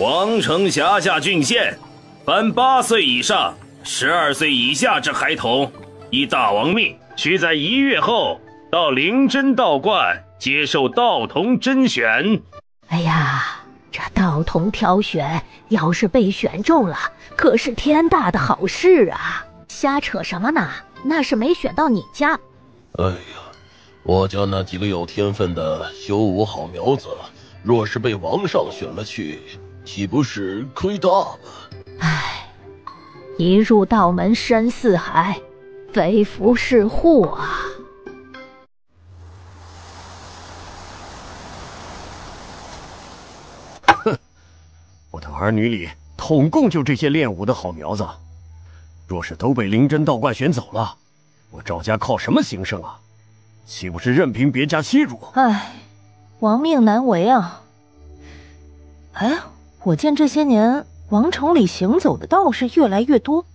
王城辖下郡县，凡8岁以上、12岁以下之孩童，依大王命，需在1月后到灵真道观接受道童甄选。哎呀，这道童挑选要是被选中了，可是天大的好事啊！瞎扯什么呢？那是没选到你家。哎呀，我家那几个有天分的修武好苗子，若是被王上选了去，岂不是亏大了？唉，一入道门深似海，非福是祸啊！哼，我的儿女里统共就这些练武的好苗子，若是都被灵真道观选走了，我赵家靠什么兴盛啊？岂不是任凭别家欺辱？唉，王命难违啊！哎，我见这些年王城里行走的道士越来越多，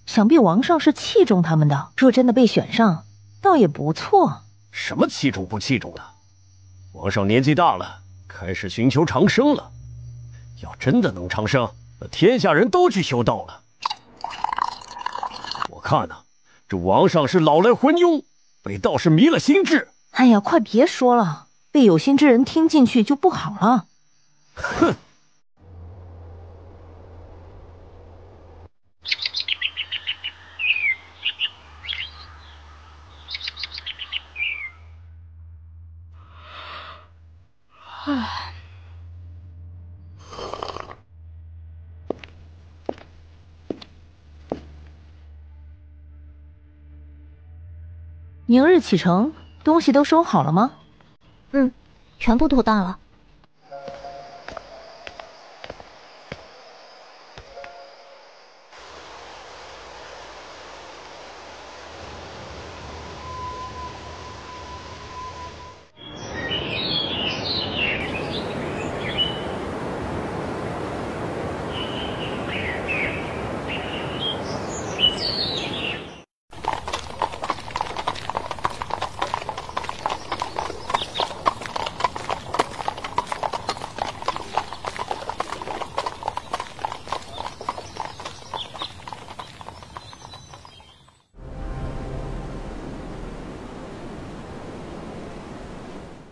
想必王上是器重他们的。若真的被选上，倒也不错。什么器重不器重的？王上年纪大了，开始寻求长生了。要真的能长生，那天下人都去修道了。我看呢，这王上是老来昏庸，被道士迷了心智。哎呀，快别说了，被有心之人听进去就不好了。哼！唉。明日启程，东西都收好了吗？全部妥当了。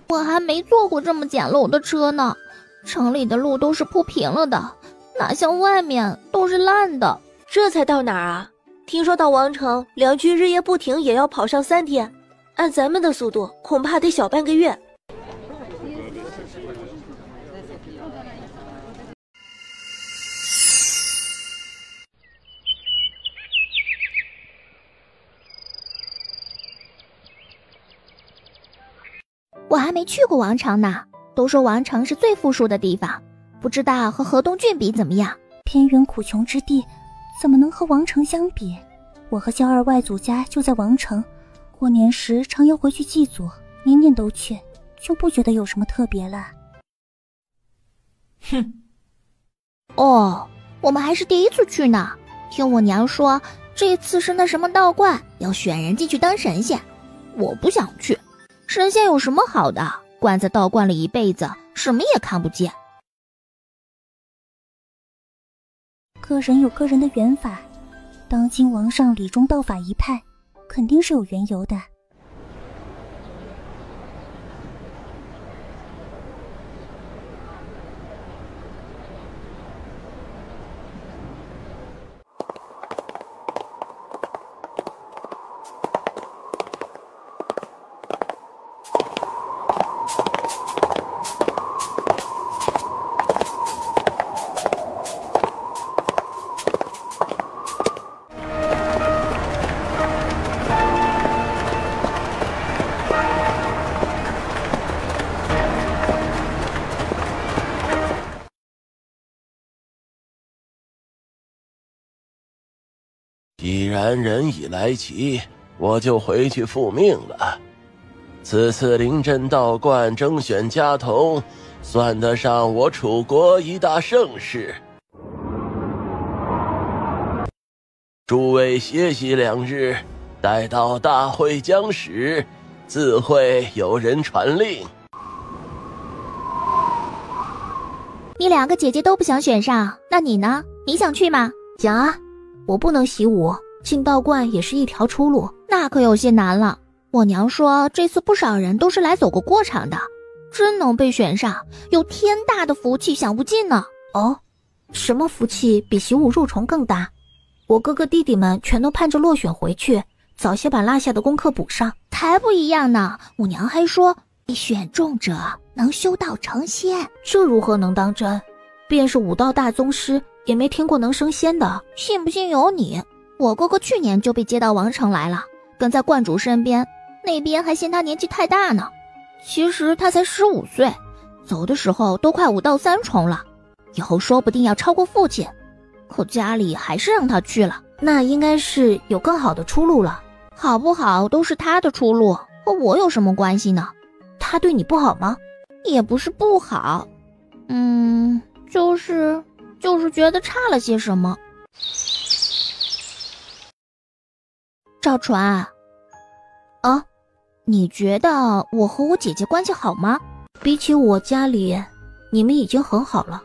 我还没坐过这么简陋的车呢，城里的路都是铺平了的，哪像外面都是烂的。这才到哪儿啊？听说到王城，两军日夜不停也要跑上3天，按咱们的速度，恐怕得小半个月。我还没去过王城呢，都说王城是最富庶的地方，不知道和河东郡比怎么样？偏远苦穷之地，怎么能和王城相比？我和萧二外祖家就在王城，过年时常要回去祭祖，年年都去，就不觉得有什么特别了。哼。哦，我们还是第一次去呢。听我娘说，这次是那什么道观要选人进去当神仙，我不想去。神仙有什么好的？关在道观里一辈子，什么也看不见。个人有个人的缘法，当今王上理中道法一派，肯定是有缘由的。既然人已来齐，我就回去复命了。此次灵真道观征选家童，算得上我楚国一大盛事。诸位歇息2日，待到大会将始，自会有人传令。你2个姐姐都不想选上，那你呢？你想去吗？想啊，我不能习武，进道观也是一条出路。那可有些难了。我娘说这次不少人都是来走个过场的，真能被选上，有天大的福气享不尽呢。哦，什么福气比习武入虫更大？我哥哥弟弟们全都盼着落选回去，早些把落下的功课补上。才不一样呢，我娘还说被选中者能修道成仙。这如何能当真？便是武道大宗师也没听过能升仙的。信不信由你。我哥哥去年就被接到王城来了，跟在观主身边，那边还嫌他年纪太大呢。其实他才15岁，走的时候都快武道3重了，以后说不定要超过父亲，可家里还是让他去了。那应该是有更好的出路了。好不好都是他的出路，和我有什么关系呢？他对你不好吗？也不是不好，就是觉得差了些什么。赵传啊，你觉得我和我姐姐关系好吗？比起我家里，你们已经很好了。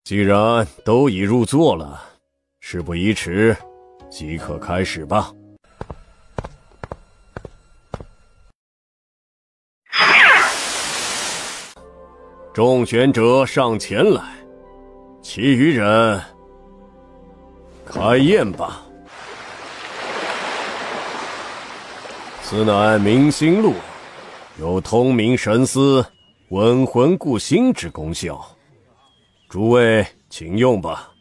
既然都已入座了，事不宜迟，即刻开始吧。众选者上前来，其余人开宴吧。此乃明星录，有通明神思、稳魂固心之功效。诸位请用吧。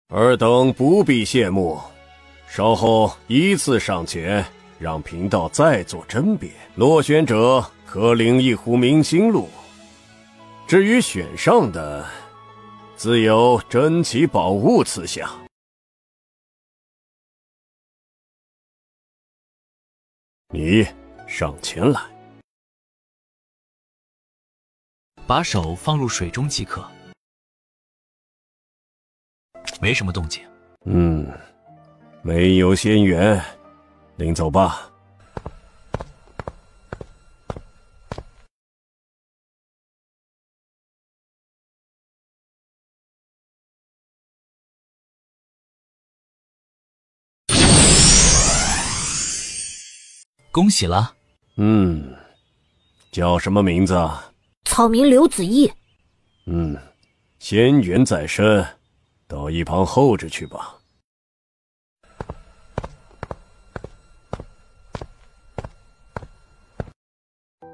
尔等不必谢幕，稍后依次上前，让贫道再做甄别。落选者可领一壶明星露，至于选上的，自有珍奇宝物赐下。你上前来，把手放入水中即可。没什么动静。没有仙缘，领走吧。恭喜了。叫什么名字啊？草民刘子毅。仙缘在身，到一旁候着去吧。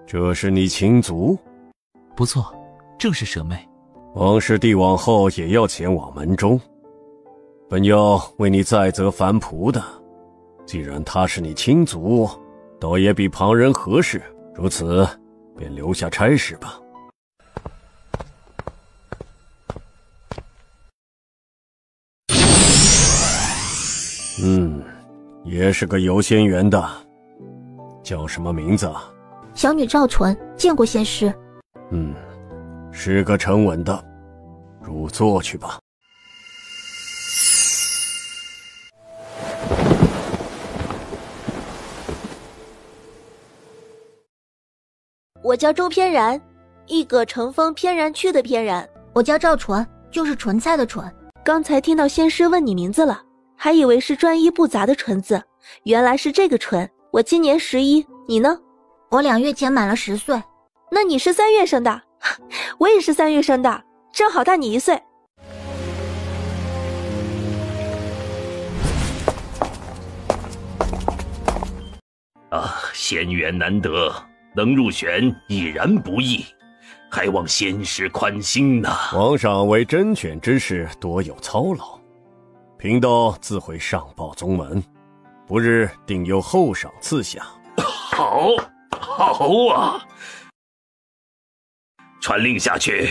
这是你亲族？不错，正是舍妹。王氏帝往后也要前往门中，本要为你再择凡仆的，既然他是你亲族，倒也比旁人合适，如此便留下差事吧。也是个有仙缘的，叫什么名字啊？小女赵纯，见过仙师。是个沉稳的，入座去吧。我叫周翩然，一葛乘风翩然去的翩然。我叫赵纯，就是纯菜的纯。刚才听到仙师问你名字了，还以为是专一不杂的纯字，原来是这个纯。我今年11，你呢？我2月前满了10岁。那你是3月生的，我也是3月生的，正好大你1岁。仙缘难得，能入选已然不易，还望仙师宽心呐。皇上为甄选之事多有操劳，贫道自会上报宗门，不日定有厚赏赐下。好啊！传令下去，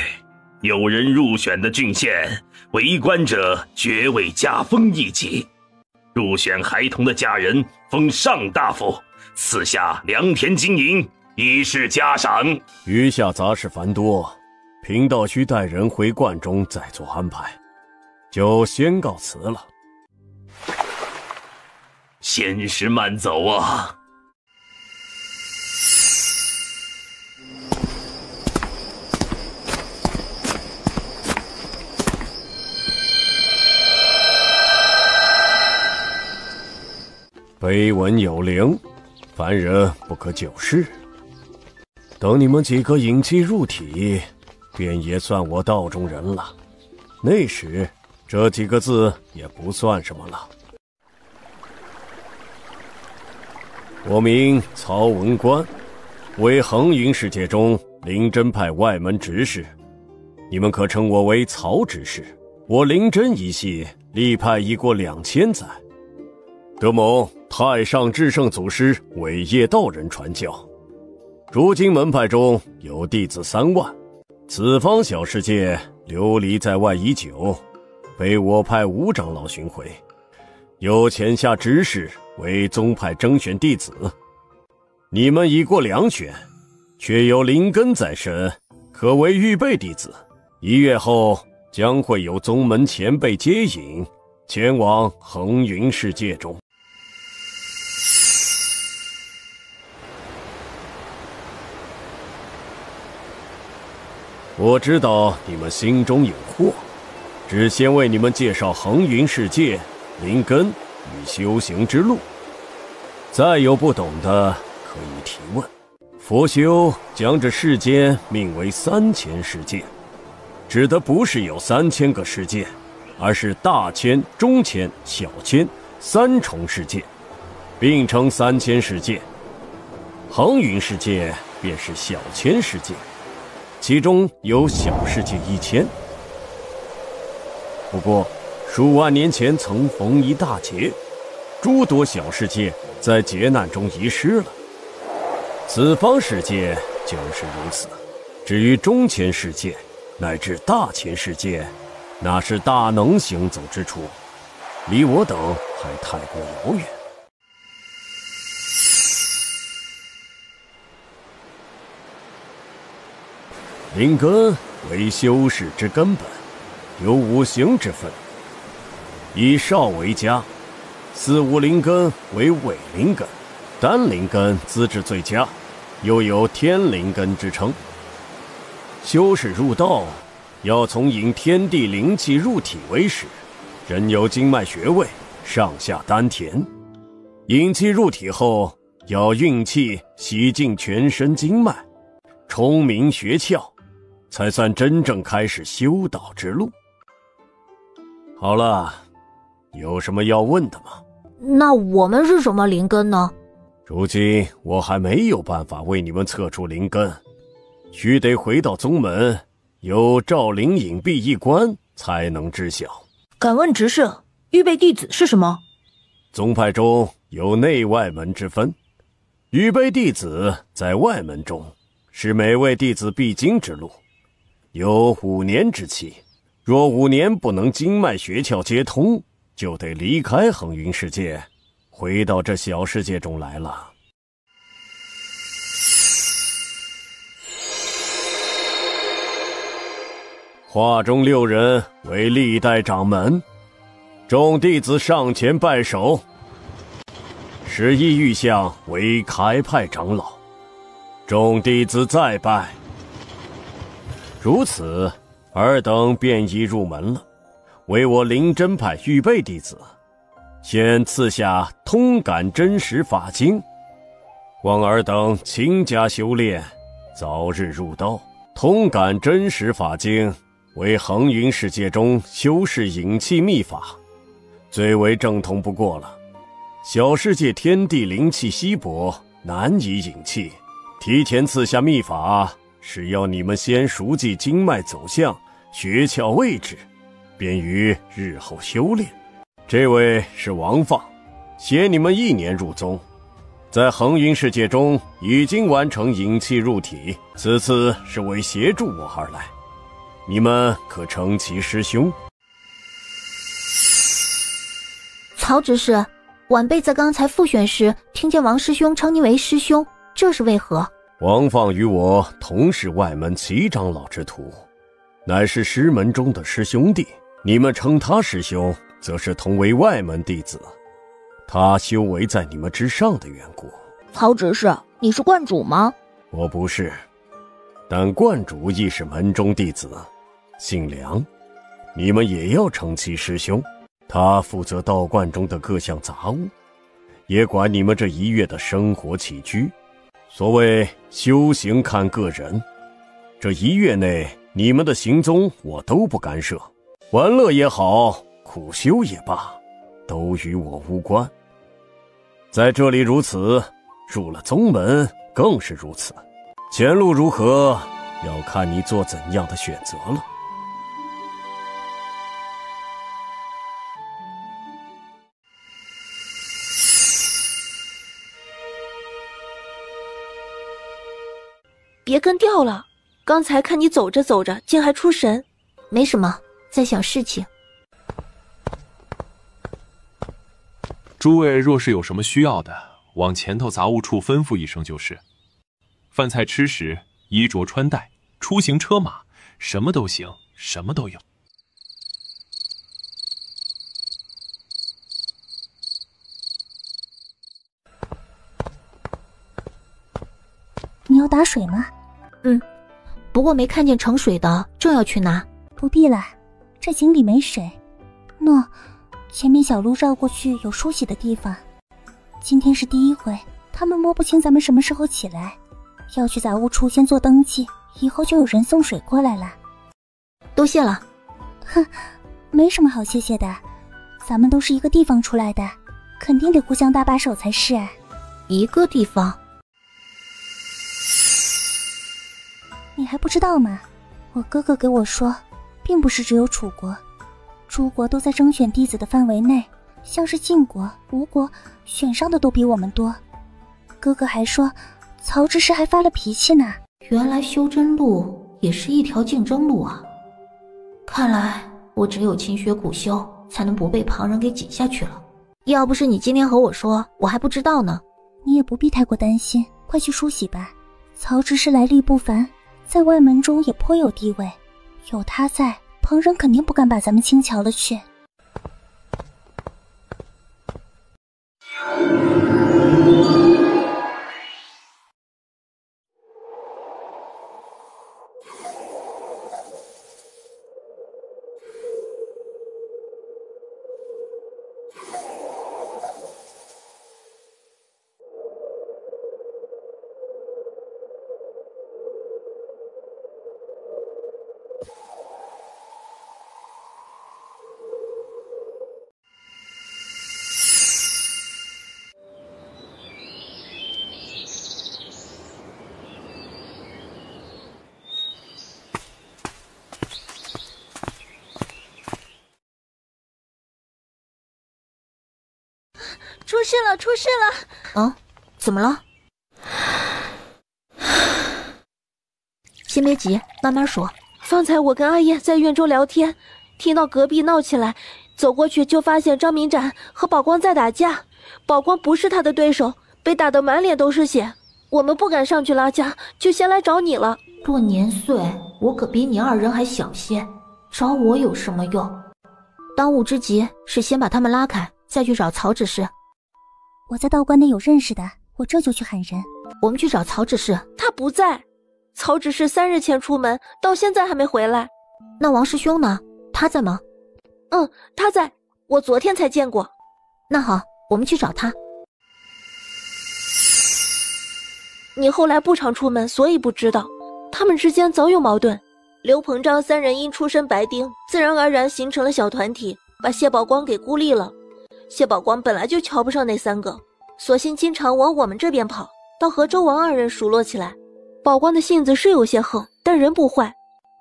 有人入选的郡县，为官者爵位加封1级；入选孩童的家人封上大夫，赐下2田金银，以示嘉赏。余下杂事繁多，贫道需带人回观中再做安排，就先告辞了。仙师慢走啊！碑文有灵，凡人不可久视。等你们几个引气入体，便也算我道中人了。那时，这几个字也不算什么了。我名曹文官，为恒云世界中灵真派外门执事，你们可称我为曹执事。我灵真一系历派已过2000载，得蒙太上至圣祖师伟业道人传教。如今门派中有弟子3万，此方小世界流离在外已久，被我派5长老巡回，有前下执事为宗派征选弟子。你们已过2选，却有灵根在身，可为预备弟子。1月后将会有宗门前辈接引，前往恒云世界中。我知道你们心中有惑，只先为你们介绍恒云世界、灵根与修行之路。再有不懂的可以提问。佛修将这世间命为3000世界，指的不是有3000个世界，而是大千、中千、小千3重世界，并称3000世界。恒云世界便是小千世界，其中有小世界1000。不过数万年前曾逢一大劫，诸多小世界在劫难中遗失了。此方世界就是如此。至于中千世界乃至大千世界，那是大能行走之处，离我等还太过遥远。灵根为修士之根本，有5行之分，以少为佳，4、5灵根为伪灵根，单灵根资质最佳，又有天灵根之称。修士入道，要从引天地灵气入体为始，人有经脉穴位，上下丹田。引气入体后，要运气洗净全身经脉，冲明穴窍，才算真正开始修道之路。好了，有什么要问的吗？那我们是什么灵根呢？如今我还没有办法为你们测出灵根，须得回到宗门，有照灵隐蔽一关才能知晓。敢问执事，预备弟子是什么？宗派中有内外门之分，预备弟子在外门中是每位弟子必经之路，有5年之期。若5年不能经脉穴窍接通，就得离开恒云世界，回到这小世界中来了。画中6人为历代掌门，众弟子上前拜首。11玉相为开派长老，众弟子再拜。如此，尔等便已入门了，为我灵真派预备弟子。先赐下通感真实法经，望尔等勤加修炼，早日入道。通感真实法经为恒云世界中修饰引气秘法，最为正统不过了。小世界天地灵气稀薄，难以引气，提前赐下秘法，是要你们先熟记经脉走向、穴窍位置，便于日后修炼。这位是王放，携你们1年入宗，在恒云世界中已经完成引气入体，此次是为协助我而来，你们可称其师兄。曹执事，晚辈在刚才复选时听见王师兄称你为师兄，这是为何？王放与我同是外门齐长老之徒，乃是师门中的师兄弟，你们称他师兄，则是同为外门弟子，他修为在你们之上的缘故。曹执事，你是观主吗？我不是，但观主亦是门中弟子，姓梁，你们也要称其师兄。他负责道观中的各项杂物，也管你们这1月的生活起居。所谓修行看个人，这1月内你们的行踪我都不干涉，玩乐也好，苦修也罢，都与我无关。在这里如此，入了宗门更是如此。前路如何，要看你做怎样的选择了。别跟掉了，刚才看你走着走着竟还出神。没什么，在想事情。诸位若是有什么需要的，往前头杂物处吩咐一声就是。饭菜吃食、衣着穿戴、出行车马，什么都行，什么都有。你要打水吗？不过没看见盛水的，正要去拿。不必了，这井里没水。喏，前面小路绕过去有梳洗的地方。今天是第1回，他们摸不清咱们什么时候起来，要去杂物处先做登记，以后就有人送水过来了。多谢了。哼，没什么好谢谢的，咱们都是一个地方出来的，肯定得互相搭把手才是。一个地方？你还不知道吗？我哥哥给我说，并不是只有楚国，诸国都在征选弟子的范围内，像是晋国、吴国，选上的都比我们多。哥哥还说，曹执事还发了脾气呢。原来修真路也是一条竞争路啊！看来我只有勤学苦修，才能不被旁人给挤下去了。要不是你今天和我说，我还不知道呢。你也不必太过担心，快去梳洗吧。曹执事来历不凡，在外门中也颇有地位，有他在，旁人肯定不敢把咱们轻瞧了去。出事了，出事了！啊，怎么了？先别急，慢慢说。方才我跟阿燕在院中聊天，听到隔壁闹起来，走过去就发现张明展和宝光在打架，宝光不是他的对手，被打得满脸都是血。我们不敢上去拉架，就先来找你了。论年岁，我可比你2人还小些，找我有什么用？当务之急是先把他们拉开，再去找曹执事。我在道观内有认识的，我这就去喊人。我们去找曹执事。他不在，曹执事3日前出门，到现在还没回来。那王师兄呢？他在吗？他在，我昨天才见过。那好，我们去找他。你后来不常出门，所以不知道，他们之间早有矛盾。刘鹏章三人因出身白丁，自然而然形成了小团体，把谢宝光给孤立了。谢宝光本来就瞧不上那3个，索性经常往我们这边跑，倒和周王2人熟络起来。宝光的性子是有些横，但人不坏。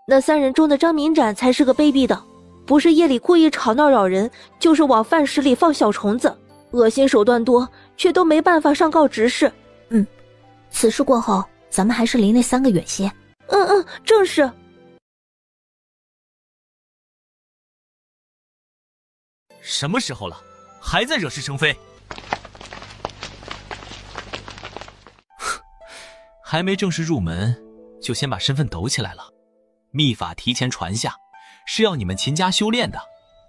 那3人中的张明展才是个卑鄙的，不是夜里故意吵闹扰人，就是往饭食里放小虫子，恶心手段多，却都没办法上告执事。此事过后，咱们还是离那3个远些。正是。什么时候了，还在惹是生非？还没正式入门，就先把身份抖起来了。秘法提前传下，是要你们勤加修炼的。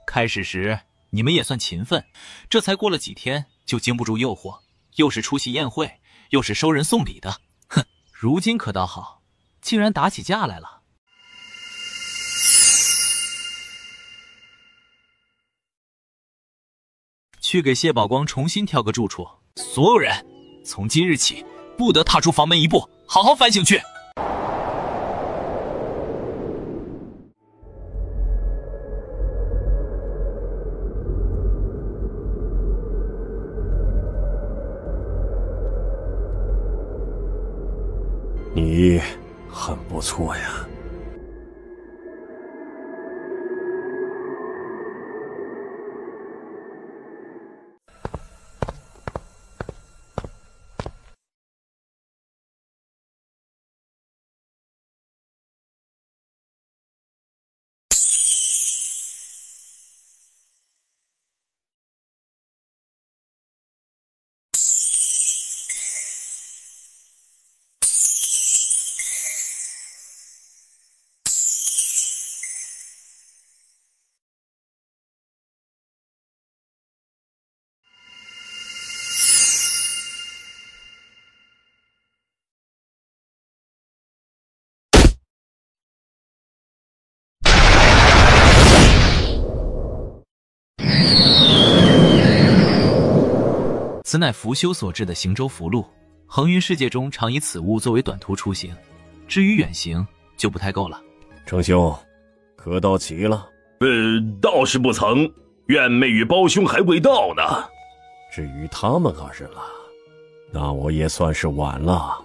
开始时你们也算勤奋，这才过了几天，就经不住诱惑，又是出席宴会，又是收人送礼的。哼，如今可倒好，竟然打起架来了。去给谢宝光重新挑个住处，所有人从今日起不得踏出房门一步，好好反省去。你很不错呀。此乃符修所制的行舟符箓，横云世界中常以此物作为短途出行，至于远行就不太够了。程兄，可到齐了？倒是不曾，愿妹与胞兄还未到呢。至于他们2人了，那我也算是晚了。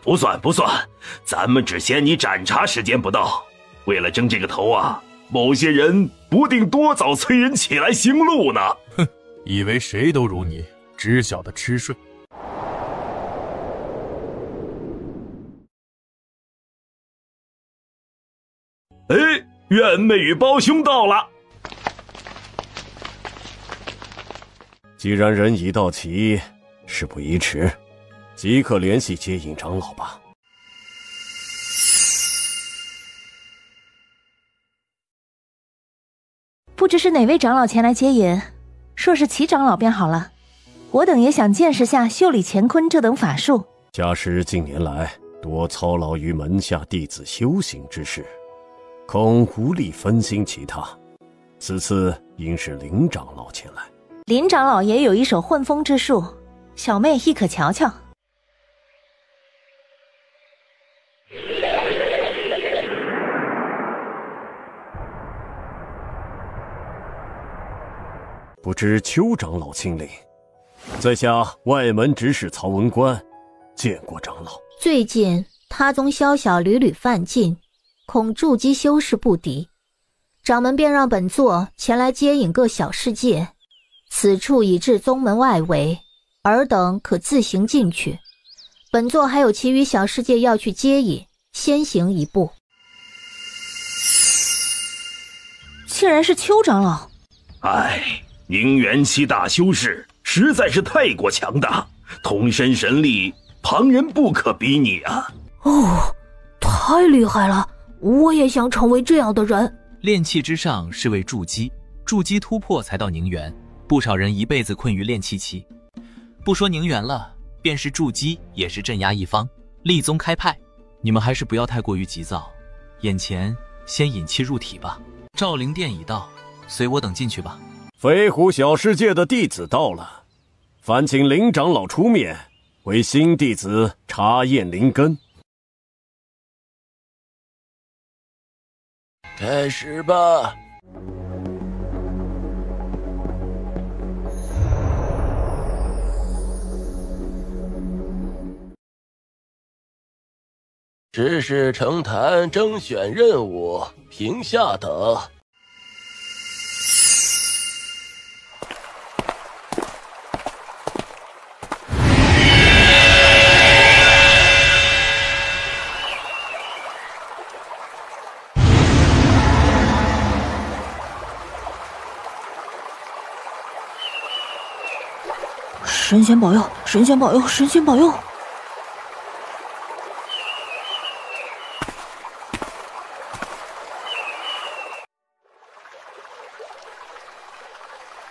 不算，咱们只嫌你盏茶时间不到。为了争这个头啊，某些人不定多早催人起来行路呢。哼，以为谁都如你，只晓得吃睡。愿妹与胞兄到了。既然人已到齐，事不宜迟，即刻联系接引长老吧。不知是哪位长老前来接引，若是齐长老便好了。我等也想见识下修理乾坤这等法术。家师近年来多操劳于门下弟子修行之事，恐无力分心其他，此次应是林长老前来。林长老也有一手混风之术，小妹亦可瞧瞧。不知邱长老亲临？在下外门执事曹文官，见过长老。最近他宗宵小屡屡犯禁，恐筑基修士不敌，掌门便让本座前来接引各小世界。此处已至宗门外围，尔等可自行进去。本座还有其余小世界要去接引，先行一步。竟然是邱长老！宁元期大修士实在是太过强大，通身神力，旁人不可比拟啊！太厉害了，我也想成为这样的人。炼气之上是为筑基，筑基突破才到宁元。不少人一辈子困于炼气期，不说宁元了，便是筑基也是镇压一方，立宗开派。你们还是不要太过于急躁，眼前先引气入体吧。赵灵殿已到，随我等进去吧。飞虎小世界的弟子到了，烦请林长老出面，为新弟子查验灵根。开始吧。知识城坛征选任务评下等。神仙保佑！神仙保佑！神仙保佑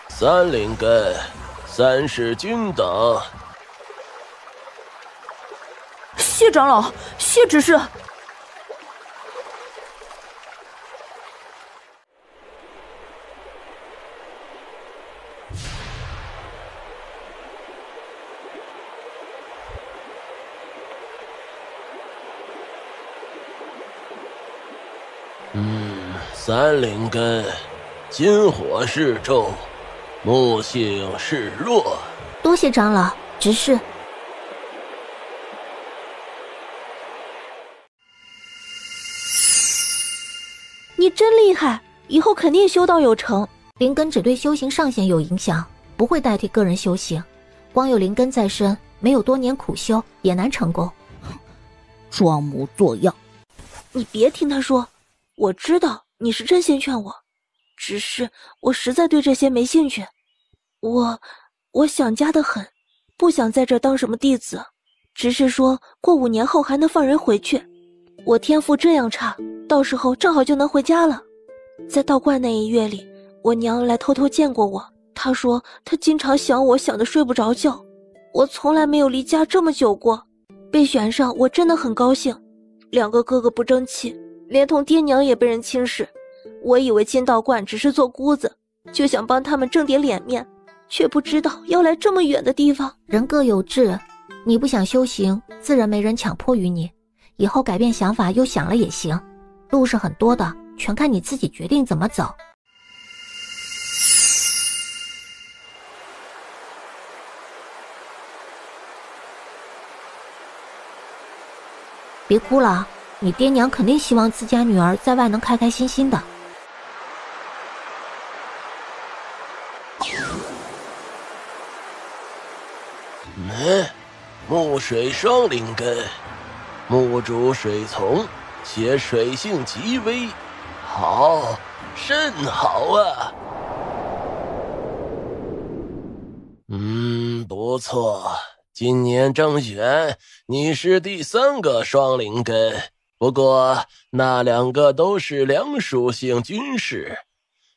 ！3灵根，3是均等。谢长老，谢执事。3灵根，金火是重，木性是弱。多谢长老执事。你真厉害，以后肯定修道有成。灵根只对修行上限有影响，不会代替个人修行。光有灵根在身，没有多年苦修也难成功。装模作样。你别听他说，我知道你是真心劝我，只是我实在对这些没兴趣。我想家得很，不想在这当什么弟子。只是说过5年后还能放人回去。我天赋这样差，到时候正好就能回家了。在道观那1月里，我娘来偷偷见过我，她说她经常想我，想得睡不着觉。我从来没有离家这么久过，被选上我真的很高兴。2个哥哥不争气，连同爹娘也被人轻视。我以为进道观只是做姑子，就想帮他们挣点脸面，却不知道要来这么远的地方。人各有志，你不想修行，自然没人强迫于你。以后改变想法又想了也行，路是很多的，全看你自己决定怎么走。别哭了，你爹娘肯定希望自家女儿在外能开开心心的。木水双灵根，木主水从，且水性极微，好，甚好啊！不错，今年征选你是第3个双灵根，不过那2个都是2属性军士，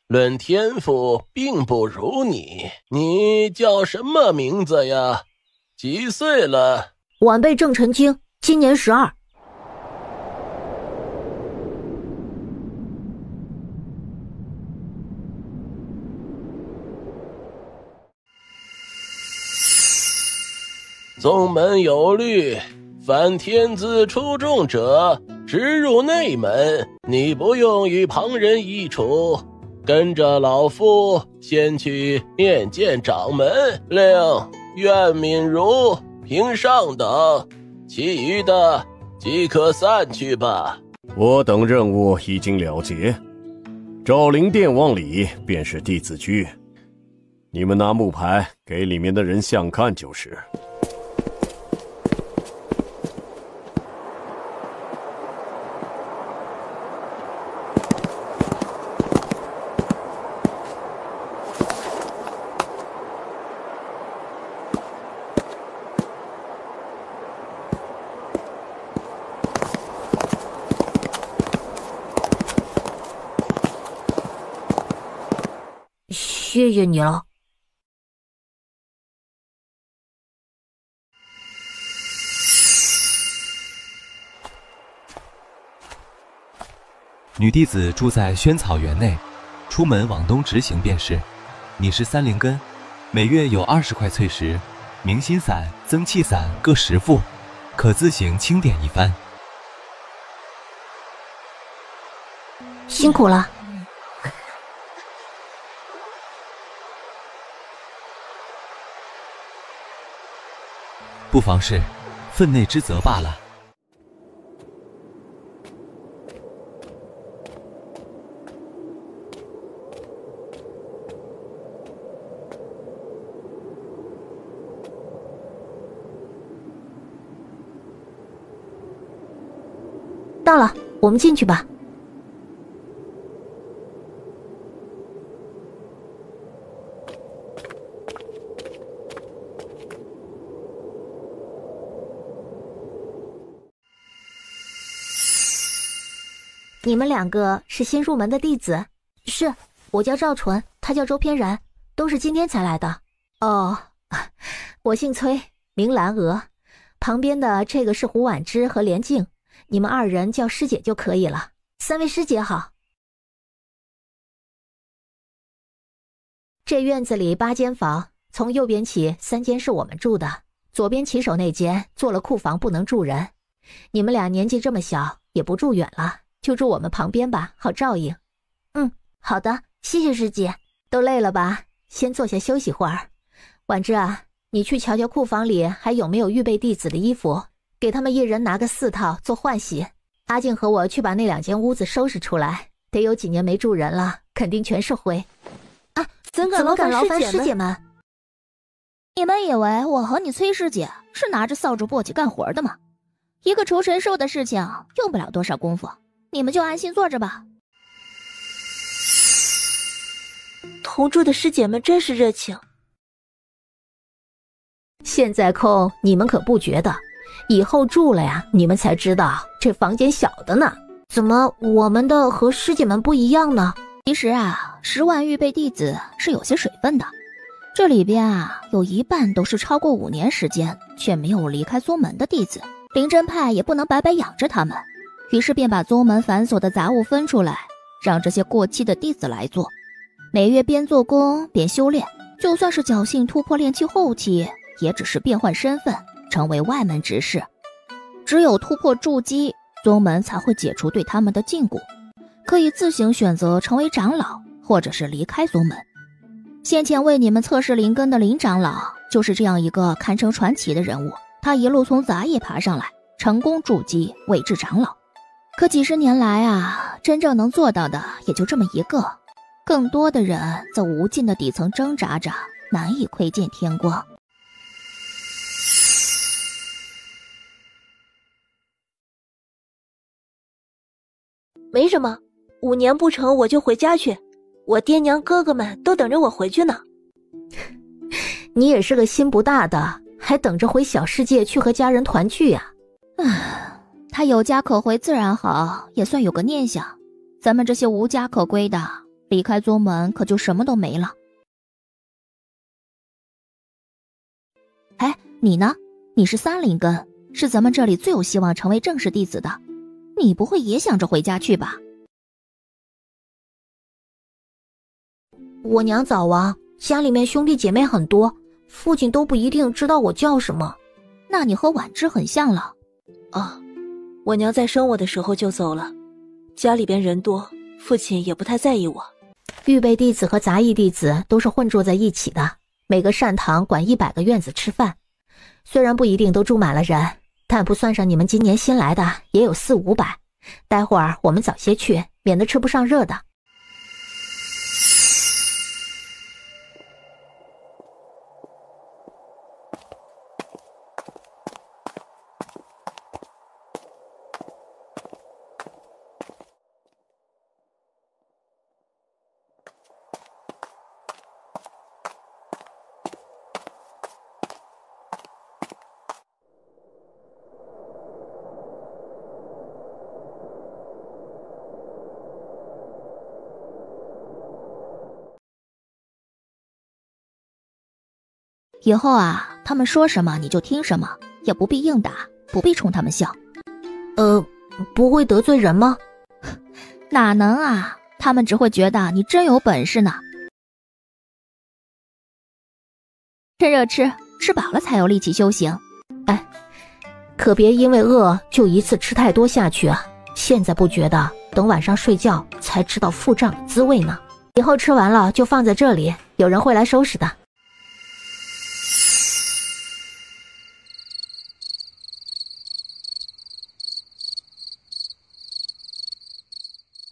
论天赋并不如你。你叫什么名字呀？几岁了？晚辈郑成清，今年12。宗门有律，凡天资出众者，直入内门。你不用与旁人一处，跟着老夫先去面见掌门令苑敏如，评上等，其余的即可散去吧。我等任务已经了结，照灵殿往里便是弟子居，你们拿木牌给里面的人相看就是。谢谢你了。女弟子住在萱草园内，出门往东直行便是。你是3灵根，每月有20块翠石，明心散、增气散各10副，可自行清点一番。辛苦了。不妨事，分内之责罢了。到了，我们进去吧。你们2个是新入门的弟子？是，我叫赵纯，他叫周翩然，都是今天才来的。哦，我姓崔，名兰娥，旁边的这个是胡婉之和连静，你们2人叫师姐就可以了。3位师姐好。这院子里8间房，从右边起3间是我们住的，左边起手那间做了库房，不能住人。你们俩年纪这么小，也不住远了，就住我们旁边吧，好照应。好的，谢谢师姐。都累了吧？先坐下休息会儿。婉之啊，你去瞧瞧库房里还有没有预备弟子的衣服，给他们1人拿个4套做换洗。阿静和我去把那2间屋子收拾出来，得有几年没住人了，肯定全是灰。啊，怎么敢劳烦师姐们？你们以为我和你崔师姐是拿着扫帚簸箕干活的吗？一个除神兽的事情用不了多少功夫，你们就安心坐着吧。同住的师姐们真是热情。现在空你们可不觉得，以后住了呀，你们才知道这房间小的呢。怎么我们的和师姐们不一样呢？其实啊，10万预备弟子是有些水分的，这里边啊有1半都是超过5年时间却没有离开宗门的弟子，灵真派也不能白白养着他们，于是便把宗门繁琐的杂物分出来，让这些过气的弟子来做。每月边做工边修炼，就算是侥幸突破炼气后期，也只是变换身份，成为外门执事。只有突破筑基，宗门才会解除对他们的禁锢，可以自行选择成为长老，或者是离开宗门。先前为你们测试灵根的林长老，就是这样一个堪称传奇的人物。他一路从杂役爬上来，成功筑基，位至长老。可几十年来啊，真正能做到的也就这么一个。更多的人在无尽的底层挣扎着，难以窥见天光。没什么，5年不成我就回家去，我爹娘哥哥们都等着我回去呢。你也是个心不大的，还等着回小世界去和家人团聚呀？他有家可回自然好，也算有个念想。咱们这些无家可归的，离开宗门可就什么都没了。哎，你呢？你是3灵根，是咱们这里最有希望成为正式弟子的，你不会也想着回家去吧？我娘早亡，家里面兄弟姐妹很多，父亲都不一定知道我叫什么。那你和婉之很像了。我娘在生我的时候就走了，家里边人多，父亲也不太在意我。预备弟子和杂役弟子都是混住在一起的，每个善堂管100个院子吃饭，虽然不一定都住满了人，但不算上你们今年新来的，也有400-500。待会儿我们早些去，免得吃不上热的。以后啊，他们说什么你就听什么，也不必应答，不必冲他们笑。不会得罪人吗？哪能啊，他们只会觉得你真有本事呢。趁热吃，吃饱了才有力气修行。哎，可别因为饿就一次吃太多下去啊！现在不觉得，等晚上睡觉才知道腹胀的滋味呢。以后吃完了就放在这里，有人会来收拾的。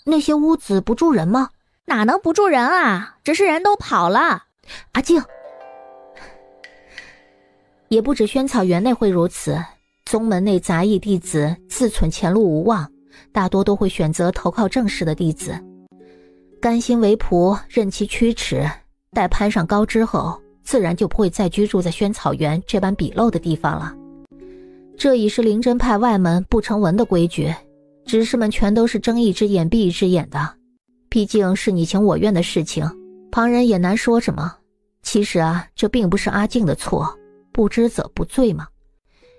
那些屋子不住人吗？哪能不住人啊？只是人都跑了。阿静，也不止萱草园内会如此，宗门内杂役弟子自忖前路无望，大多都会选择投靠正式的弟子，甘心为仆，任其驱驰。待攀上高之后，自然就不会再居住在萱草园这般鄙陋的地方了。这已是灵真派外门不成文的规矩，执事们全都是睁一只眼闭一只眼的。毕竟是你情我愿的事情，旁人也难说什么。其实啊，这并不是阿静的错，不知者不罪嘛。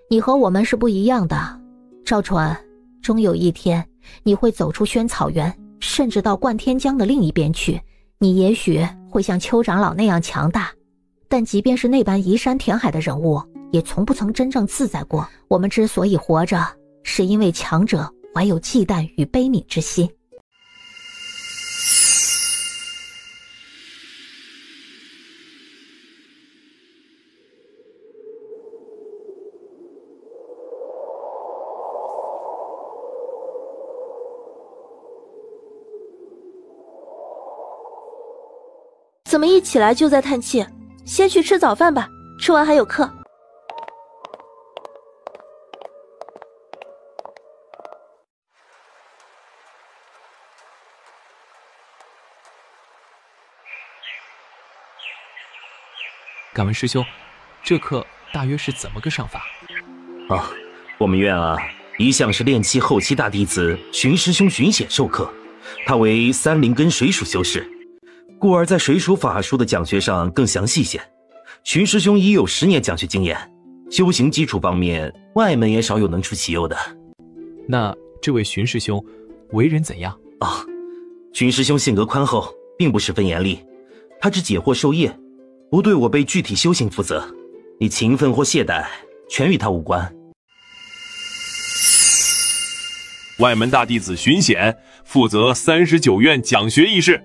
你和我们是不一样的，赵传，终有一天你会走出萱草园，甚至到灌天江的另一边去。你也许会像邱长老那样强大，但即便是那般移山填海的人物，也从不曾真正自在过。我们之所以活着，是因为强者怀有忌惮与悲悯之心。怎么一起来就在叹气？先去吃早饭吧，吃完还有课。敢问师兄，这课大约是怎么个上法？我们院啊，一向是炼气后期大弟子荀师兄荀显授课，他为三灵根水属修士，故而在水属法术的讲学上更详细些。荀师兄已有10年讲学经验，修行基础方面外门也少有能出其右的。那这位荀师兄为人怎样？荀师兄性格宽厚，并不十分严厉，他只解惑授业，不对我辈具体修行负责。你勤奋或懈怠，全与他无关。外门大弟子荀显负责39院讲学议事。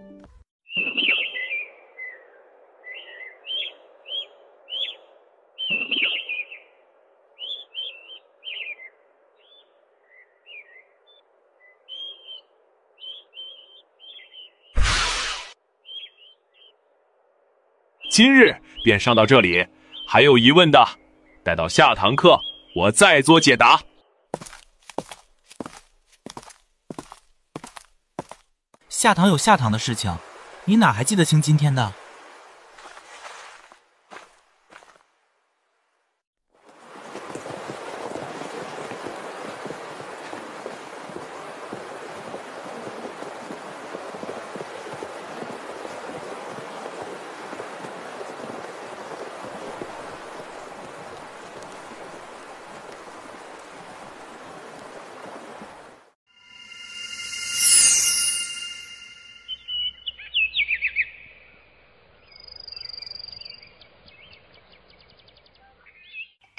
今日便上到这里，还有疑问的，待到下堂课我再做解答。下堂有下堂的事情，你哪还记得清今天的？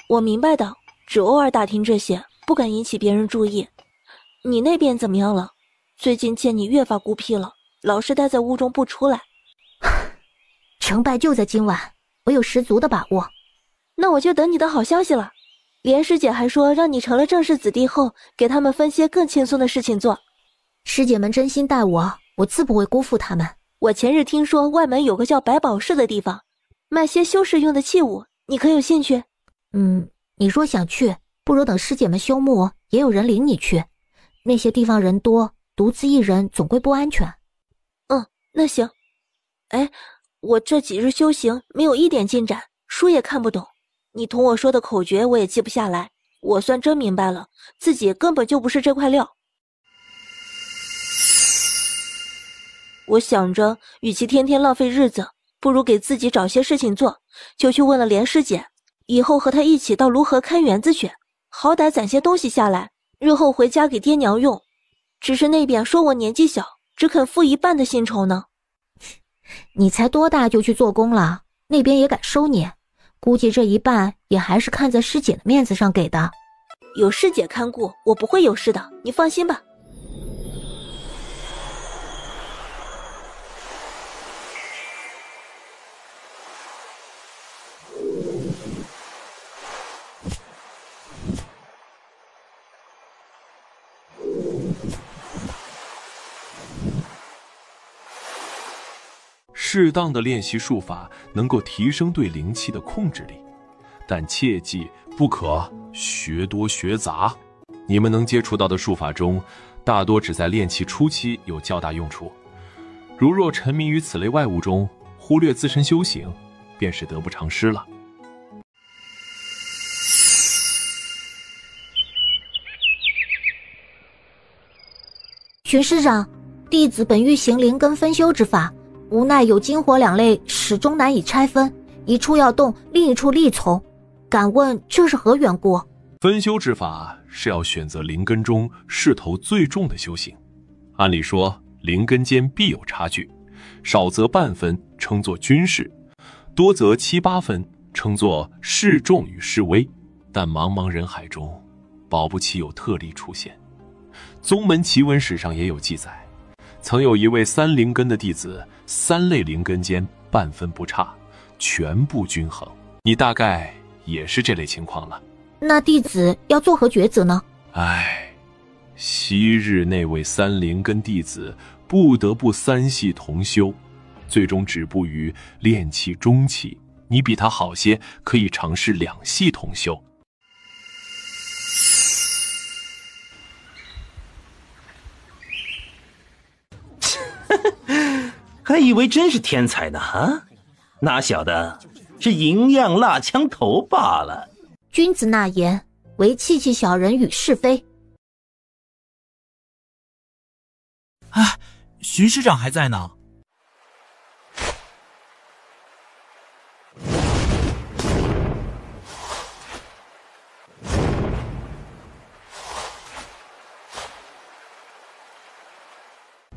我明白的，只偶尔打听这些，不敢引起别人注意。你那边怎么样了？最近见你越发孤僻了，老是待在屋中不出来。成败就在今晚，我有十足的把握。那我就等你的好消息了。莲师姐还说，让你成了正室子弟后，给他们分些更轻松的事情做。师姐们真心待我，我自不会辜负他们。我前日听说外门有个叫百宝室的地方，卖些修士用的器物，你可有兴趣？你若想去，不如等师姐们休沐，也有人领你去。那些地方人多，独自一人总归不安全。那行。哎，我这几日修行没有一点进展，书也看不懂，你同我说的口诀我也记不下来，我算真明白了，自己根本就不是这块料。我想着，与其天天浪费日子，不如给自己找些事情做，就去问了莲师姐，以后和她一起到卢河看园子去，好歹攒些东西下来，日后回家给爹娘用。只是那边说我年纪小，只肯付1半的薪酬呢。你才多大就去做工了？那边也敢收你？估计这一半也还是看在师姐的面子上给的。有师姐看顾，我不会有事的，你放心吧。适当的练习术法能够提升对灵气的控制力，但切记不可学多学杂。你们能接触到的术法中，大多只在练气初期有较大用处。如若沉迷于此类外物中，忽略自身修行，便是得不偿失了。巡师长，弟子本欲行灵根分修之法，无奈有金火两类始终难以拆分，一处要动，另一处力从，敢问这是何缘故？分修之法是要选择灵根中势头最重的修行。按理说，灵根间必有差距，少则半分称作均势，多则7、8分称作势重与势微。但茫茫人海中，保不齐有特例出现。宗门奇闻史上也有记载，曾有一位3灵根的弟子，3类灵根间半分不差，全部均衡。你大概也是这类情况了。那弟子要作何抉择呢？昔日那位3灵根弟子不得不3系同修，最终止步于炼气中期。你比他好些，可以尝试2系同修。还以为真是天才呢啊！哪晓得是银样蜡枪头罢了。君子纳言，唯气气小人与是非。巡师长还在呢。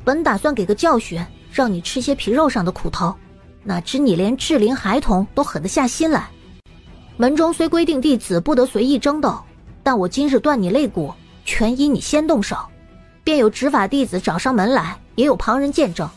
本打算给个教训，让你吃些皮肉上的苦头，哪知你连稚龄孩童都狠得下心来。门中虽规定弟子不得随意争斗，但我今日断你肋骨，全因你先动手，便有执法弟子找上门来，也有旁人见证。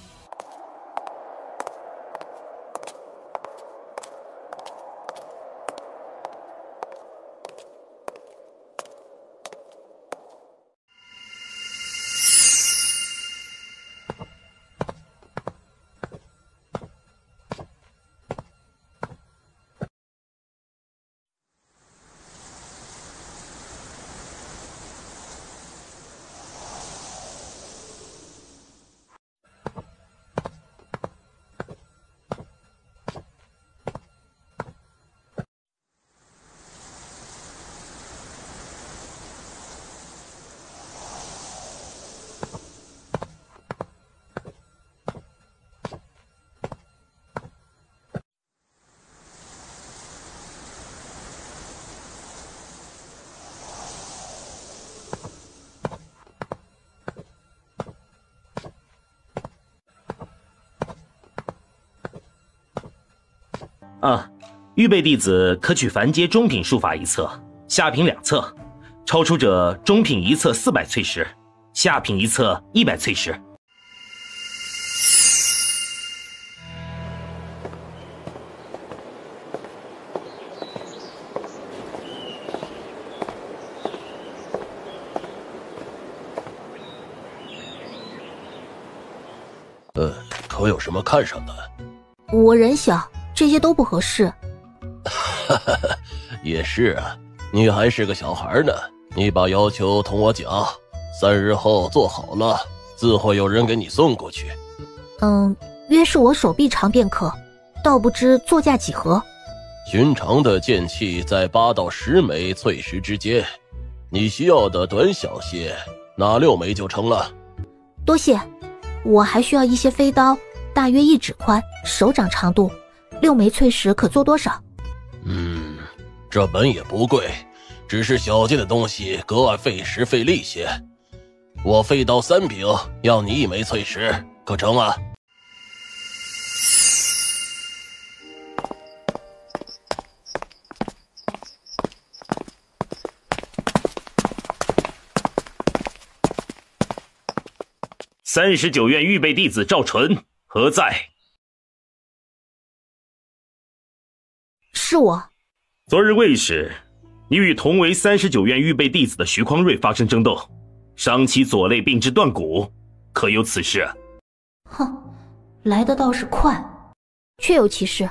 预备弟子可取凡阶中品术法一册，下品2册，超出者中品一册400淬石，下品一册100淬石。可有什么看上的？我人小，这些都不合适。也是啊，你还是个小孩呢。你把要求同我讲，3日后做好了，自会有人给你送过去。约是我手臂长便可，倒不知作价几何？寻常的剑器在8到10枚淬石之间，你需要的短小些，拿6枚就成了。多谢。我还需要一些飞刀，大约1指宽，手掌长度，6枚淬石可做多少？这本也不贵，只是小件的东西格外费时费力些。我飞刀3柄，要你1枚淬石，可成啊？ 39院预备弟子赵纯何在？是我。昨日未时，你与同为39院预备弟子的徐匡瑞发生争斗，伤其左肋并致断骨，可有此事？哼，来的倒是快，确有其事。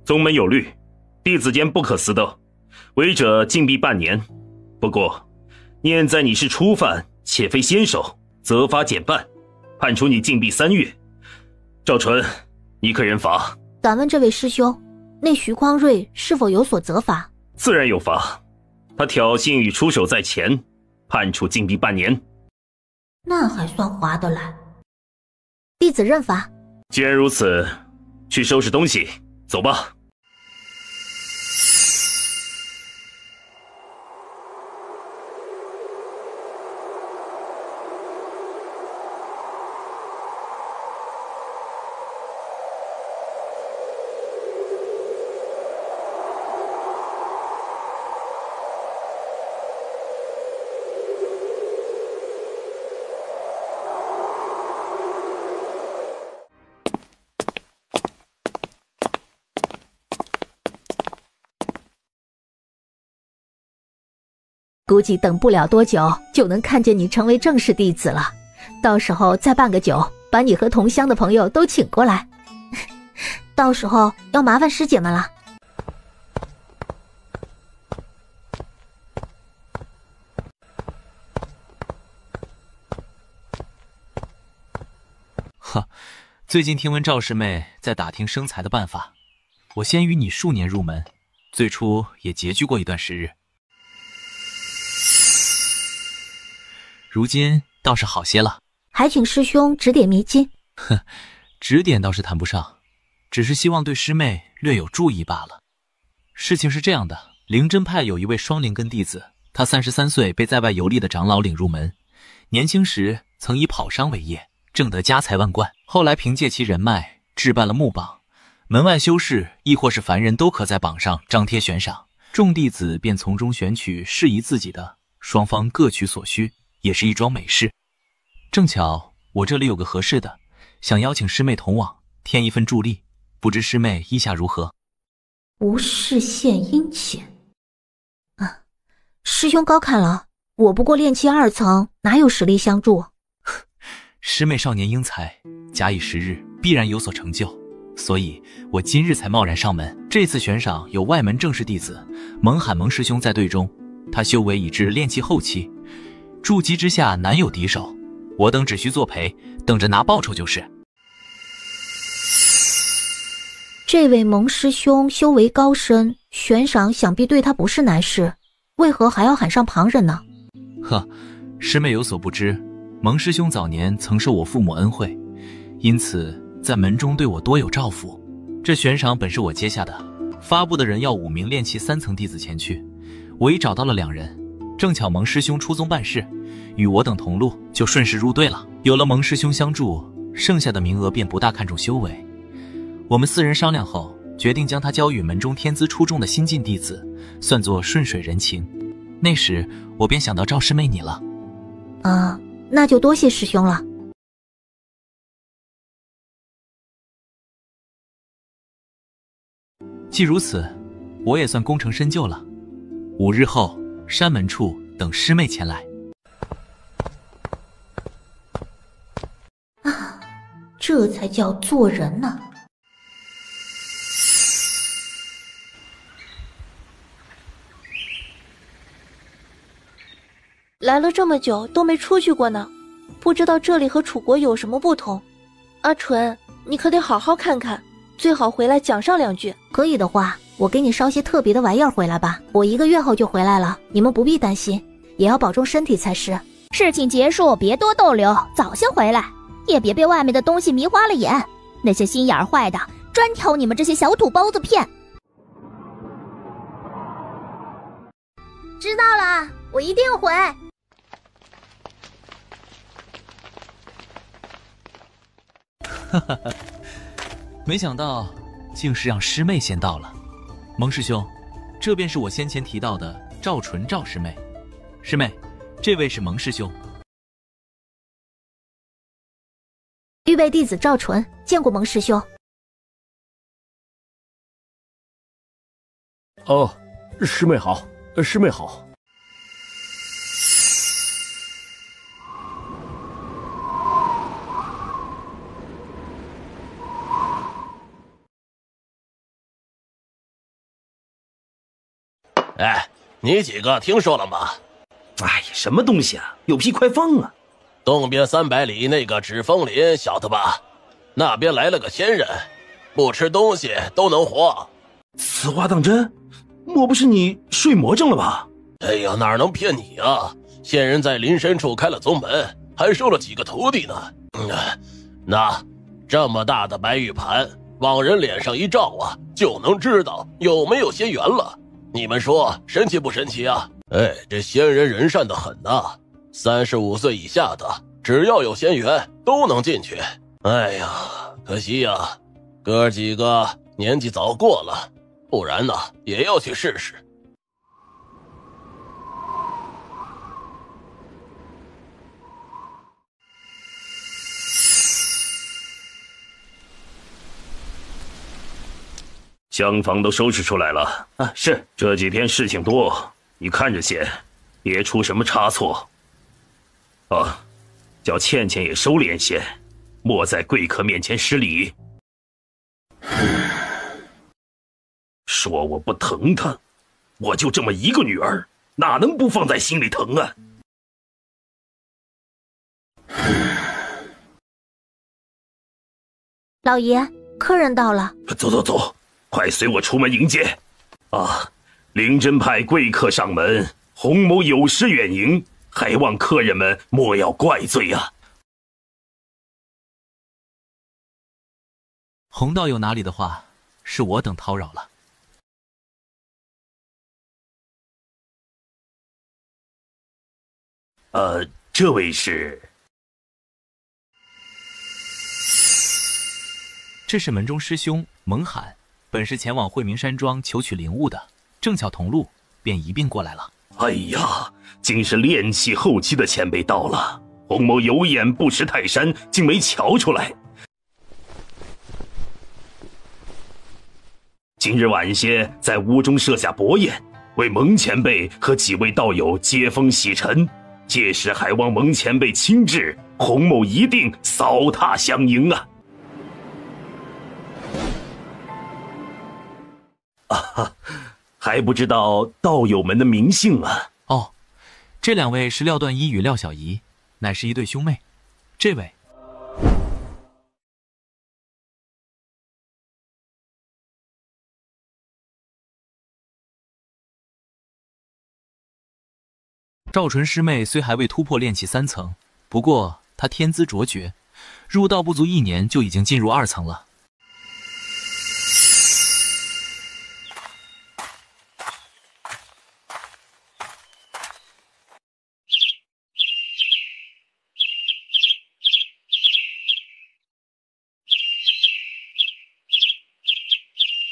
宗门有律，弟子间不可私斗，违者禁闭半年。不过念在你是初犯，且非先手，责罚减半，判处你禁闭3月。赵纯，你可认罚？敢问这位师兄，那徐匡瑞是否有所责罚？自然有罚，他挑衅与出手在前，判处禁闭半年。那还算划得来。弟子认罚。既然如此，去收拾东西，走吧。估计等不了多久就能看见你成为正式弟子了，到时候再办个酒，把你和同乡的朋友都请过来。到时候要麻烦师姐们了。哈，最近听闻赵师妹在打听生财的办法，我先与你数年入门，最初也拮据过一段时日。如今倒是好些了，还请师兄指点迷津。哼，指点倒是谈不上，只是希望对师妹略有注意罢了。事情是这样的，灵真派有一位双灵根弟子，他33岁被在外游历的长老领入门，年轻时曾以跑商为业，挣得家财万贯，后来凭借其人脉置办了木榜，门外修士亦或是凡人都可在榜上张贴悬赏，众弟子便从中选取适宜自己的，双方各取所需，也是一桩美事。正巧我这里有个合适的，想邀请师妹同往，添一份助力，不知师妹意下如何？无事献殷勤啊，师兄高看了，我不过炼气2层，哪有实力相助？师妹少年英才，假以时日必然有所成就，所以我今日才贸然上门。这次悬赏有外门正式弟子蒙罕蒙师兄在队中，他修为已至炼气后期，筑基之下难有敌手，我等只需作陪，等着拿报酬就是。这位蒙师兄修为高深，悬赏想必对他不是难事，为何还要喊上旁人呢？呵，师妹有所不知，蒙师兄早年曾受我父母恩惠，因此在门中对我多有照拂。这悬赏本是我接下的，发布的人要5名炼气3层弟子前去，我已找到了2人，正巧蒙师兄出宗办事，与我等同路，就顺势入队了。有了蒙师兄相助，剩下的名额便不大看重修为。我们4人商量后，决定将他交予门中天资出众的新进弟子，算作顺水人情。那时我便想到赵师妹你了。啊，那就多谢师兄了。既如此，我也算功成身就了。5日后，山门处等师妹前来。啊，这才叫做人呢。来了这么久都没出去过呢，不知道这里和楚国有什么不同。阿纯，你可得好好看看，最好回来讲上2句。可以的话，我给你捎些特别的玩意儿回来吧。我1个月后就回来了，你们不必担心，也要保重身体才是。事情结束，别多逗留，早些回来，也别被外面的东西迷花了眼。那些心眼坏的，专挑你们这些小土包子骗。知道了，我一定回。哈哈哈，没想到竟是让师妹先到了。蒙师兄，这便是我先前提到的赵纯赵师妹。师妹，这位是蒙师兄。预备弟子赵纯，见过蒙师兄。哦，师妹好，师妹好。哎，你几个听说了吗？哎呀，什么东西啊？有屁快放啊！东边300里那个纸风林，晓得吧？那边来了个仙人，不吃东西都能活。此话当真？莫不是你睡魔怔了吧？哎呀，哪能骗你啊！仙人在林深处开了宗门，还收了几个徒弟呢。那这么大的白玉盘，往人脸上一照啊，就能知道有没有仙缘了。你们说神奇不神奇啊？哎，这仙人人善的很呐，35岁以下的，只要有仙缘都能进去。哎呀，可惜呀，哥几个年纪早过了，不然呢也要去试试。厢房都收拾出来了啊，是这几天事情多，你看着些，别出什么差错。啊，叫倩倩也收敛些，莫在贵客面前失礼。说我不疼她，我就这么一个女儿，哪能不放在心里疼啊？老爷，客人到了。走走走，快随我出门迎接。啊，灵真派贵客上门，洪某有失远迎，还望客人们莫要怪罪啊。洪道友哪里的话，是我等叨扰了。这位是？这是门中师兄蒙罕，本是前往惠明山庄求取灵物的，正巧同路，便一并过来了。哎呀，竟是炼气后期的前辈到了。洪某有眼不识泰山，竟没瞧出来。今日晚些在屋中设下薄宴，为蒙前辈和几位道友接风洗尘，届时还望蒙前辈亲至，洪某一定扫榻相迎啊！啊，还不知道道友们的名姓啊？哦，这两位是廖段一与廖小怡，乃是一对兄妹。这位赵纯师妹虽还未突破炼气3层，不过她天资卓绝，入道不足1年就已经进入2层了。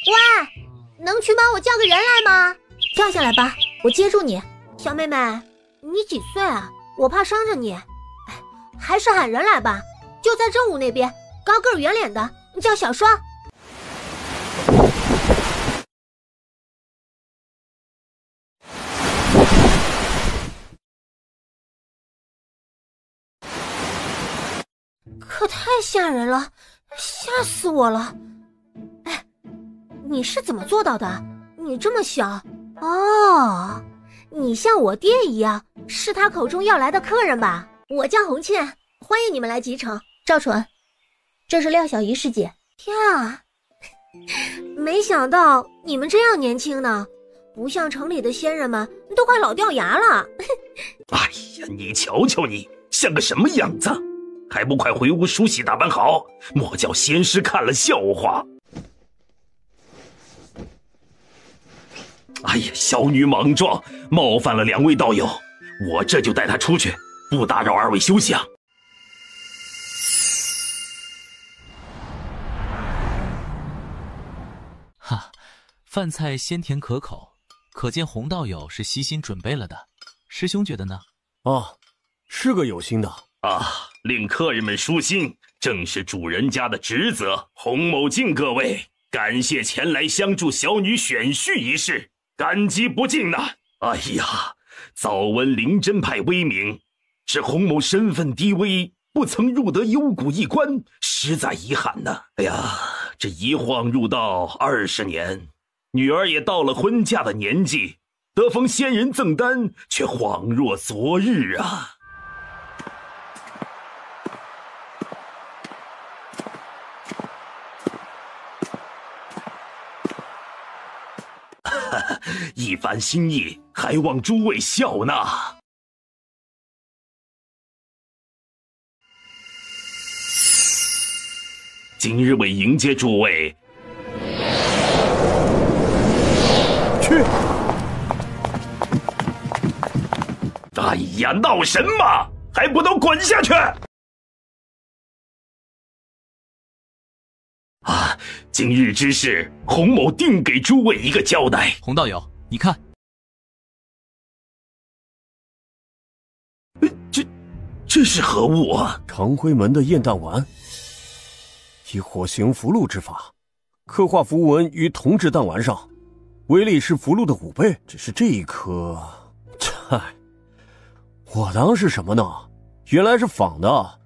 喂，能去帮我叫个人来吗？跳下来吧，我接住你。小妹妹，你几岁啊？我怕伤着你。还是喊人来吧，就在正午那边，高个圆脸的，叫小双。可太吓人了，吓死我了！哎，你是怎么做到的？你这么小哦，你像我爹一样，是他口中要来的客人吧？我叫红倩，欢迎你们来集城。赵纯，这是廖小怡师姐。呀，没想到你们这样年轻呢，不像城里的仙人们都快老掉牙了。哎呀，你瞧瞧你，像个什么样子？还不快回屋梳洗打扮好，莫叫仙师看了笑话。哎呀，小女莽撞，冒犯了2位道友，我这就带她出去，不打扰2位休息啊。哈，饭菜鲜甜可口，可见洪道友是悉心准备了的。师兄觉得呢？哦，是个有心的。啊，令客人们舒心，正是主人家的职责。洪某敬各位，感谢前来相助小女选婿一事，感激不尽呐。哎呀，早闻灵真派威名，只洪某身份低微，不曾入得幽谷一关，实在遗憾呐。哎呀，这一晃入道20年，女儿也到了婚嫁的年纪，得逢仙人赠丹，却恍若昨日啊。一番心意，还望诸位笑纳。今日为迎接诸位，去！哎呀，闹什么？还不都滚下去！啊，今日之事，洪某定给诸位一个交代。洪道友，你看，这是何物啊？长辉门的焰弹丸，以火形符箓之法，刻画符文于铜制弹丸上，威力是符箓的5倍。只是这一颗，嗨，我当是什么呢？原来是仿的，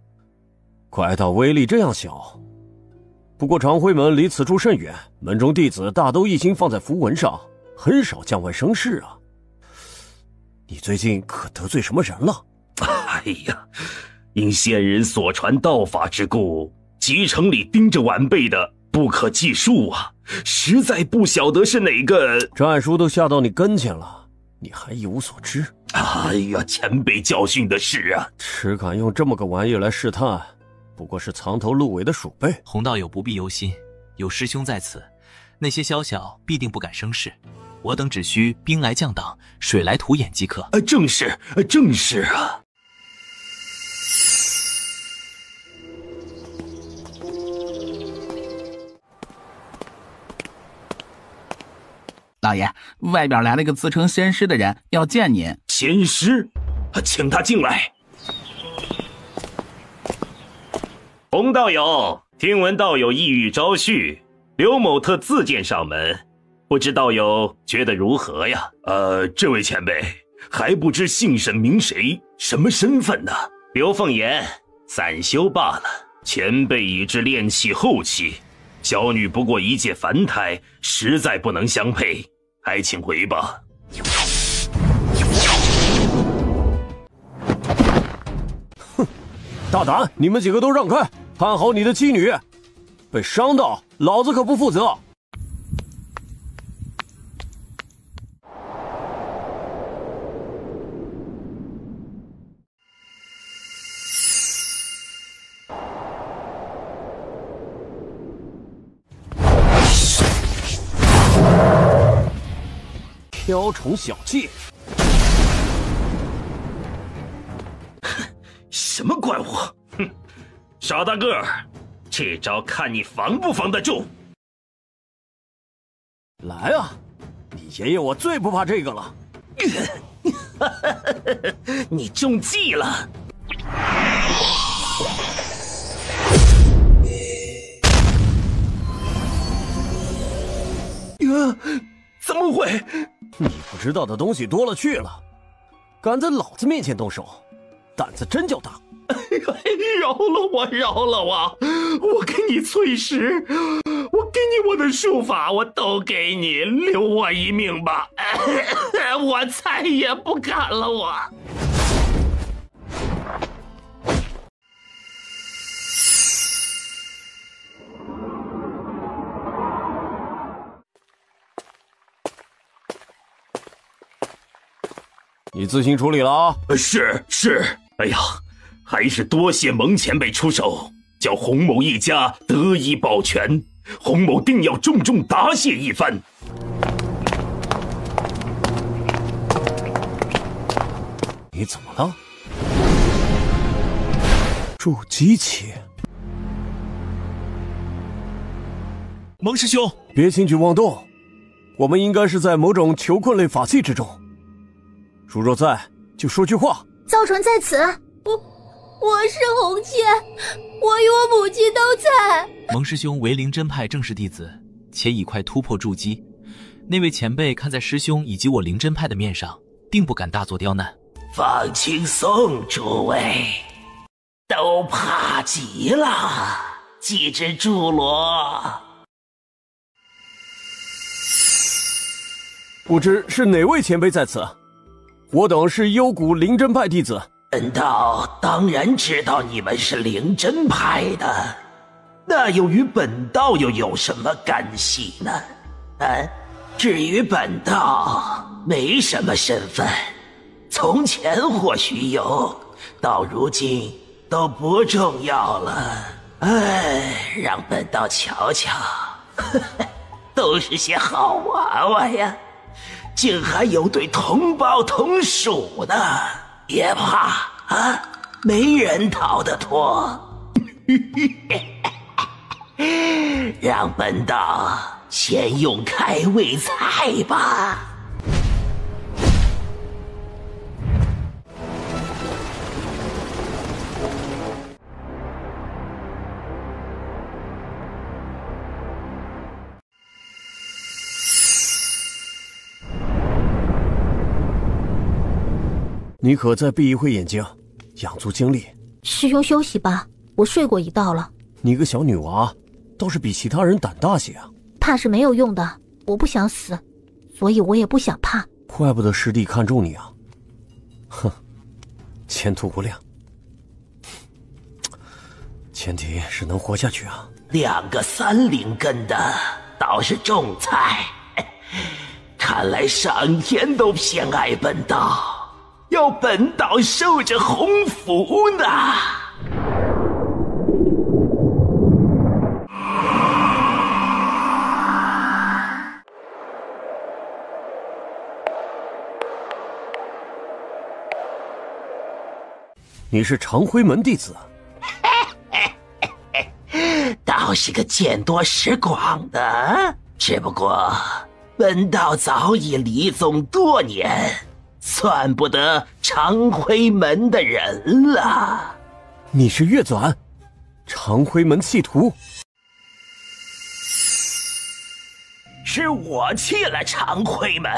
怪道威力这样小。不过长辉门离此处甚远，门中弟子大都一心放在符文上，很少降外生事啊。你最近可得罪什么人了？哎呀，因仙人所传道法之故，集城里盯着晚辈的不可计数啊，实在不晓得是哪个。战书都下到你跟前了，你还一无所知？哎呀，前辈教训的是啊，只敢用这么个玩意来试探，不过是藏头露尾的鼠辈。洪道友不必忧心，有师兄在此，那些宵小必定不敢生事。我等只需兵来将挡，水来土掩即可。正是，正是啊。老爷，外边来了个自称仙师的人，要见您。仙师？请他进来。洪道友，听闻道友意欲招婿，刘某特自荐上门，不知道友觉得如何呀？这位前辈还不知姓甚名谁，什么身份呢？刘凤言，散修罢了。前辈已至炼气后期，小女不过一介凡胎，实在不能相配，还请回吧。哼，大胆！你们几个都让开，看好你的妻女，被伤到，老子可不负责。雕虫小技，什么怪物？哼，傻大个，这招看你防不防得住。来啊，你爷爷我最不怕这个了。你中计了。怎么会？你不知道的东西多了去了，敢在老子面前动手，胆子真叫大！饶了我，饶了我！我给你淬石，我给你我的术法，我都给你，留我一命吧！我再也不敢了，我。你自行处理了啊？是。哎呀，还是多谢蒙前辈出手，叫洪某一家得以保全。洪某定要重重答谢一番。你怎么了？筑基期。蒙师兄，别轻举妄动，我们应该是在某种囚困类法器之中。如若在，就说句话。造船在此，我是红茜，我与我母亲都在。蒙师兄为灵真派正式弟子，且已快突破筑基。那位前辈看在师兄以及我灵真派的面上，定不敢大作刁难。放轻松，诸位，都怕极了。几只猪罗，不知是哪位前辈在此？我等是幽谷灵真派弟子。本道当然知道你们是灵真派的，那又与本道又有什么干系呢？至于本道没什么身份，从前或许有，到如今都不重要了。让本道瞧瞧，都是些好娃娃呀，竟还有对同胞同属的。别怕啊，没人逃得脱。让本道先用开胃菜吧。你可再闭一会眼睛，养足精力。师兄休息吧，我睡过一道了。你个小女娃，倒是比其他人胆大些啊。怕是没有用的，我不想死，所以我也不想怕。怪不得师弟看中你啊！哼，前途无量，前提是能活下去啊。2个3灵根的倒是种菜，看来上天都偏爱本道。要本道受着鸿福呢。你是长辉门弟子？倒是个见多识广的，只不过本道早已离宗多年，算不得长辉门的人了。你是月纂，长辉门弃徒？是我弃了长辉门，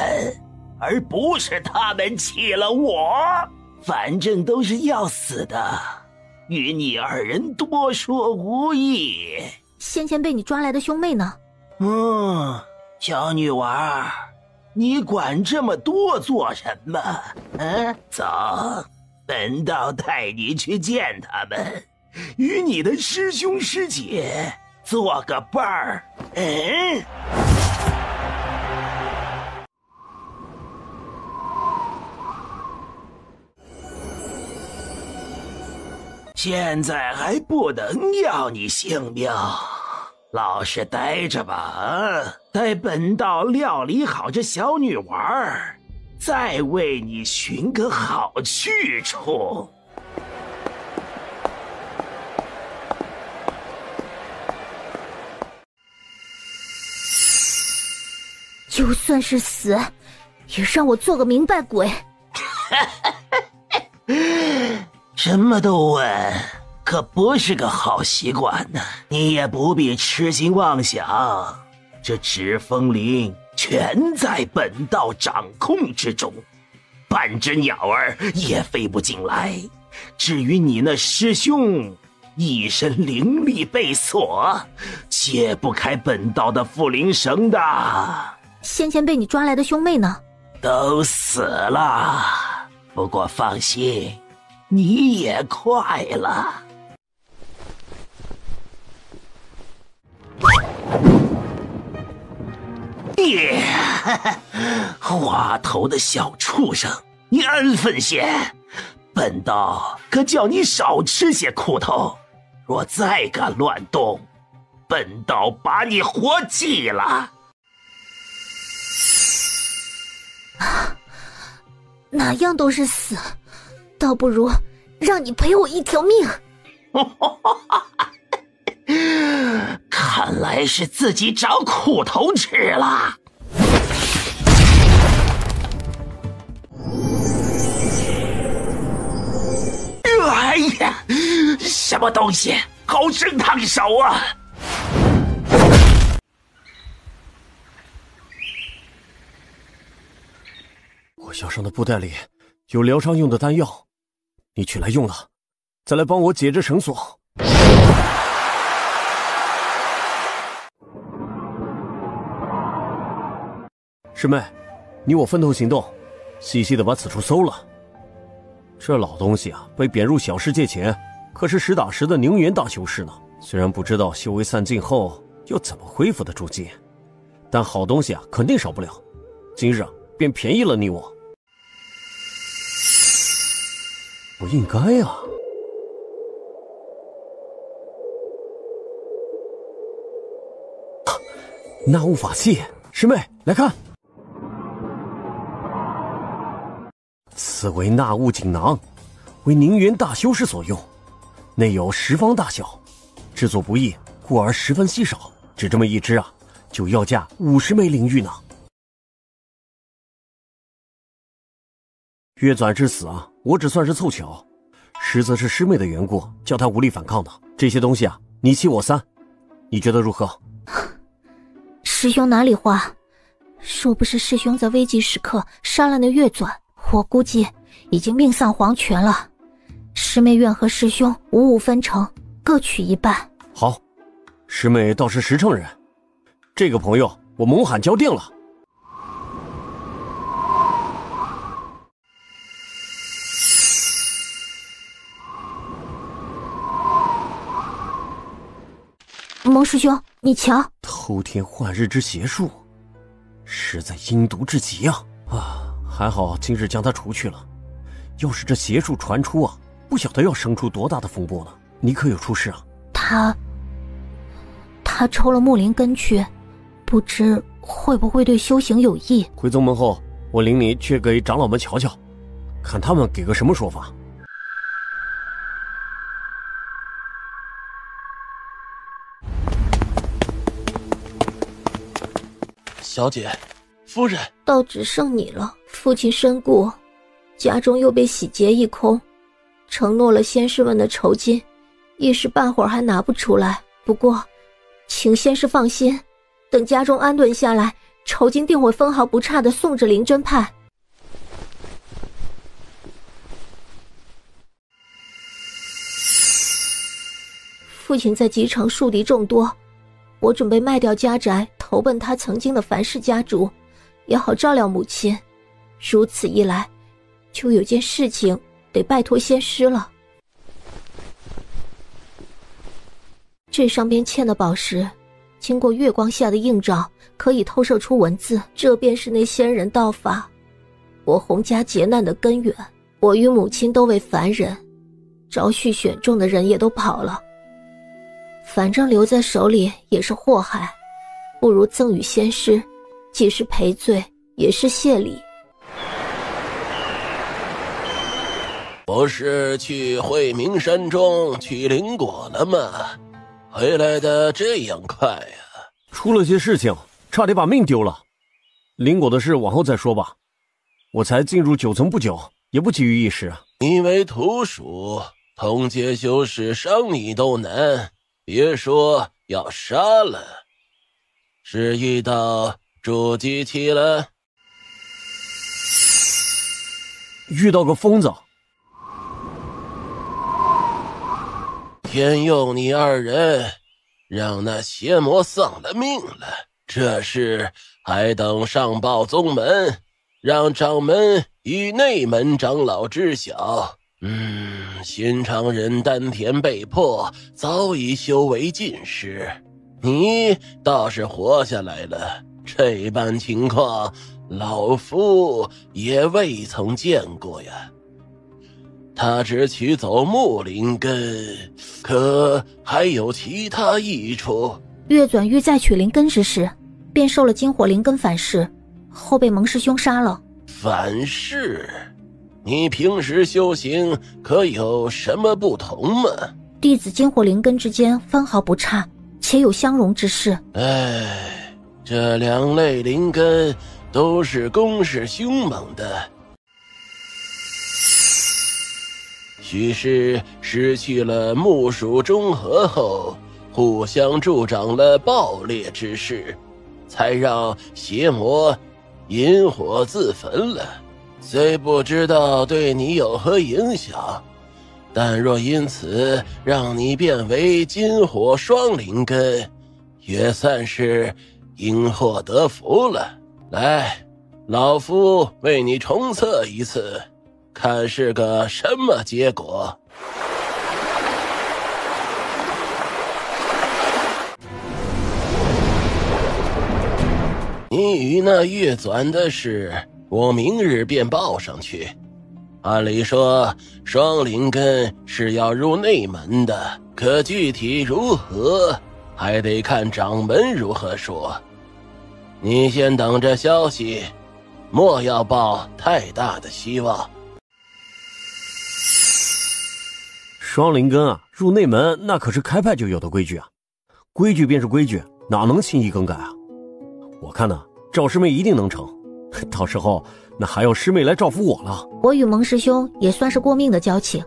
而不是他们弃了我。反正都是要死的，与你2人多说无益。先前被你抓来的兄妹呢？小女娃，你管这么多做什么？走，本道带你去见他们，与你的师兄师姐做个伴儿。现在还不能要你性命，老实待着吧。待本道料理好这小女娃，再为你寻个好去处。就算是死，也让我做个明白鬼。什么都问，可不是个好习惯呢。你也不必痴心妄想，这纸风铃全在本道掌控之中，半只鸟儿也飞不进来。至于你那师兄，一身灵力被锁，解不开本道的缚灵绳的。先前被你抓来的兄妹呢？都死了。不过放心，你也快了。花头的小畜生，你安分些，本道可叫你少吃些苦头。若再敢乱动，本道把你活祭了。哪样都是死，倒不如让你赔我一条命。看来是自己找苦头吃了。哎呀，什么东西，好生烫手啊！我腰上的布袋里有疗伤用的丹药，你取来用了，再来帮我解这绳索。师妹，你我分头行动，细细的把此处搜了。这老东西啊，被贬入小世界前，可是实打实的宁远大修士呢。虽然不知道修为散尽后又怎么恢复的诸境，但好东西啊，肯定少不了。今日便便宜了你我。不应该啊！纳物法器，师妹来看。此为纳物锦囊，为宁远大修士所用，内有10方大小，制作不易，故而十分稀少。只这么一只啊，就要价50枚灵玉呢。月转之死啊，我只算是凑巧，实则是师妹的缘故，叫她无力反抗的。这些东西啊，你7我3，你觉得如何？师兄哪里话？若不是师兄在危急时刻杀了那月转，我估计已经命丧黄泉了。师妹愿和师兄5-5分成，各取一半。好，师妹倒是实诚人，这个朋友我蒙罕交定了。蒙师兄，你瞧，偷天换日之邪术，实在阴毒至极啊！还好今日将它除去了，要是这邪术传出啊，不晓得要生出多大的风波呢。你可有出事啊？他抽了木灵根去，不知会不会对修行有益。回宗门后，我领你去给长老们瞧瞧，看他们给个什么说法。小姐，夫人，倒只剩你了。父亲身故，家中又被洗劫一空，承诺了仙师们的酬金，一时半会儿还拿不出来。不过请仙师放心，等家中安顿下来，酬金定会分毫不差的送至灵真派。父亲在极城树敌众多，我准备卖掉家宅，投奔他曾经的樊氏家族，也好照料母亲。如此一来，就有件事情得拜托仙师了。这上边嵌的宝石，经过月光下的映照，可以透射出文字，这便是那仙人道法，我洪家劫难的根源。我与母亲都为凡人，招婿选中的人也都跑了，反正留在手里也是祸害，不如赠与仙师，既是赔罪，也是谢礼。不是去惠明山中取灵果了吗？回来的这样快呀！出了些事情，差点把命丢了。灵果的事往后再说吧。我才进入9层不久，也不急于一时。你为徒属，同阶修士伤你都难，别说要杀了。是遇到筑基期了？遇到个疯子。天佑你2人，让那邪魔丧了命了。这事还等上报宗门，让掌门与内门长老知晓。寻常人丹田被破，早已修为尽失，你倒是活下来了。这般情况，老夫也未曾见过呀。他只取走木灵根，可还有其他益处？月转欲再取灵根之时，便受了金火灵根反噬，后被蒙师兄杀了。反噬？你平时修行可有什么不同吗？弟子金火灵根之间分毫不差，且有相容之势。这2类灵根都是攻势凶猛的。许是失去了木属中和后，互相助长了爆裂之势，才让邪魔引火自焚了。虽不知道对你有何影响，但若因此让你变为金火双灵根，也算是因祸得福了。来，老夫为你重测一次，看是个什么结果。你与那月纂的事，我明日便报上去。按理说，双灵根是要入内门的，可具体如何，还得看掌门如何说。你先等着消息，莫要抱太大的希望。双灵根啊，入内门那可是开派就有的规矩啊，规矩便是规矩，哪能轻易更改啊？我看呢，赵师妹一定能成，到时候那还要师妹来照拂我了。我与蒙师兄也算是过命的交情，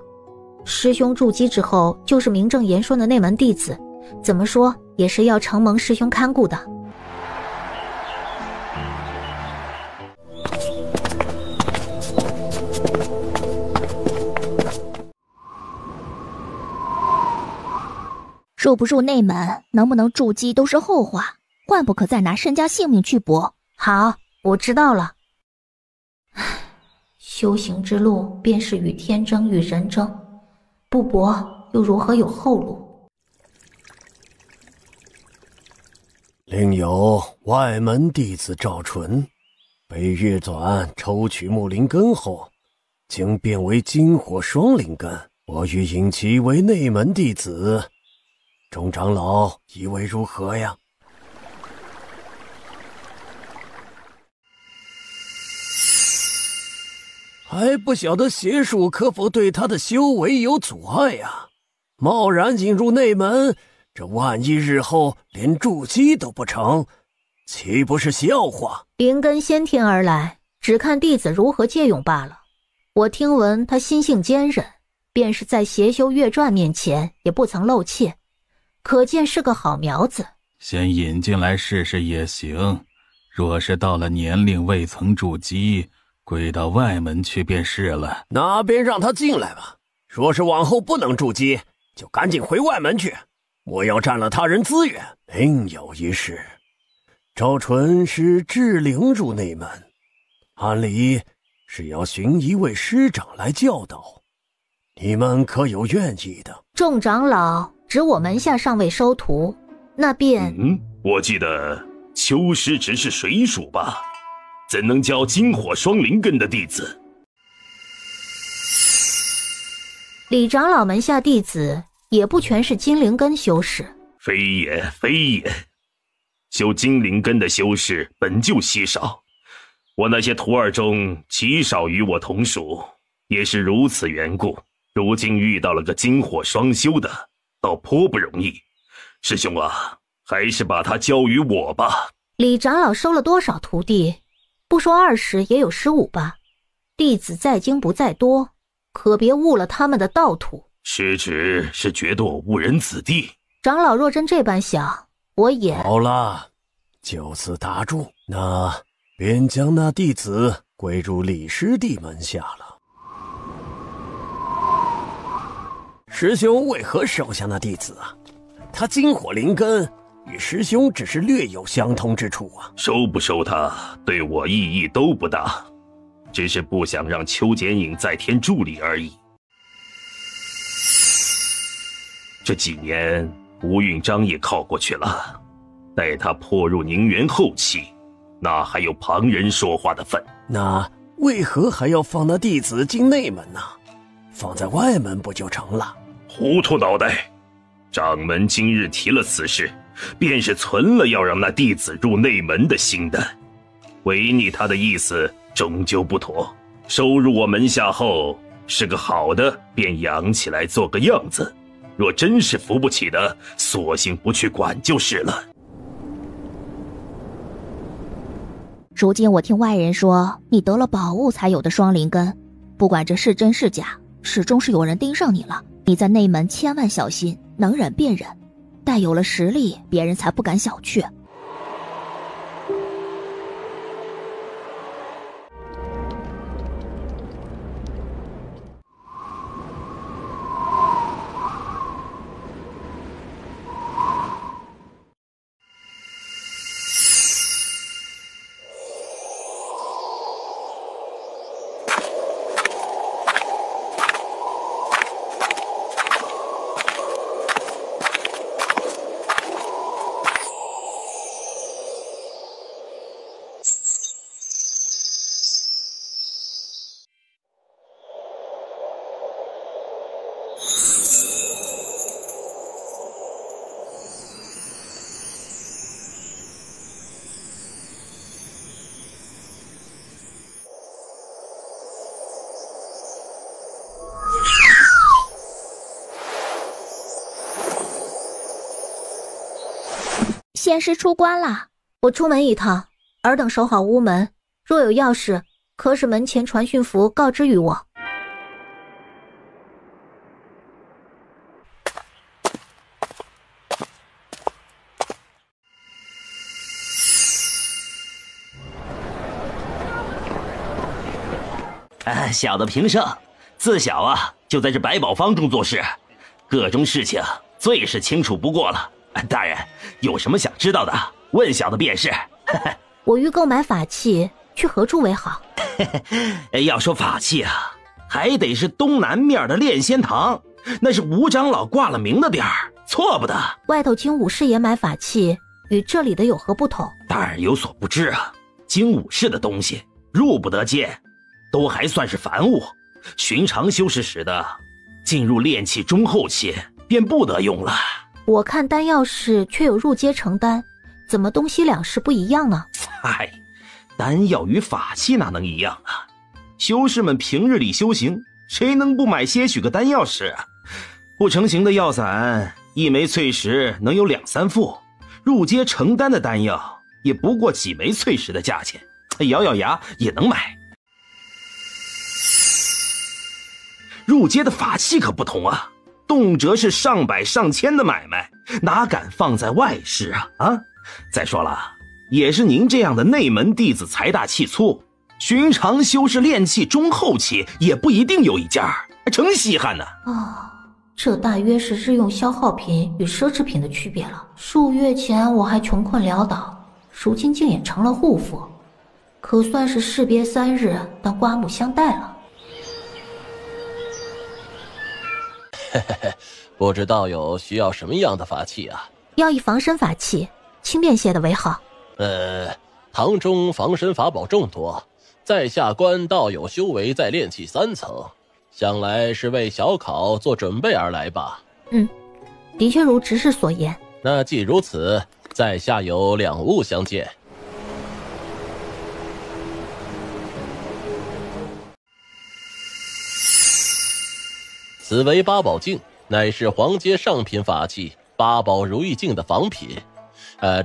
师兄筑基之后就是名正言顺的内门弟子，怎么说也是要承蒙师兄看顾的。入不入内门，能不能筑基都是后话，万不可再拿身家性命去搏。好，我知道了。修行之路便是与天争与人争，不搏又如何有后路？另有外门弟子赵纯，被月纂抽取木灵根后，竟变为金火双灵根。我欲引其为内门弟子，众长老以为如何呀？还不晓得邪术可否对他的修为有阻碍呀？贸然进入内门，这万一日后连筑基都不成，岂不是笑话？灵根先天而来，只看弟子如何借用罢了。我听闻他心性坚韧，便是在邪修月传面前也不曾露怯，可见是个好苗子。先引进来试试也行，若是到了年龄未曾筑基，归到外门去便是了。那便让他进来吧。若是往后不能筑基，就赶紧回外门去。我要占了他人资源。另有一事，赵纯是智灵入内门，按理是要寻一位师长来教导，你们可有愿意的？众长老指我门下尚未收徒，那便……我记得秋师只是水属吧，怎能教金火双灵根的弟子？李长老门下弟子也不全是金灵根修士。非也，非也。修金灵根的修士本就稀少，我那些徒儿中极少与我同属，也是如此缘故。如今遇到了个金火双修的，倒颇不容易。师兄啊，还是把他交于我吧。李长老收了多少徒弟？不说20也有15吧。弟子在精不在多，可别误了他们的道途。师侄是觉得我误人子弟。长老若真这般想，我也……好了，就此打住，那便将那弟子归入李师弟门下了。师兄为何收下那弟子啊？他金火灵根与师兄只是略有相通之处啊。收不收他对我意义都不大，只是不想让邱剪影再添助力而已。这几年吴运章也靠过去了，待他破入宁园后期，哪还有旁人说话的份？那为何还要放那弟子进内门呢？放在外门不就成了？糊涂脑袋！掌门今日提了此事，便是存了要让那弟子入内门的心的。违逆他的意思，终究不妥。收入我门下后，是个好的，便养起来做个样子；若真是扶不起的，索性不去管就是了。如今我听外人说，你得了宝物才有的双灵根，不管这是真是假，始终是有人盯上你了。你在内门千万小心，能忍便忍，待有了实力，别人才不敢小觑。仙师出关了，我出门一趟，尔等守好屋门，若有要事，可使门前传讯符告知于我。小的平生自小就在这百宝坊中做事，各种事情最是清楚不过了。大人有什么想知道的，问小的便是。我欲购买法器，去何处为好？要说法器还得是东南面的炼仙堂，那是吴长老挂了名的地儿，错不得。外头经武士也买法器，与这里的有何不同？大人有所不知经武士的东西入不得界，都还算是凡物，寻常修士使的，进入炼气中后期便不得用了。我看丹药室却有入阶成丹，怎么东西两事不一样呢？丹药与法器哪能一样啊？修士们平日里修行，谁能不买些许个丹药使啊？不成形的药散，一枚淬石能有2-3副，入阶成丹的丹药也不过几枚淬石的价钱，咬咬牙也能买。入阶的法器可不同动辄是上百上千的买卖，哪敢放在外市再说了，也是您这样的内门弟子财大气粗，寻常修士炼气中后期也不一定有一家，成稀罕呢。这大约是日用消耗品与奢侈品的区别了。数月前我还穷困潦倒，如今竟也成了户妇，可算是士别3日，但刮目相待了。不知道有需要什么样的法器要一防身法器，轻便些的为好。堂中防身法宝众多，在下观道友修为在炼气3层，想来是为小考做准备而来吧。的确如执事所言。那既如此，在下有2物相见。此为八宝镜，乃是黄阶上品法器，八宝如意镜的仿品。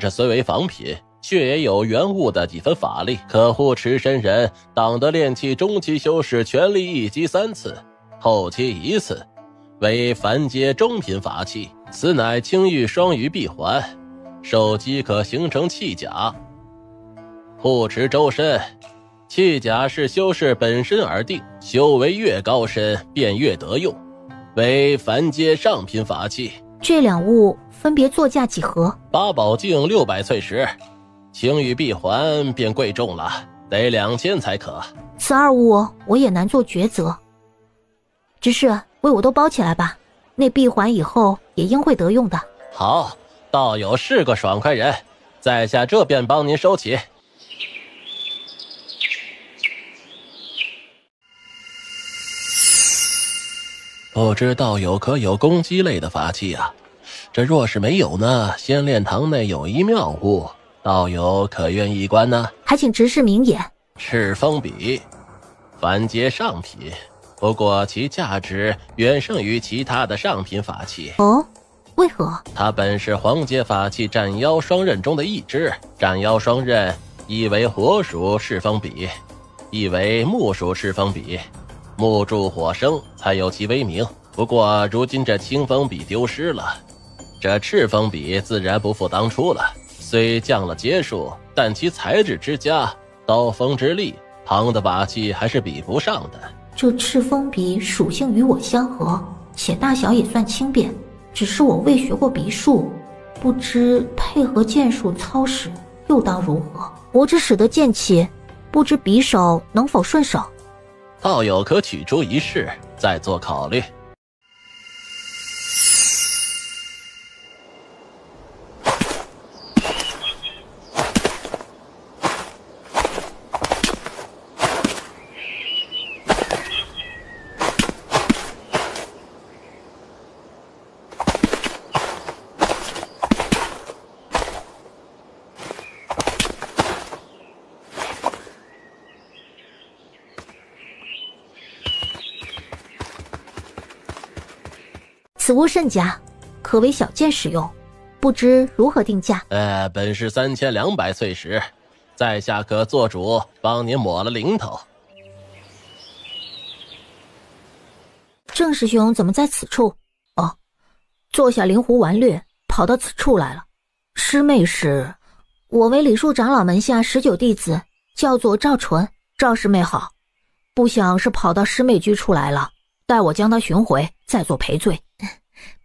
这虽为仿品，却也有原物的几分法力，可护持身人，挡得炼气中期修士全力一击3次，后期1次，为凡阶中品法器。此乃青玉双鱼臂环，受击可形成气甲，护持周身。气甲是修士本身而定，修为越高深便越得用，为凡阶上品法器。这2物分别作价几何？八宝镜600淬石，青玉臂环便贵重了，得2000才可。此2物我也难做抉择，只是为我都包起来吧，那臂环以后也应会得用的。好，道友是个爽快人，在下这便帮您收起。不知道友可有攻击类的法器这若是没有呢，仙炼堂内有一妙物，道友可愿一观呢？还请执事明言。赤峰笔，凡阶上品，不过其价值远胜于其他的上品法器。为何？它本是黄阶法器斩妖双刃中的一支，斩妖双刃一为火属赤峰笔，一为木属赤峰笔。木助火生，才有其威名。不过如今这清风笔丢失了，这赤风笔自然不复当初了。虽降了阶数，但其材质之佳，刀锋之利，旁的瓦器还是比不上的。这赤风笔属性与我相合，且大小也算轻便，只是我未学过笔术，不知配合剑术操使又当如何？我只使得剑起，不知匕首能否顺手？倒有可取出一试，再做考虑。此物甚佳，可为小剑使用，不知如何定价？本是3200翠石，在下可做主帮您抹了零头。郑师兄怎么在此处？哦，坐下灵狐顽劣，跑到此处来了。师妹是，我为李树长老门下19弟子，叫做赵纯。赵师妹好，不想是跑到师妹居处来了，待我将她寻回，再做赔罪。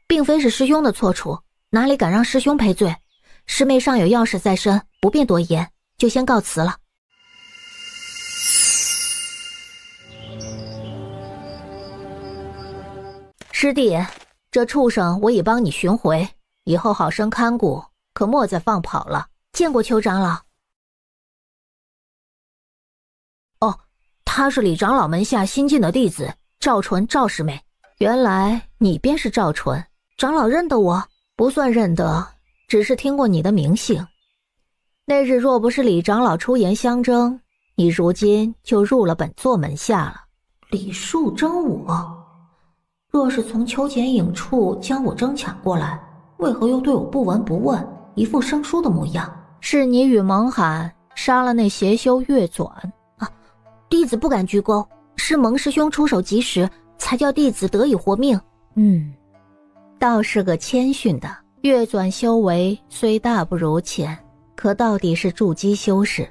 并非是师兄的错处，哪里敢让师兄赔罪？师妹尚有要事在身，不便多言，就先告辞了。师弟，这畜生我已帮你寻回，以后好生看顾，可莫再放跑了。见过邱长老。哦，他是李长老门下新进的弟子赵纯，赵师妹。原来你便是赵纯。长老认得我？不算认得，只是听过你的名姓。那日若不是李长老出言相争，你如今就入了本座门下了。李树争我？若是从秋剪影处将我争抢过来，为何又对我不闻不问，一副生疏的模样？是你与蒙罕杀了那邪修月转啊！弟子不敢居功，是蒙师兄出手及时，才叫弟子得以活命。倒是个谦逊的。月转修为虽大不如前，可到底是筑基修士，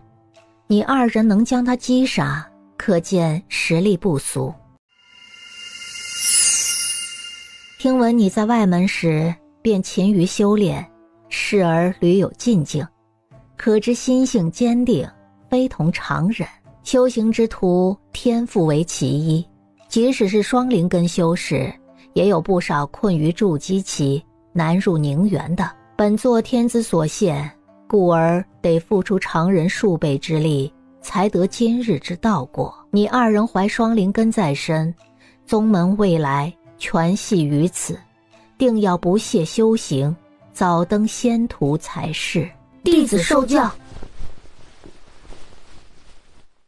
你二人能将他击杀，可见实力不俗。听闻你在外门时便勤于修炼，时而屡有进境，可知心性坚定，非同常人。修行之途，天赋为其一，即使是双灵根修士，也有不少困于筑基期，难入宁园的。本座天资所限，故而得付出常人数倍之力，才得今日之道果。你二人怀双灵根在身，宗门未来全系于此，定要不懈修行，早登仙途才是。弟子受教。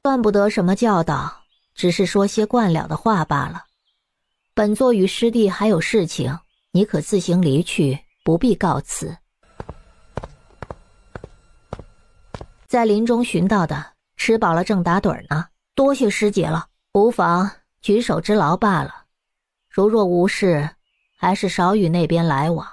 算不得什么教导，只是说些惯了的话罢了。本座与师弟还有事情，你可自行离去，不必告辞。在林中寻到的，吃饱了正打盹呢。多谢师姐了，无妨，举手之劳罢了。如若无事，还是少与那边来往。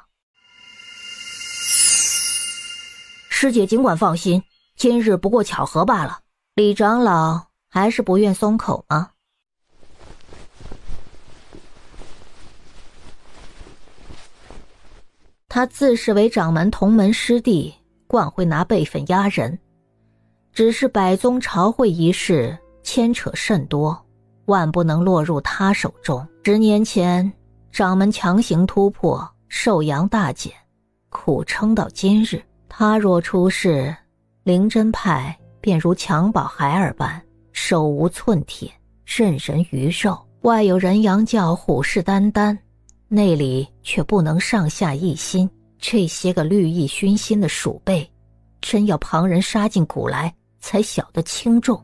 师姐尽管放心，今日不过巧合罢了。李长老还是不愿松口吗？他自视为掌门同门师弟，惯会拿辈分压人。只是百宗朝会一事牵扯甚多，万不能落入他手中。10年前，掌门强行突破，寿阳大减，苦撑到今日。他若出事，灵真派便如襁褓孩儿般，手无寸铁，任人鱼肉。外有人羊教虎视眈眈，内里却不能上下一心。这些个绿意熏心的鼠辈，真要旁人杀进骨来，才晓得轻重。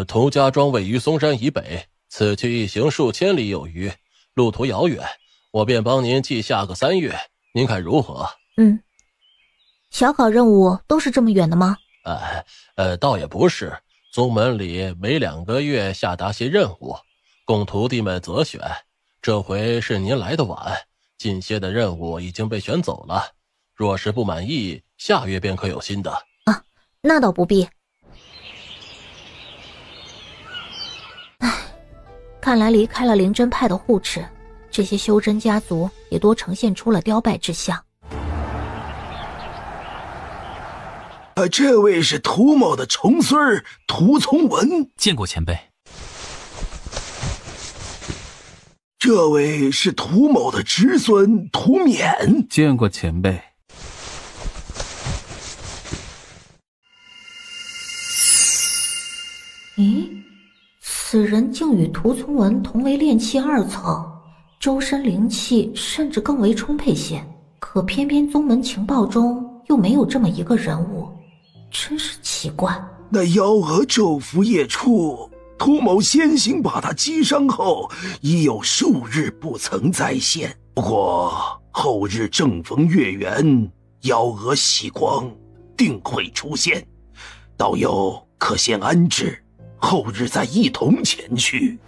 涂家庄位于嵩山以北，此去一行数千里有余，路途遥远，我便帮您记下个3月，您看如何？小考任务都是这么远的吗？倒也不是，宗门里每2个月下达些任务，供徒弟们择选。这回是您来的晚，近些的任务已经被选走了，若是不满意，下月便可有新的。啊，那倒不必。看来离开了灵真派的护持，这些修真家族也多呈现出了凋败之象。这位是涂某的重孙涂从文，见过前辈。这位是涂某的侄孙涂勉，见过前辈。咦，此人竟与涂从文同为炼气2层，周身灵气甚至更为充沛些，可偏偏宗门情报中又没有这么一个人物，真是奇怪。那幺蛾昼伏夜出，涂某先行把他击伤后，已有数日不曾再现。不过后日正逢月圆，幺蛾喜光定会出现，道友可先安置，后日再一同前去。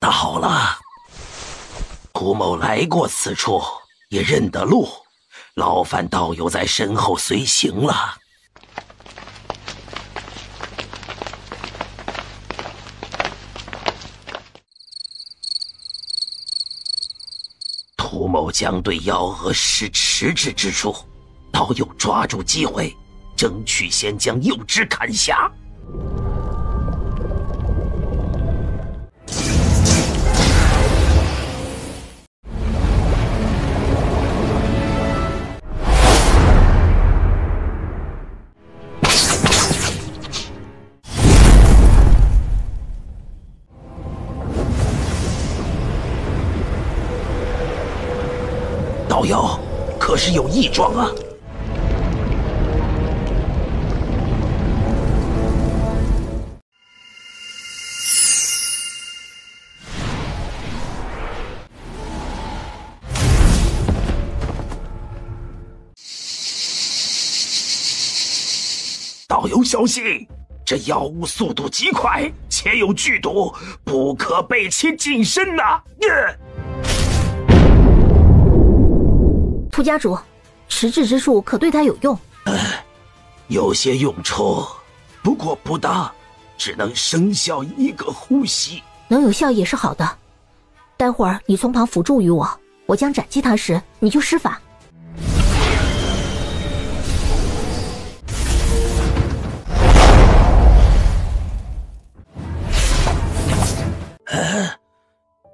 到了，涂某来过此处，也认得路，劳烦道友在身后随行了。涂某将对幺蛾施迟滞之处，道友抓住机会，争取先将右肢砍下。道友，可是有异状啊？道友小心，这妖物速度极快，且有剧毒，不可被其近身呐！涂家主，迟滞之术可对他有用。有些用处，不过不大，只能生效1个呼吸。能有效也是好的。待会儿你从旁辅助于我，我将斩击他时，你就施法。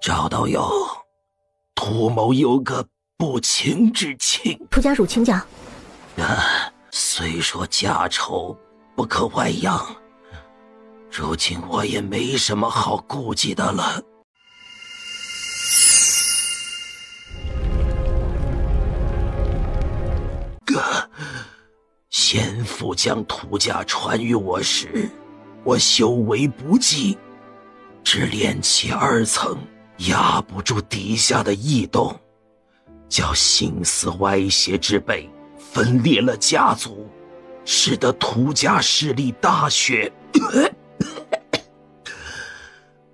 赵道友，涂某有个不情之请。涂家主请讲。虽说家丑不可外扬，如今我也没什么好顾忌的了。先父将涂家传于我时，我修为不济，只炼气2层，压不住底下的异动，叫心思歪邪之辈分裂了家族，使得涂家势力大削。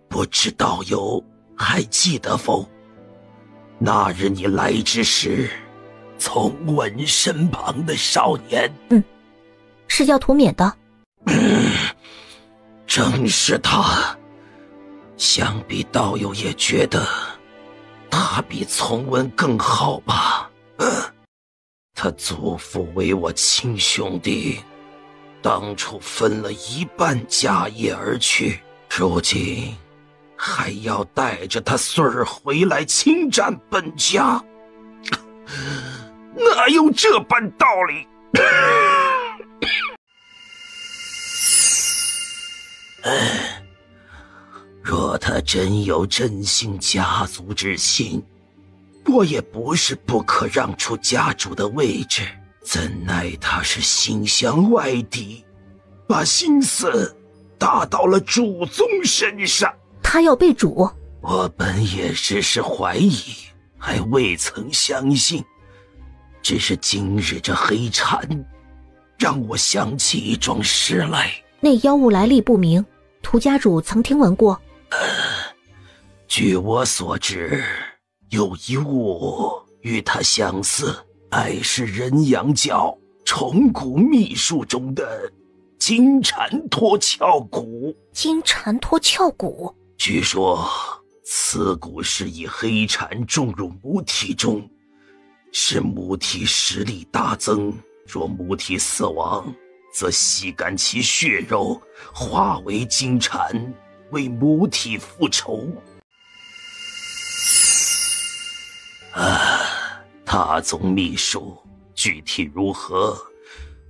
不知道友还记得否？那日你来之时，从文身旁的少年，是叫涂勉的。正是他。想必道友也觉得他比从文更好吧？他祖父为我亲兄弟，当初分了一半家业而去，如今还要带着他孙儿回来侵占本家，哪有这般道理？若他真有振兴家族之心，我也不是不可让出家主的位置，怎奈他是心向外敌，把心思打到了主宗身上。他要被主？我本也只是怀疑，还未曾相信，只是今日这黑蝉让我想起一桩事来。那妖物来历不明，涂家主曾听闻过？据我所知，有一物与他相似，乃是人阳教虫谷秘术中的金蝉脱壳骨。金蝉脱壳骨？据说此骨是以黑蝉种入母体中，使母体实力大增，若母体死亡，则吸干其血肉，化为金蝉，为母体复仇。大宗秘术具体如何，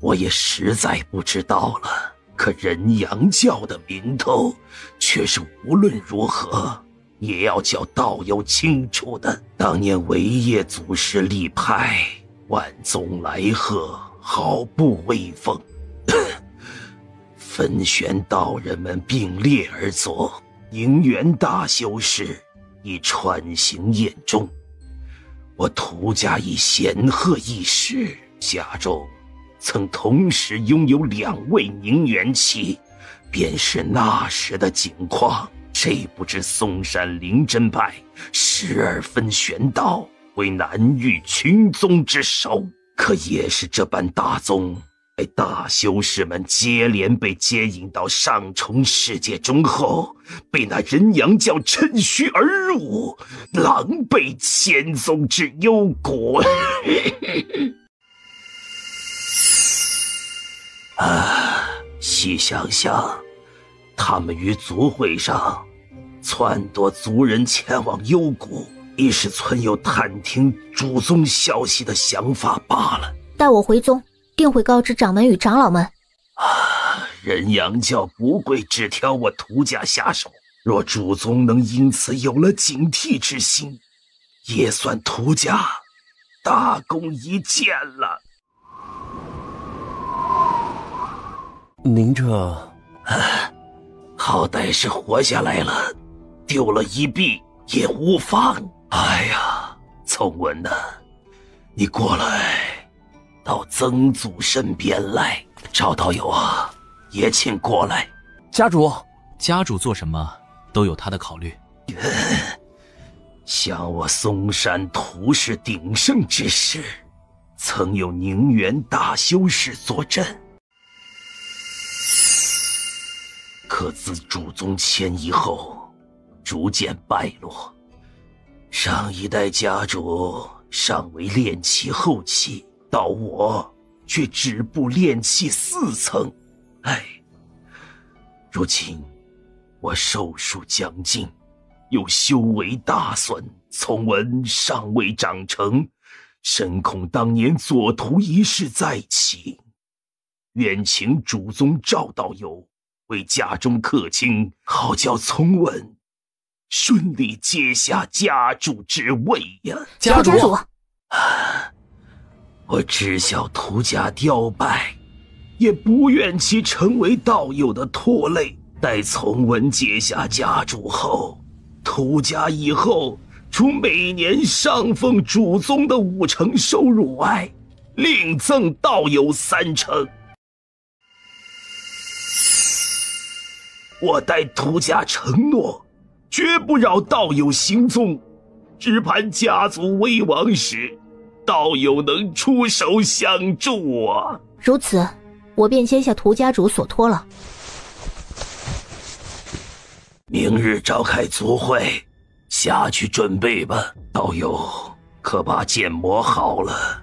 我也实在不知道了。可人阳教的名头，却是无论如何也要叫道友清楚的。当年维业祖师立派，万宗来贺，毫不威风。分玄道人们并列而坐，迎元大修士已穿行宴中。我涂家以显赫一时，家中曾同时拥有2位宁元期，便是那时的景况。谁不知嵩山灵真派12分玄道为南域群宗之首，可也是这般大宗，在大修士们接连被接引到上重世界中后，被那人阳教趁虚而入，狼狈千宗之幽谷。细想想，他们于族会上撺掇族人前往幽谷，亦是存有探听主宗消息的想法罢了。待我回宗，定会告知掌门与长老们。人阳教不会只挑我涂家下手，若主宗能因此有了警惕之心，也算涂家大功一件了。您这……好歹是活下来了，丢了一臂也无妨。哎呀，从文呐，你过来，到曾祖身边来。赵道友啊，也请过来。家主，家主做什么都有他的考虑。想我嵩山屠氏鼎盛之时，曾有宁元大修士坐镇，可自主宗迁移后，逐渐败落。上一代家主尚为炼气后期，到我却止步炼气4层。如今我寿数将尽，又修为大损，从文尚未长成，深恐当年左图一事再起，愿请主宗赵道友为家中客卿，好叫从文顺利接下家主之位呀！家主，我知晓涂家凋败，也不愿其成为道友的拖累。待从文接下家主后，涂家以后除每年上奉主宗的5成收入外，另赠道友3成。我待涂家承诺，绝不扰道友行踪，只盼家族危亡时，道友能出手相助啊！如此，我便接下涂家主所托了。明日召开族会，下去准备吧。道友，可把剑磨好了。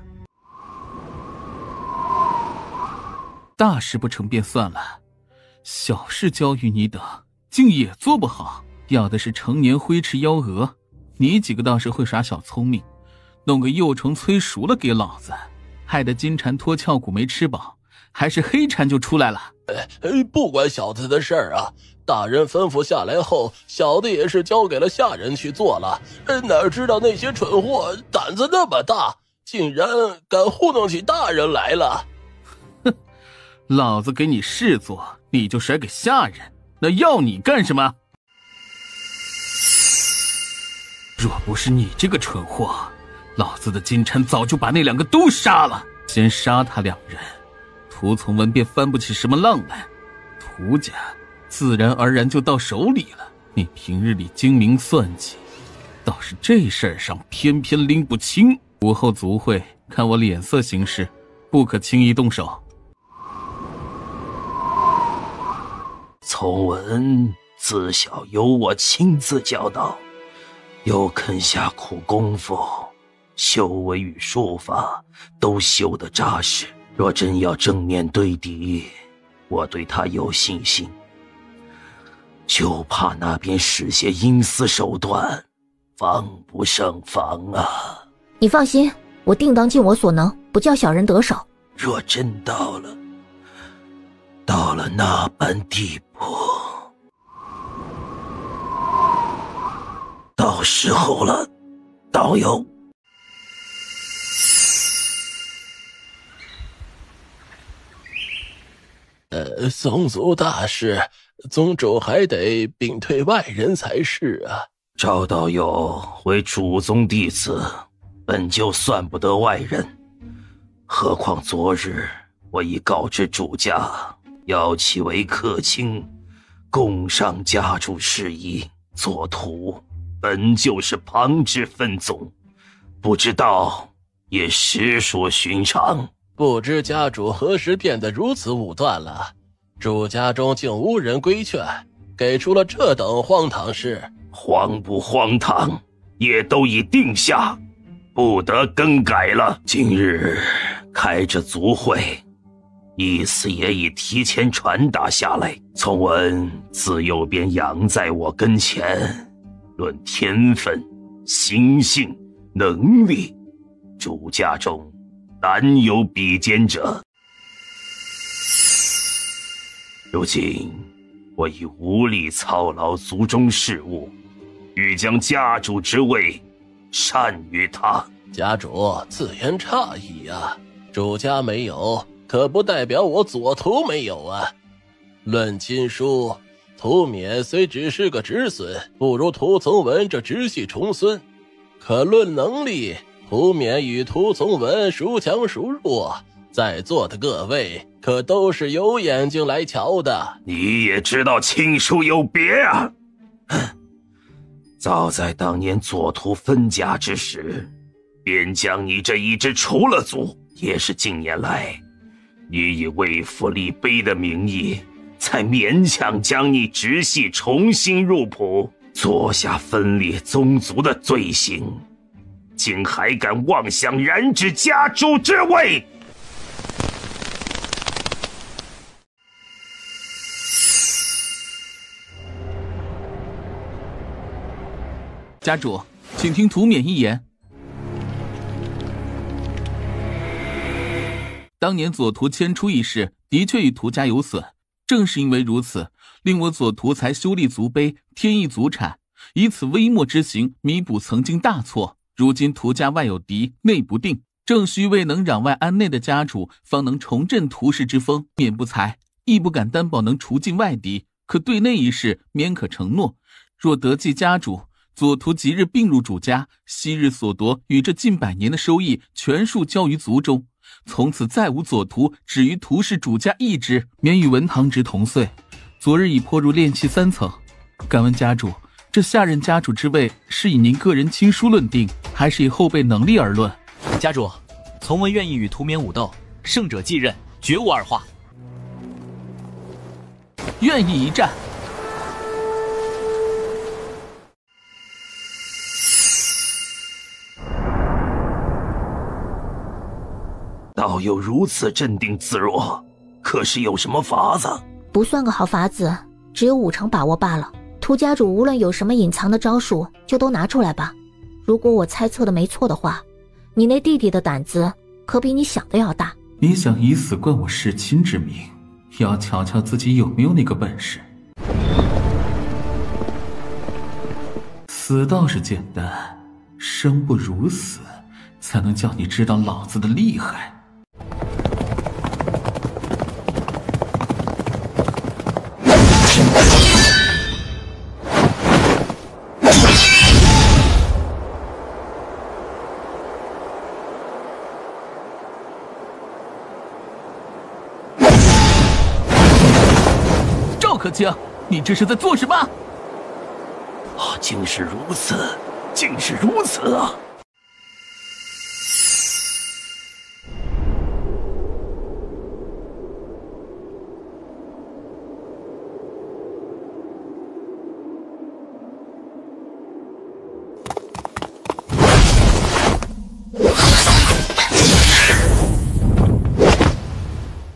大事不成便算了，小事交与你等，竟也做不好。要的是成年挥斥幺蛾，你几个倒是会耍小聪明，弄个幼虫催熟了给老子，害得金蝉脱壳骨没吃饱，还是黑蝉就出来了。不关小子的事儿啊，大人吩咐下来后，小的也是交给了下人去做了。哪知道那些蠢货胆子那么大，竟然敢糊弄起大人来了。哼，老子给你事做，你就甩给下人，那要你干什么？若不是你这个蠢货，老子的金蝉早就把那两个都杀了。先杀他两人，涂从文便翻不起什么浪来，涂家自然而然就到手里了。你平日里精明算计，倒是这事儿上偏偏拎不清。午后族会，看我脸色行事，不可轻易动手。从文自小由我亲自教导，又肯下苦功夫，修为与术法都修得扎实。若真要正面对敌，我对他有信心，就怕那边使些阴私手段，防不胜防啊。你放心，我定当尽我所能，不叫小人得手。若真到了那般地步，到时候了，道友。宗族大事，宗主还得禀退外人才是啊。赵道友为主宗弟子，本就算不得外人，何况昨日我已告知主家，邀其为客卿，共上家主事宜。左徒本就是旁支分宗，不知道也实属寻常。不知家主何时变得如此武断了？主家中竟无人规劝，给出了这等荒唐事。荒不荒唐，也都已定下，不得更改了。今日开这族会，意思也已提前传达下来。从文自幼便养在我跟前，论天分、心性、能力，主家中难有比肩者。如今我已无力操劳族中事务，欲将家主之位禅于他。家主自言诧异啊，主家没有，可不代表我左徒没有啊。论亲疏，涂冕虽只是个侄孙，不如涂从文这直系重孙，可论能力，涂冕与涂从文孰强孰弱，在座的各位可都是有眼睛来瞧的。你也知道亲疏有别啊。早在当年左徒分家之时，便将你这一支除了族。也是近年来，你以为父立碑的名义，才勉强将你直系重新入谱，做下分裂宗族的罪行，竟还敢妄想染指家主之位！家主，请听涂冕一言。当年左徒迁出一事，的确与涂家有损，正是因为如此，令我左徒才修立族碑，添益族产，以此微末之行弥补曾经大错。如今涂家外有敌，内不定，正需未能攘外安内的家主，方能重振涂氏之风。免不才，亦不敢担保能除尽外敌，可对内一事，免可承诺。若得继家主，左徒即日并入主家，昔日所夺与这近100年的收益，全数交于族中。从此再无左徒，只于涂氏主家一支，免与文堂侄同岁。昨日已破入炼气3层。敢问家主，这下任家主之位，是以您个人亲疏论定，还是以后辈能力而论？家主，从文愿意与涂冕武斗，胜者继任，绝无二话。愿意一战。道友如此镇定自若，可是有什么法子？不算个好法子，只有5成把握罢了。涂家主无论有什么隐藏的招数，就都拿出来吧。如果我猜测的没错的话，你那弟弟的胆子可比你想的要大。你想以死冠我弑亲之名，要瞧瞧自己有没有那个本事。死倒是简单，生不如死，才能叫你知道老子的厉害。赵可卿，你这是在做什么？竟是如此，竟是如此啊！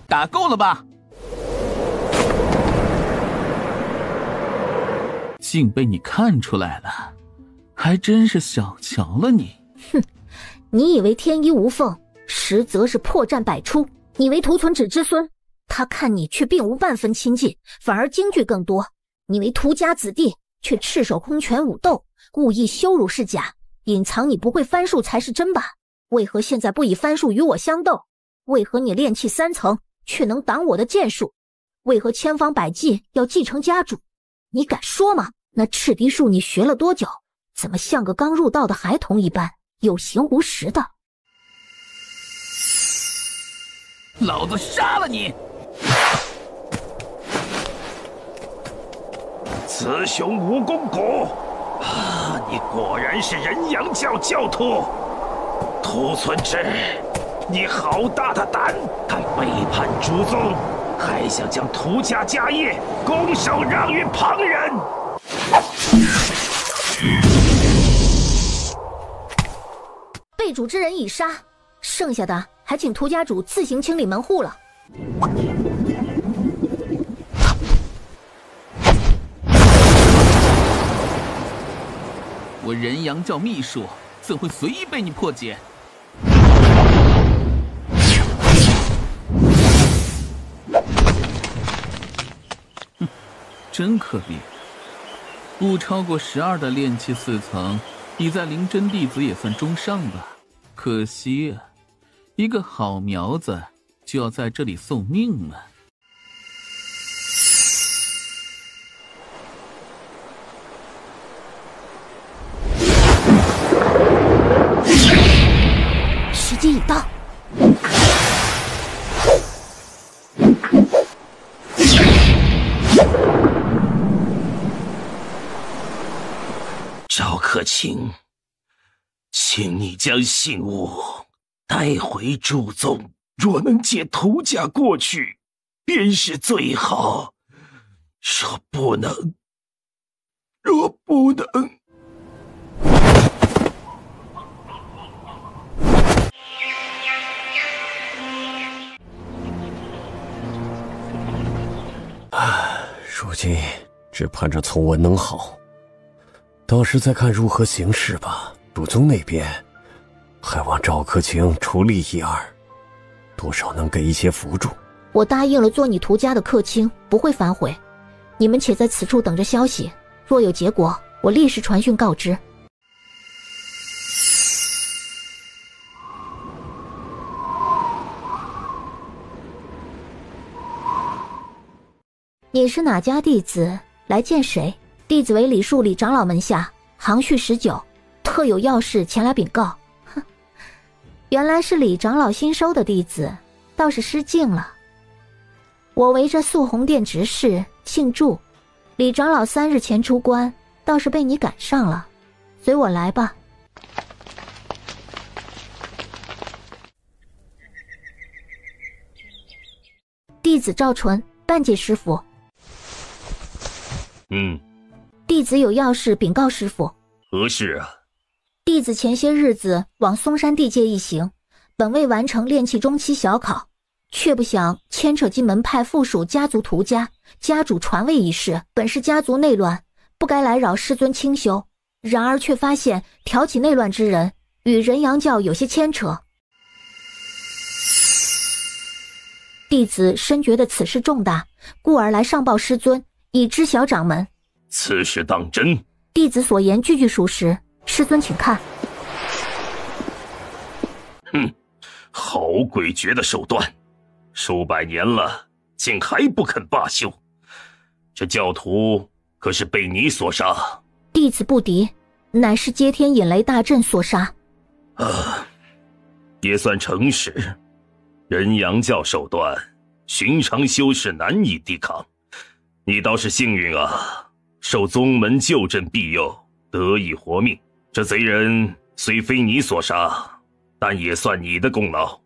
打够了吧？竟被你看出来了，还真是小瞧了你。哼，你以为天衣无缝，实则是破绽百出。你为屠存枳之孙，他看你却并无半分亲近，反而惊惧更多。你为屠家子弟，却赤手空拳武斗，故意羞辱是假，隐藏你不会翻术才是真吧？为何现在不以翻术与我相斗？为何你炼气3层，却能挡我的剑术？为何千方百计要继承家主？你敢说吗？那赤笛术你学了多久？怎么像个刚入道的孩童一般，有形无实的？老子杀了你！雌雄无肱骨啊！你果然是人阳教教徒，屠存枳，你好大的胆！敢背叛主宗，还想将屠家家业拱手让于旁人！被主之人已杀，剩下的还请涂家主自行清理门户了。我人阳教秘术怎会随意被你破解？哼，真可怜。不超过12的炼气4层，你在灵真弟子也算中上吧。可惜啊，一个好苗子就要在这里送命了。时机已到。赵可卿，请你将信物带回主宗，若能借涂家过去，便是最好；若不能，如今只盼着从文能好，到时再看如何行事吧。主宗那边还望赵可卿出力一二，多少能给一些辅助。我答应了做你涂家的客卿，不会反悔。你们且在此处等着消息，若有结果，我立时传讯告知。你是哪家弟子？来见谁？弟子为李树李长老门下，行序19，特有要事前来禀告。哼，原来是李长老新收的弟子，倒是失敬了。我为这素红殿执事，姓祝。李长老3日前出关，倒是被你赶上了。随我来吧。弟子赵纯，拜见师父。弟子有要事禀告师父。何事啊？弟子前些日子往嵩山地界一行，本未完成炼气中期小考，却不想牵扯进门派附属家族涂家家主传位一事，本是家族内乱，不该来扰师尊清修。然而却发现挑起内乱之人与人阳教有些牵扯。弟子深觉得此事重大，故而来上报师尊，以知晓掌门。此事当真？弟子所言句句属实，师尊请看。好诡谲的手段，数百年了，竟还不肯罢休。这教徒可是被你所杀？弟子不敌，乃是接天引雷大阵所杀。也算诚实。人阳教手段，寻常修士难以抵抗。你倒是幸运啊，受宗门旧阵庇佑，得以活命。这贼人虽非你所杀，但也算你的功劳。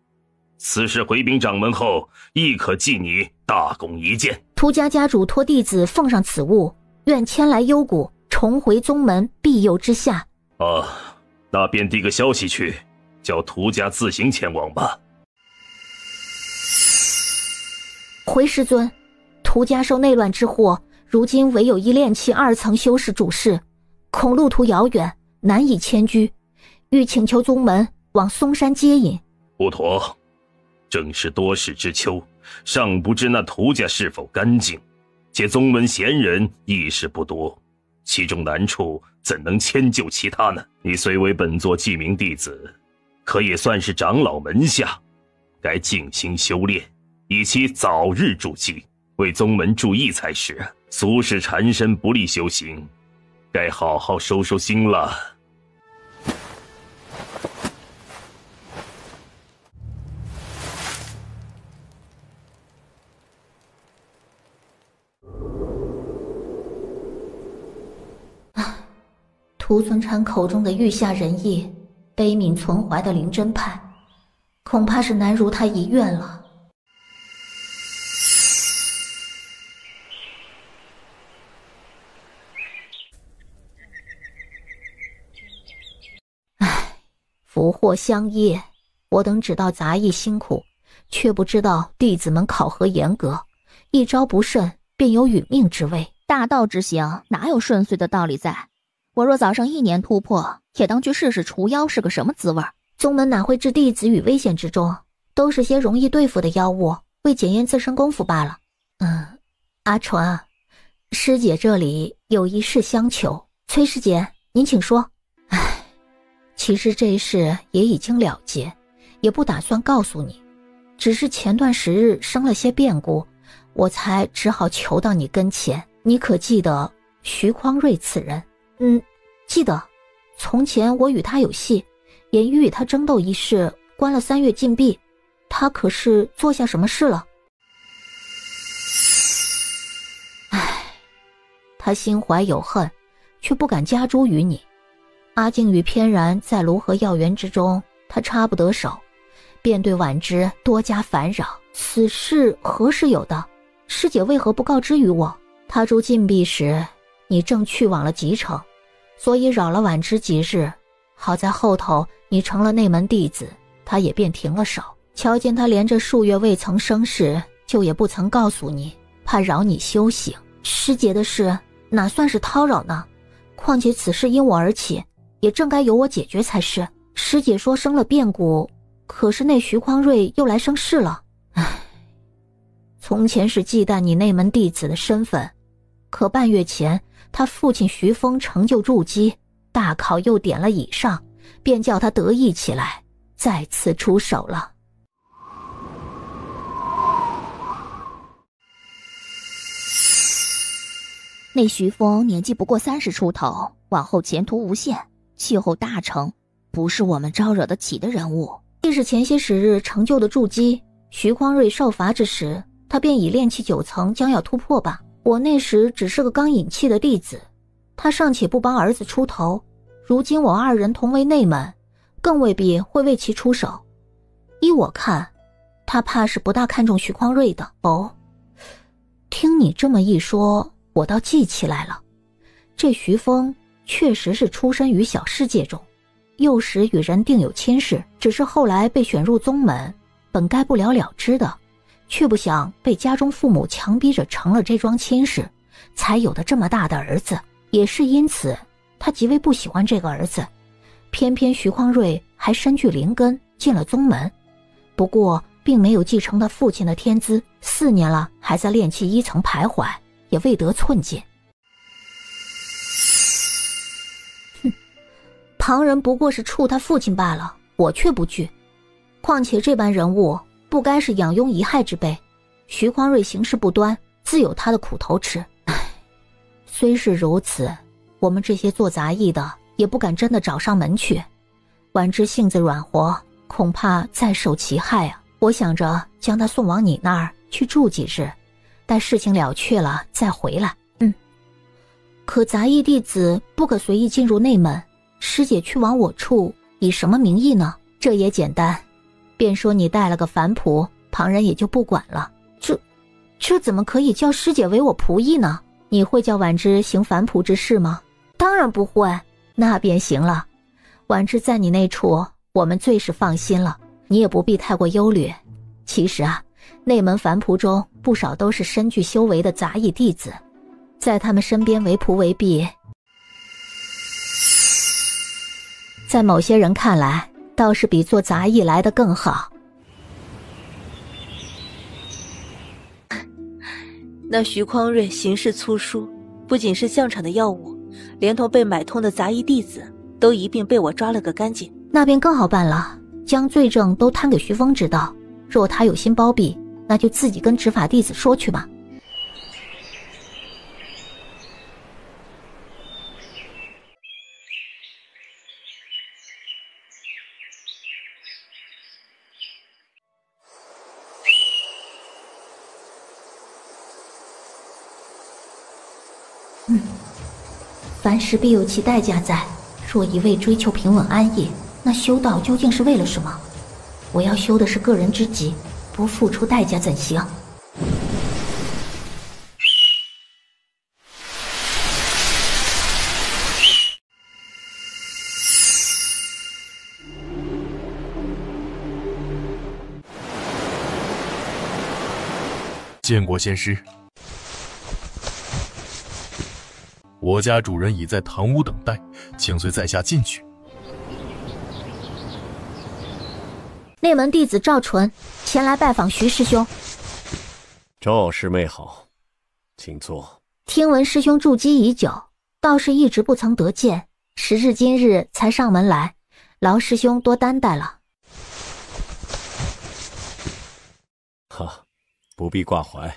此事回禀掌门后，亦可记你大功一件。涂家家主托弟子奉上此物，愿迁来幽谷，重回宗门庇佑之下。那便递个消息去，叫涂家自行前往吧。回师尊，涂家受内乱之祸，如今唯有一炼气2层修士主事，恐路途遥远，难以迁居，欲请求宗门往嵩山接引。不妥，正是多事之秋，尚不知那涂家是否干净，且宗门闲人亦是不多，其中难处怎能迁就其他呢？你虽为本座记名弟子，可也算是长老门下，该静心修炼，以期早日筑基，为宗门助益才是。俗世缠身不利修行，该好好收收心了。涂存禅口中的欲下仁义、悲悯存怀的灵真派，恐怕是难如他一愿了。福祸相依，我等只道杂役辛苦，却不知道弟子们考核严格，一招不慎便有殒命之危。大道之行哪有顺遂的道理在？我若早上1年突破，也当去试试除妖是个什么滋味。宗门哪会置弟子于危险之中，都是些容易对付的妖物，为检验自身功夫罢了。阿纯，师姐这里有一事相求。崔师姐，您请说。其实这事也已经了结，也不打算告诉你，只是前段时日生了些变故，我才只好求到你跟前。你可记得徐匡瑞此人？记得。从前我与他有隙，也与他争斗一事，关了3月禁闭。他可是做下什么事了？他心怀有恨，却不敢加诸于你。阿静与翩然在卢河药园之中，他插不得手，便对婉之多加烦扰。此事何时有的？师姐为何不告知于我？他入禁闭时，你正去往了极城，所以扰了婉之几日。好在后头你成了内门弟子，他也便停了手。瞧见他连着数月未曾生事，就也不曾告诉你，怕扰你修行。师姐的事哪算是叨扰呢？况且此事因我而起，也正该由我解决才是。师姐说生了变故，可是那徐匡瑞又来生事了。从前是忌惮你内门弟子的身份，可半月前他父亲徐峰成就筑基，大考又点了以上，便叫他得意起来，再次出手了。那徐峰年纪不过30出头，往后前途无限，气候大成，不是我们招惹得起的人物。既是前些时日成就的筑基，徐匡瑞受罚之时，他便已炼气9层，将要突破吧。我那时只是个刚引气的弟子，他尚且不帮儿子出头，如今我2人同为内门，更未必会为其出手。依我看，他怕是不大看重徐匡瑞的。听你这么一说，我倒记起来了，这徐峰确实是出身于小世界中，幼时与人定有亲事，只是后来被选入宗门，本该不了了之的。却不想被家中父母强逼着成了这桩亲事，才有的这么大的儿子。也是因此，他极为不喜欢这个儿子。偏偏徐匡瑞还身具灵根，进了宗门，不过并没有继承他父亲的天资，4年了还在炼气1层徘徊，也未得寸进。哼，旁人不过是触他父亲罢了，我却不惧。况且这般人物不该是养拥遗害之辈，徐匡瑞行事不端，自有他的苦头吃。唉，虽是如此，我们这些做杂役的也不敢真的找上门去。婉之性子软和，恐怕再受其害啊。我想着将他送往你那儿去住几日，待事情了却了再回来。可杂役弟子不可随意进入内门，师姐去往我处，以什么名义呢？这也简单，便说你带了个凡仆，旁人也就不管了。这怎么可以叫师姐为我仆役呢？你会叫婉之行凡仆之事吗？当然不会。那便行了，婉之在你那处，我们最是放心了，你也不必太过忧虑。其实啊，内门凡仆中不少都是身具修为的杂役弟子，在他们身边为仆为婢，在某些人看来，倒是比做杂役来得更好。那徐匡瑞行事粗疏，不仅是相场的药物，连同被买通的杂役弟子都一并被我抓了个干净。那便更好办了，将罪证都摊给徐峰知道，若他有心包庇，那就自己跟执法弟子说去吧。凡事必有其代价在，若一味追求平稳安逸，那修道究竟是为了什么？我要修的是个人之己，不付出代价怎行？见过仙师。我家主人已在堂屋等待，请随在下进去。内门弟子赵纯前来拜访徐师兄。赵师妹好，请坐。听闻师兄筑基已久，倒是一直不曾得见，时至今日才上门来，劳师兄多担待了。哈，不必挂怀，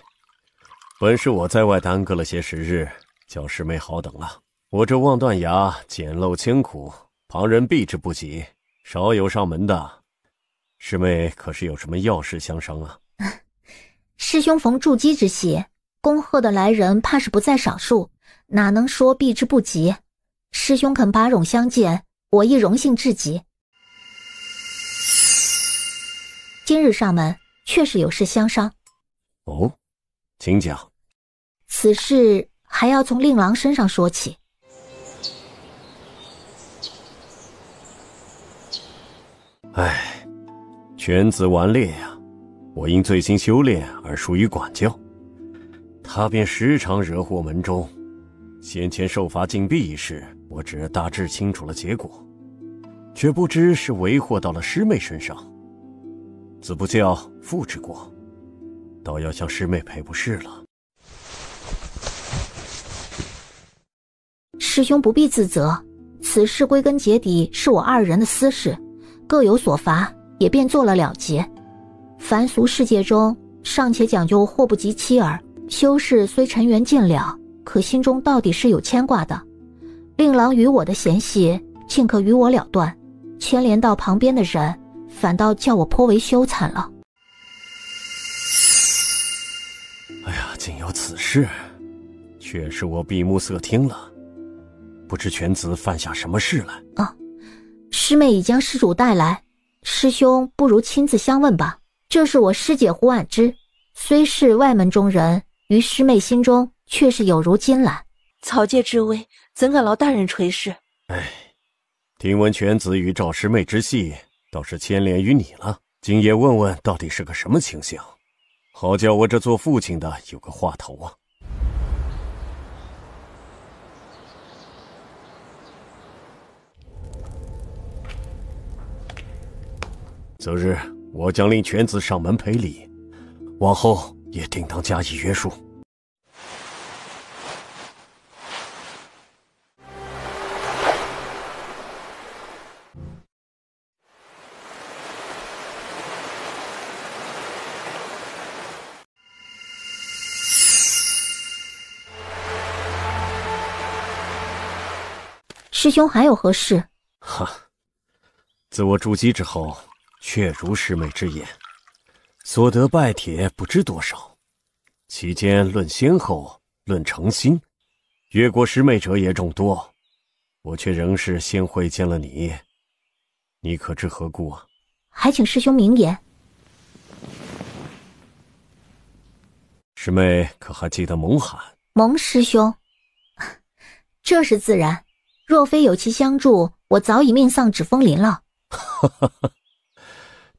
本是我在外耽搁了些时日，叫师妹好等了。我这望断崖简陋清苦，旁人避之不及，少有上门的。师妹可是有什么要事相商啊？师兄逢筑基之喜，恭贺的来人怕是不在少数，哪能说避之不及？师兄肯把冗相见，我亦荣幸至极。今日上门，确实有事相商。哦，请讲。此事还要从令郎身上说起。唉，犬子顽劣呀，我因最新修炼而疏于管教，他便时常惹祸门中。先前受罚禁闭一事，我只大致清楚了结果，却不知是为祸到了师妹身上。子不教，父之过，倒要向师妹赔不是了。师兄不必自责，此事归根结底是我二人的私事，各有所罚，也便做了了结。凡俗世界中尚且讲究祸不及妻儿，修士虽尘缘尽了，可心中到底是有牵挂的。令郎与我的嫌隙尽可与我了断，牵连到旁边的人，反倒叫我颇为羞惭了。哎呀，竟有此事，确是我闭目塞听了。不知犬子犯下什么事来？师妹已将施主带来，师兄不如亲自相问吧。这是我师姐胡婉之，虽是外门中人，于师妹心中却是有如金兰。草芥之威，怎敢劳大人垂视？听闻犬子与赵师妹之系，倒是牵连于你了。今夜问问到底是个什么情形？好叫我这做父亲的有个话头啊！择日我将令犬子上门赔礼，往后也定当加以约束。师兄还有何事？哈，自我筑基之后，确如师妹之言，所得拜帖不知多少，其间论先后，论诚心，越过师妹者也众多，我却仍是先会见了你，你可知何故啊？还请师兄明言。师妹可还记得蒙罕？蒙师兄，这是自然。若非有其相助，我早已命丧纸风林了。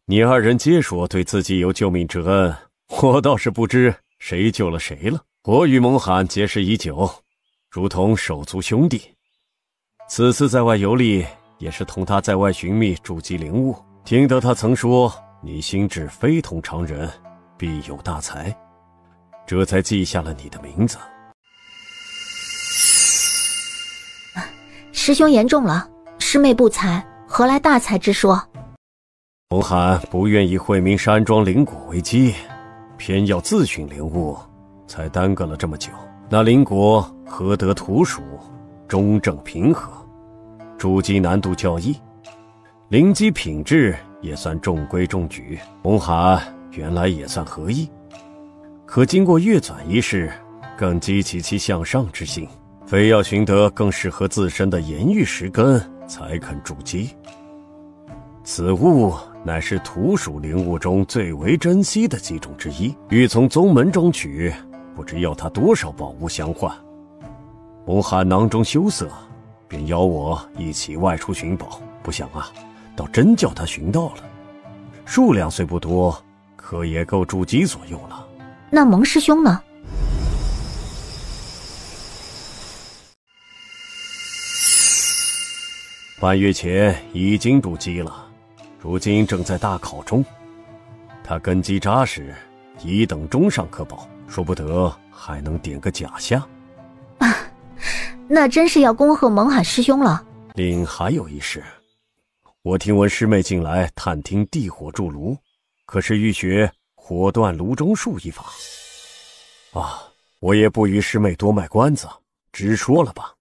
你二人皆说对自己有救命之恩，我倒是不知谁救了谁了。我与蒙罕结识已久，如同手足兄弟。此次在外游历，也是同他在外寻觅筑基灵物。听得他曾说你心智非同常人，必有大才，这才记下了你的名字。师兄言重了，师妹不才，何来大才之说？蒙罕不愿以惠民山庄灵果为基，偏要自寻灵物，才耽搁了这么久。那灵果何得土属，中正平和，筑基难度较易，灵基品质也算中规中矩。蒙罕原来也算合意，可经过月转一事，更激起其向上之心。非要寻得更适合自身的岩玉石根，才肯筑基。此物乃是土属灵物中最为珍惜的几种之一，欲从宗门中取，不知要他多少宝物相换。蒙罕囊中羞涩，便邀我一起外出寻宝。不想啊，倒真叫他寻到了。数量虽不多，可也够筑基所用了。那蒙师兄呢？半月前已经筑基了，如今正在大考中。他根基扎实，一等中上可保，说不得还能点个甲下。那真是要恭贺蒙罕师兄了。另还有一事，我听闻师妹近来探听地火筑炉，可是欲学火断炉中术一法。我也不与师妹多卖关子，直说了吧。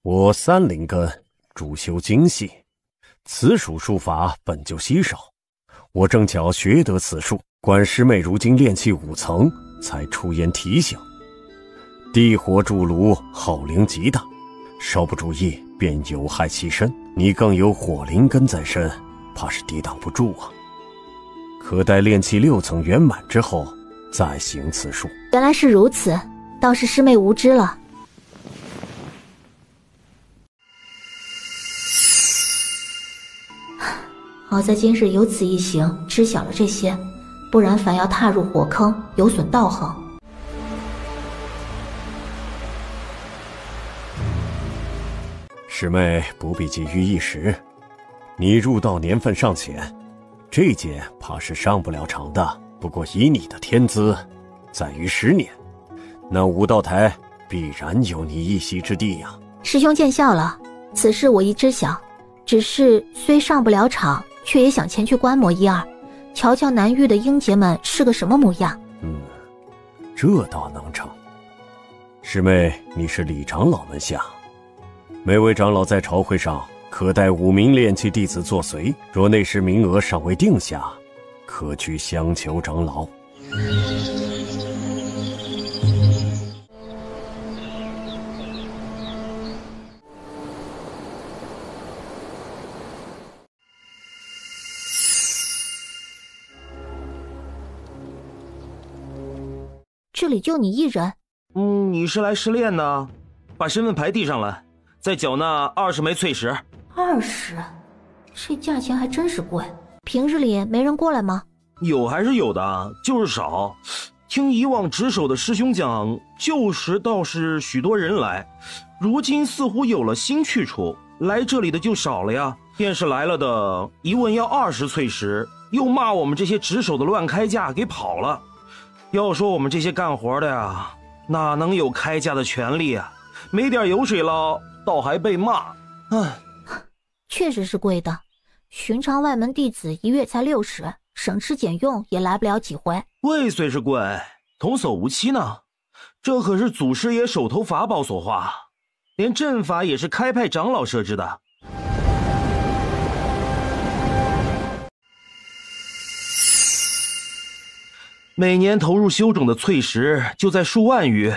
我三灵根主修精细，此属术法本就稀少，我正巧学得此术，观师妹如今炼气5层，才出言提醒。地火筑炉耗灵极大，稍不注意便有害其身，你更有火灵根在身，怕是抵挡不住啊。可待炼气6层圆满之后，再行此术。原来是如此，倒是师妹无知了。好在今日有此一行，知晓了这些，不然反要踏入火坑，有损道行。师妹不必急于一时，你入道年份尚浅，这件怕是上不了场的。不过以你的天资，再于10年，那武道台必然有你一席之地呀。师兄见笑了，此事我亦知晓，只是虽上不了场，却也想前去观摩一二，瞧瞧南域的英杰们是个什么模样。这倒能成。师妹，你是李长老门下，每位长老在朝会上可带5名炼气弟子作随，若那时名额尚未定下，可去相求长老。这里就你一人？你是来试炼呢？把身份牌递上来，再缴纳20枚翠石。20，这价钱还真是贵。平日里没人过来吗？有还是有的，就是少。听以往值守的师兄讲，旧时倒是许多人来，如今似乎有了新去处，来这里的就少了呀。便是来了的，一问要20淬石，又骂我们这些值守的乱开价，给跑了。要说我们这些干活的呀，哪能有开价的权利啊？没点油水捞，倒还被骂。唉，确实是贵的，寻常外门弟子1月才60，省吃俭用也来不了几回。贵虽是贵，童叟无欺呢。这可是祖师爷手头法宝所化，连阵法也是开派长老设置的。每年投入修种的淬石就在数万余，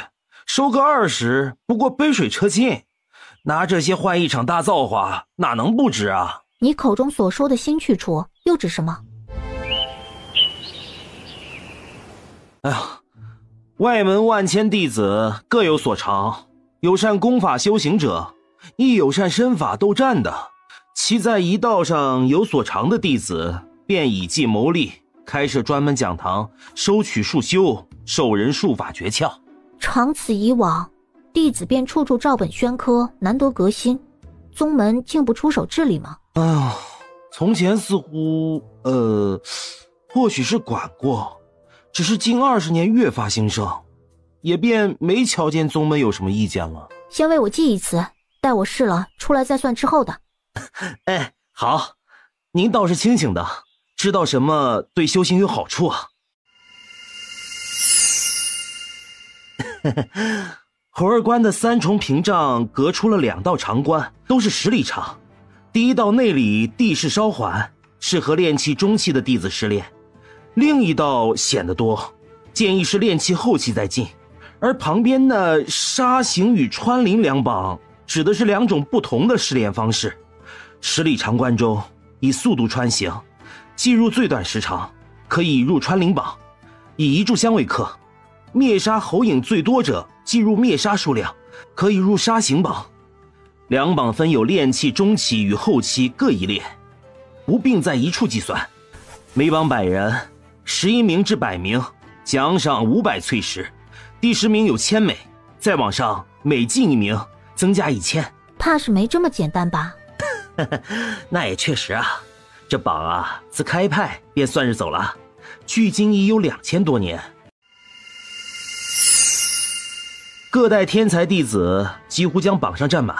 收个20，不过杯水车薪。拿这些换一场大造化，哪能不值啊？你口中所说的新去处又指什么？哎呀，外门万千弟子各有所长，有善功法修行者，亦有善身法斗战的。其在一道上有所长的弟子，便以技谋利，开设专门讲堂，收取束修，授人术法诀窍。长此以往，弟子便处处照本宣科，难得革新，宗门竟不出手治理吗？哎呀，从前似乎或许是管过，只是近20年越发兴盛，也便没瞧见宗门有什么意见了。先为我记一词，待我试了出来再算之后的。哎，好，您倒是清醒的，知道什么对修行有好处啊。猴儿关的3重屏障隔出了2道长关，都是10里长。第一道内里地势稍缓，适合练气中期的弟子试炼，另一道险得多，建议是练气后期再进。而旁边的沙行与穿林2榜指的是2种不同的试炼方式。10里长关中以速度穿行，计入最短时长，可以入穿林榜，以1炷香为克。灭杀猴影最多者计入灭杀数量，可以入杀行榜。2榜分有练气中期与后期各一列，不并在一处计算。每榜100人，11名至100名，奖赏500淬石，第10名有1000枚，再往上每进1名增加1000。怕是没这么简单吧？那也确实啊，这榜啊自开派便算是走了，距今已有2000多年。各代天才弟子几乎将榜上占满，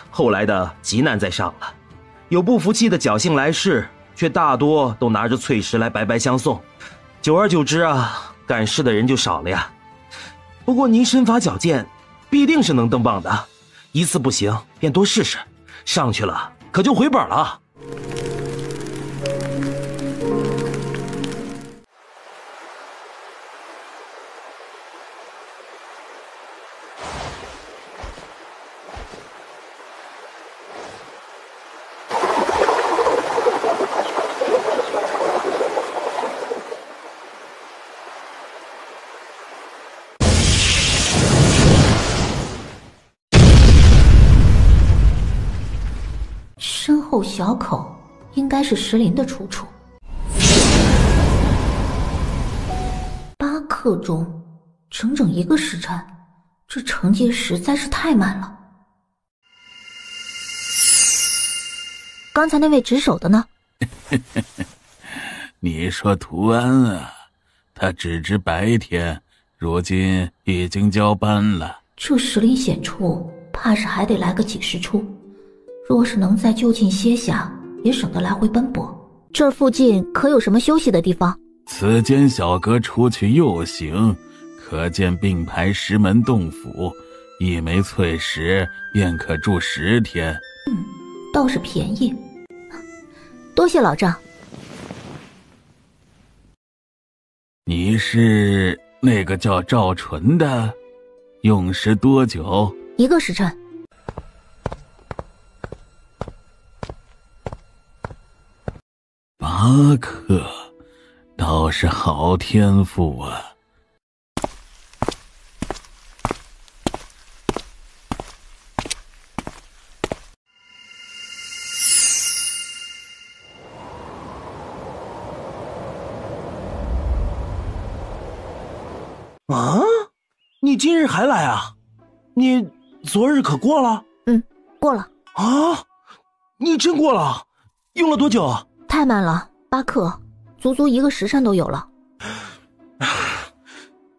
后来的极难再上了。有不服气的侥幸来世，却大多都拿着淬石来白白相送。久而久之啊，赶试的人就少了呀。不过您身法矫健，必定是能登榜的。一次不行便多试试，上去了可就回本了。身后小口应该是石林的出处。8刻钟，整整1个时辰，这成绩实在是太慢了。刚才那位值守的呢？你说图安啊，他只值白天，如今已经交班了。这石林险处，怕是还得来个几10处。若是能在就近歇下，也省得来回奔波。这儿附近可有什么休息的地方？此间小阁出去右行，可见并排10门洞府，1枚淬石便可住10天。倒是便宜。多谢老丈。你是那个叫赵纯的？用时多久？1个时辰。8克，倒是好天赋啊！啊，你今日还来啊？你昨日可过了？过了。啊，你真过了？用了多久啊？太慢了，8克，足足1个时辰都有了。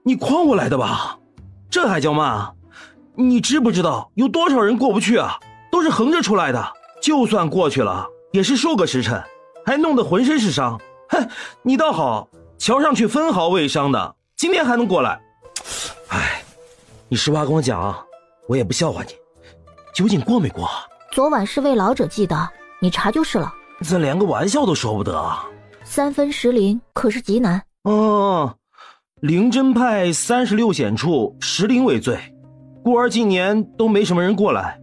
你诓我来的吧？这还叫慢？你知不知道有多少人过不去啊？都是横着出来的，就算过去了，也是数个时辰，还弄得浑身是伤。哼，你倒好，瞧上去分毫未伤的，今天还能过来。哎，你实话跟我讲，我也不笑话你，究竟过没过？昨晚是为老者祭的，你查就是了。怎连个玩笑都说不得啊？3分10灵可是极难。灵真派36显处10灵为最，故而近年都没什么人过来。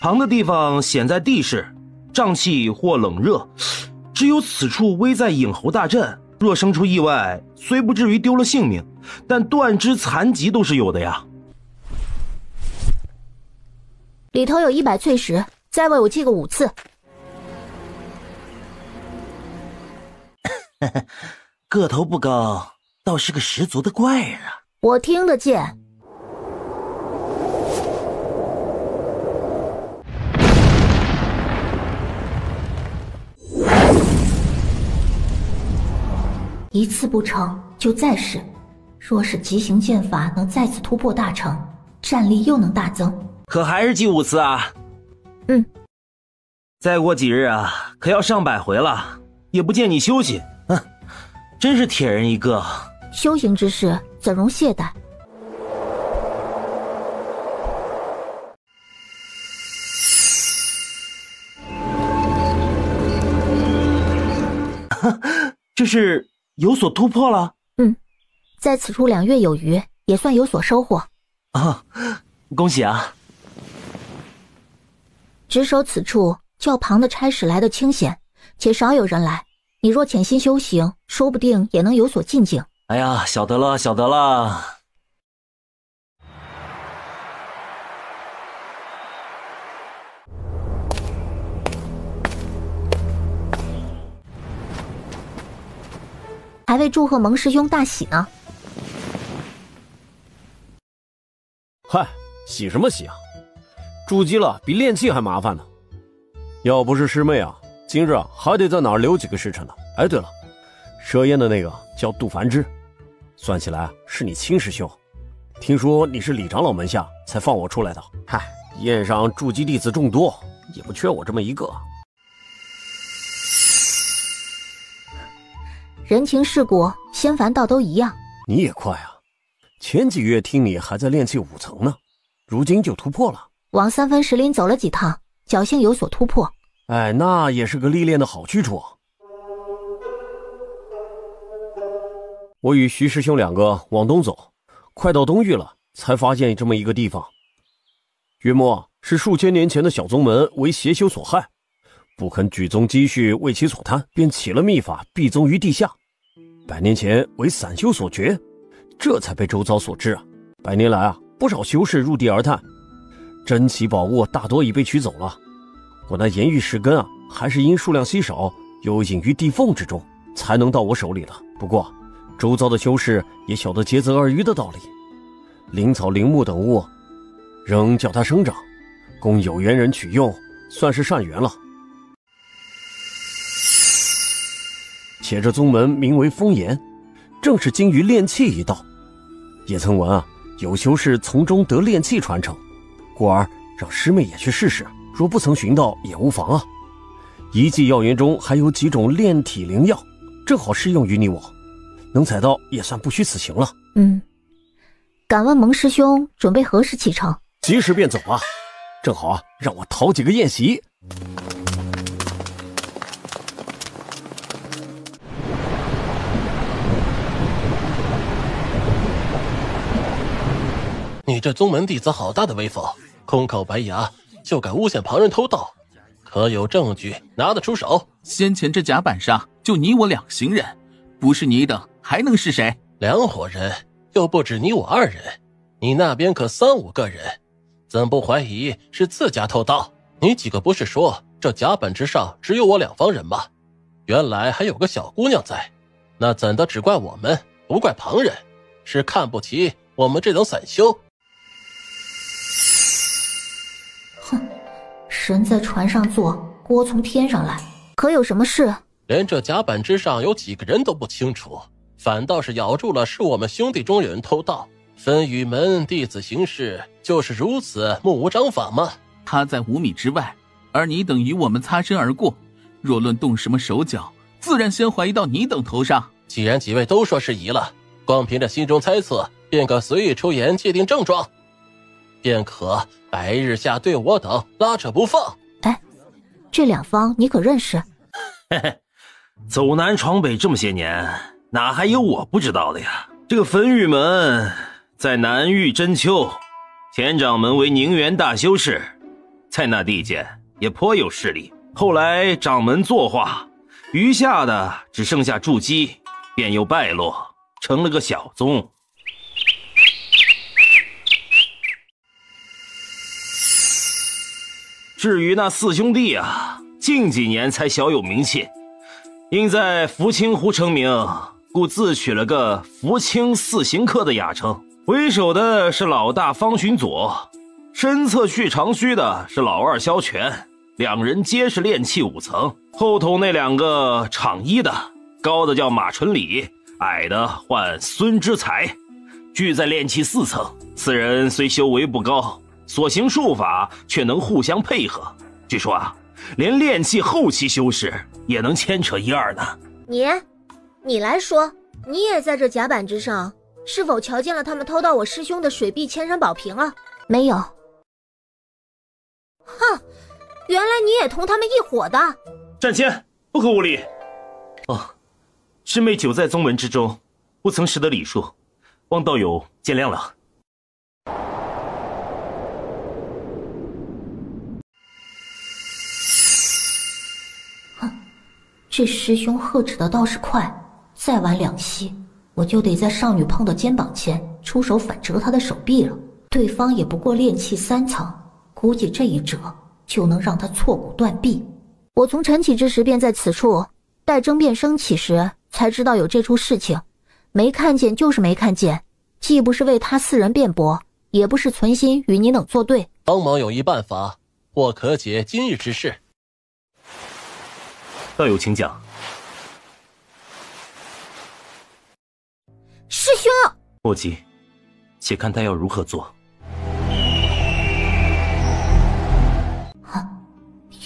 旁的地方显在地势，瘴气或冷热，只有此处危在影侯大阵，若生出意外，虽不至于丢了性命，但断肢残疾都是有的呀。里头有100淬石，再为我祭个5次。个头不高，倒是个十足的怪人啊。我听得见。一次不成就再试，若是极行剑法能再次突破大成，战力又能大增。可还是祭5次啊？再过几日啊，可要上100回了，也不见你休息，真是铁人一个。修行之事怎容懈怠？这是有所突破了？在此处2月有余，也算有所收获啊！恭喜啊！值守此处，较旁的差使来的清闲，且少有人来。你若潜心修行，说不定也能有所进境。哎呀，晓得了，晓得了。还未祝贺蒙师兄大喜呢。嗨，喜什么喜啊？筑基了比炼气还麻烦呢。要不是师妹啊，今日还得在哪儿留几个时辰呢。哎，对了，设宴的那个叫杜凡之，算起来是你亲师兄。听说你是李长老门下才放我出来的。嗨，宴上筑基弟子众多，也不缺我这么一个。人情世故，仙凡道都一样。你也快啊！前几月听你还在炼气5层呢，如今就突破了。往3分10灵走了几趟，侥幸有所突破。哎，那也是个历练的好去处。我与徐师兄2个往东走，快到东域了，才发现这么一个地方。约莫是数千年前的小宗门为邪修所害，不肯举宗积蓄为其所贪，便起了秘法闭宗于地下。100年前为散修所绝，这才被周遭所知啊。100年来啊，不少修士入地而探，珍奇宝物大多已被取走了。我那岩玉石根啊，还是因数量稀少，又隐于地缝之中，才能到我手里了。不过周遭的修士也晓得竭泽而渔的道理，灵草灵木等物仍叫它生长，供有缘人取用，算是善缘了。且这宗门名为风岩，正是精于炼气一道。也曾闻啊，有修士从中得炼气传承，故而让师妹也去试试，若不曾寻到也无妨啊。一剂药源中还有几种炼体灵药，正好适用于你我，能采到也算不虚此行了。敢问蒙师兄准备何时启程？及时便走啊，正好啊，让我讨几个宴席。你这宗门弟子好大的威风，空口白牙就敢诬陷旁人偷盗，可有证据拿得出手？先前这甲板上就你我2行人，不是你等还能是谁？2伙人，又不止你我2人，你那边可3、5个人，怎不怀疑是自家偷盗？你几个不是说这甲板之上只有我2方人吗？原来还有个小姑娘在，那怎的只怪我们，不怪旁人？是看不起我们这等散修？哼，神在船上坐，锅从天上来，可有什么事？连这甲板之上有几个人都不清楚，反倒是咬住了是我们兄弟中有人偷盗。分宇门弟子行事就是如此目无章法吗？他在5米之外，而你等与我们擦身而过，若论动什么手脚，自然先怀疑到你等头上。既然几位都说是疑了，光凭着心中猜测，便可随意出言界定症状，便可白日下对我等拉扯不放。哎，这两方你可认识？嘿嘿，走南闯北这么些年，哪还有我不知道的呀？这个焚玉门在南域真丘，前掌门为宁远大修士，在那地界也颇有势力。后来掌门作化，余下的只剩下筑基，便又败落，成了个小宗。至于那4兄弟啊，近几年才小有名气，因在福清湖成名，故自取了个福清4行客的雅称。为首的是老大方寻佐，身侧续长须的是老二萧全，两人皆是炼气5层。后头那2个场衣的，高的叫马纯礼，矮的唤孙之才，俱在炼气4层。4人虽修为不高，所行术法却能互相配合。据说啊，连炼气后期修士也能牵扯1、2呢。你来说，你也在这甲板之上，是否瞧见了他们偷盗我师兄的水碧千山宝瓶了？没有。哼，原来你也同他们一伙的。战谦，不可无礼。哦，师妹久在宗门之中，不曾识得礼数，望道友见谅了。哼，这师兄呵斥的倒是快，再晚2息，我就得在少女碰到肩膀前出手反折她的手臂了。对方也不过炼气3层，估计这一折就能让她挫骨断臂。我从晨起之时便在此处，待争辩升起时才知道有这出事情，没看见就是没看见，既不是为他4人辩驳，也不是存心与你等作对。帮忙有一办法，或可解今日之事。道友请讲。师兄，莫急，且看他要如何做。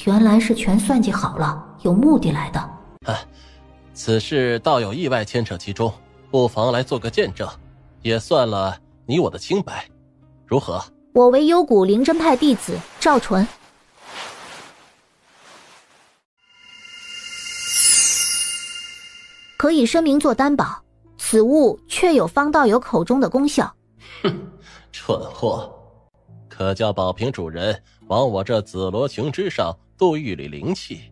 原来是全算计好了，有目的来的。此事倒有意外牵扯其中，不妨来做个见证，也算了你我的清白，如何？我为幽谷灵真派弟子赵纯。可以申明做担保，此物确有方道友口中的功效。哼，蠢货！可叫宝瓶主人往我这紫罗琼之上渡1缕灵气，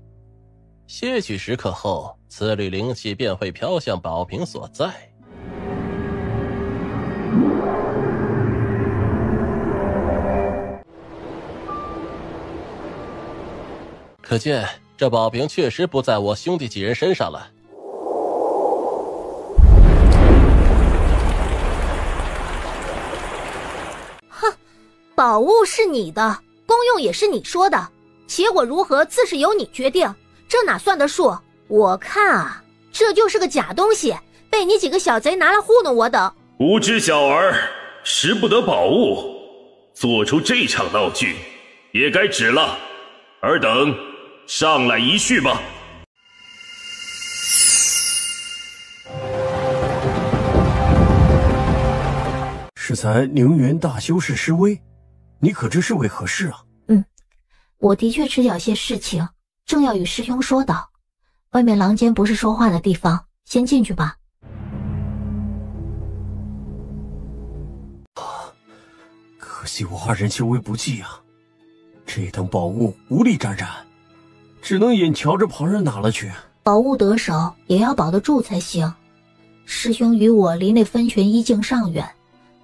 些许时刻后，此缕灵气便会飘向宝瓶所在。可见这宝瓶确实不在我兄弟几人身上了。哼，宝物是你的，功用也是你说的，结果如何自是由你决定，这哪算得数？我看啊，这就是个假东西，被你几个小贼拿来糊弄我等。无知小儿，识不得宝物，做出这场闹剧，也该止了。尔等上来一叙吧。适才宁远大修士施威，你可知是为何事啊？我的确知晓些事情，正要与师兄说道。外面廊间不是说话的地方，先进去吧。可惜我2人修为不济啊，这等宝物无力沾染，只能眼瞧着旁人拿了去。宝物得手也要保得住才行。师兄与我离那分泉一境尚远，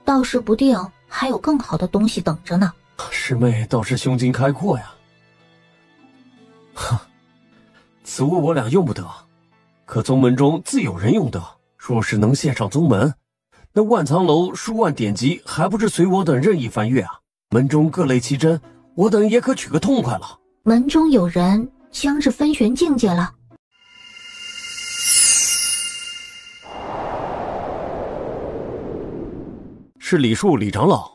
倒是不定还有更好的东西等着呢。师妹倒是胸襟开阔呀。哼，此物我俩用不得，可宗门中自有人用得，若是能献上宗门，那万藏楼数万典籍还不是随我等任意翻阅啊？门中各类奇珍，我等也可取个痛快了。门中有人将至分玄境界了。是李树李长老，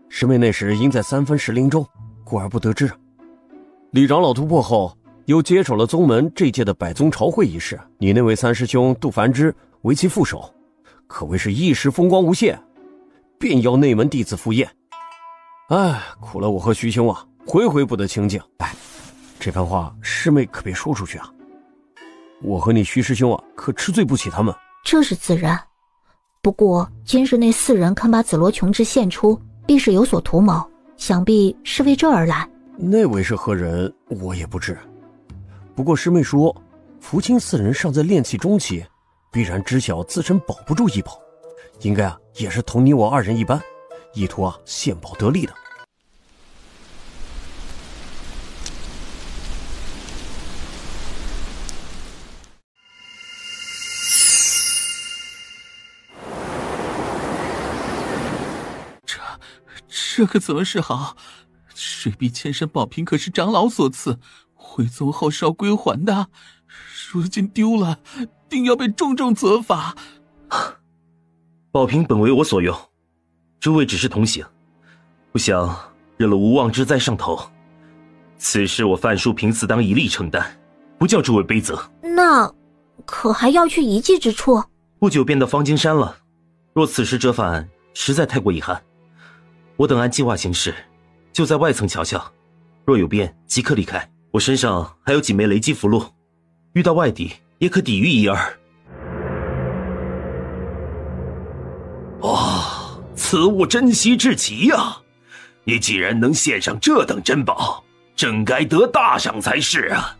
师妹那时因在3分石林中，故而不得知。李长老突破后，又接手了宗门这届的百宗朝会仪式。你那位三师兄杜凡之为其副手，可谓是一时风光无限，便邀内门弟子赴宴。哎，苦了我和徐兄啊，回回不得清静。哎，这番话师妹可别说出去啊！我和你徐师兄啊，可吃罪不起他们。这是自然。不过今日那4人肯把紫罗琼枝献出，必是有所图谋，想必是为这而来。那位是何人，我也不知。不过师妹说，福清4人尚在炼气中期，必然知晓自身保不住异宝，应该也是同你我2人一般，意图献宝得利的。这可怎么是好？水碧千山宝瓶可是长老所赐，回宗后是要归还的，如今丢了，定要被重重责罚。宝瓶本为我所用，诸位只是同行，不想惹了无妄之灾上头。此事我范叔凭自当一力承担，不叫诸位背责。那可还要去遗迹之处？不久便到方金山了，若此时折返，实在太过遗憾。我等按计划行事，就在外层瞧瞧，若有变即刻离开。我身上还有几枚雷击符箓，遇到外敌也可抵御一二。哦，此物珍稀至极呀！你既然能献上这等珍宝，正该得大赏才是啊！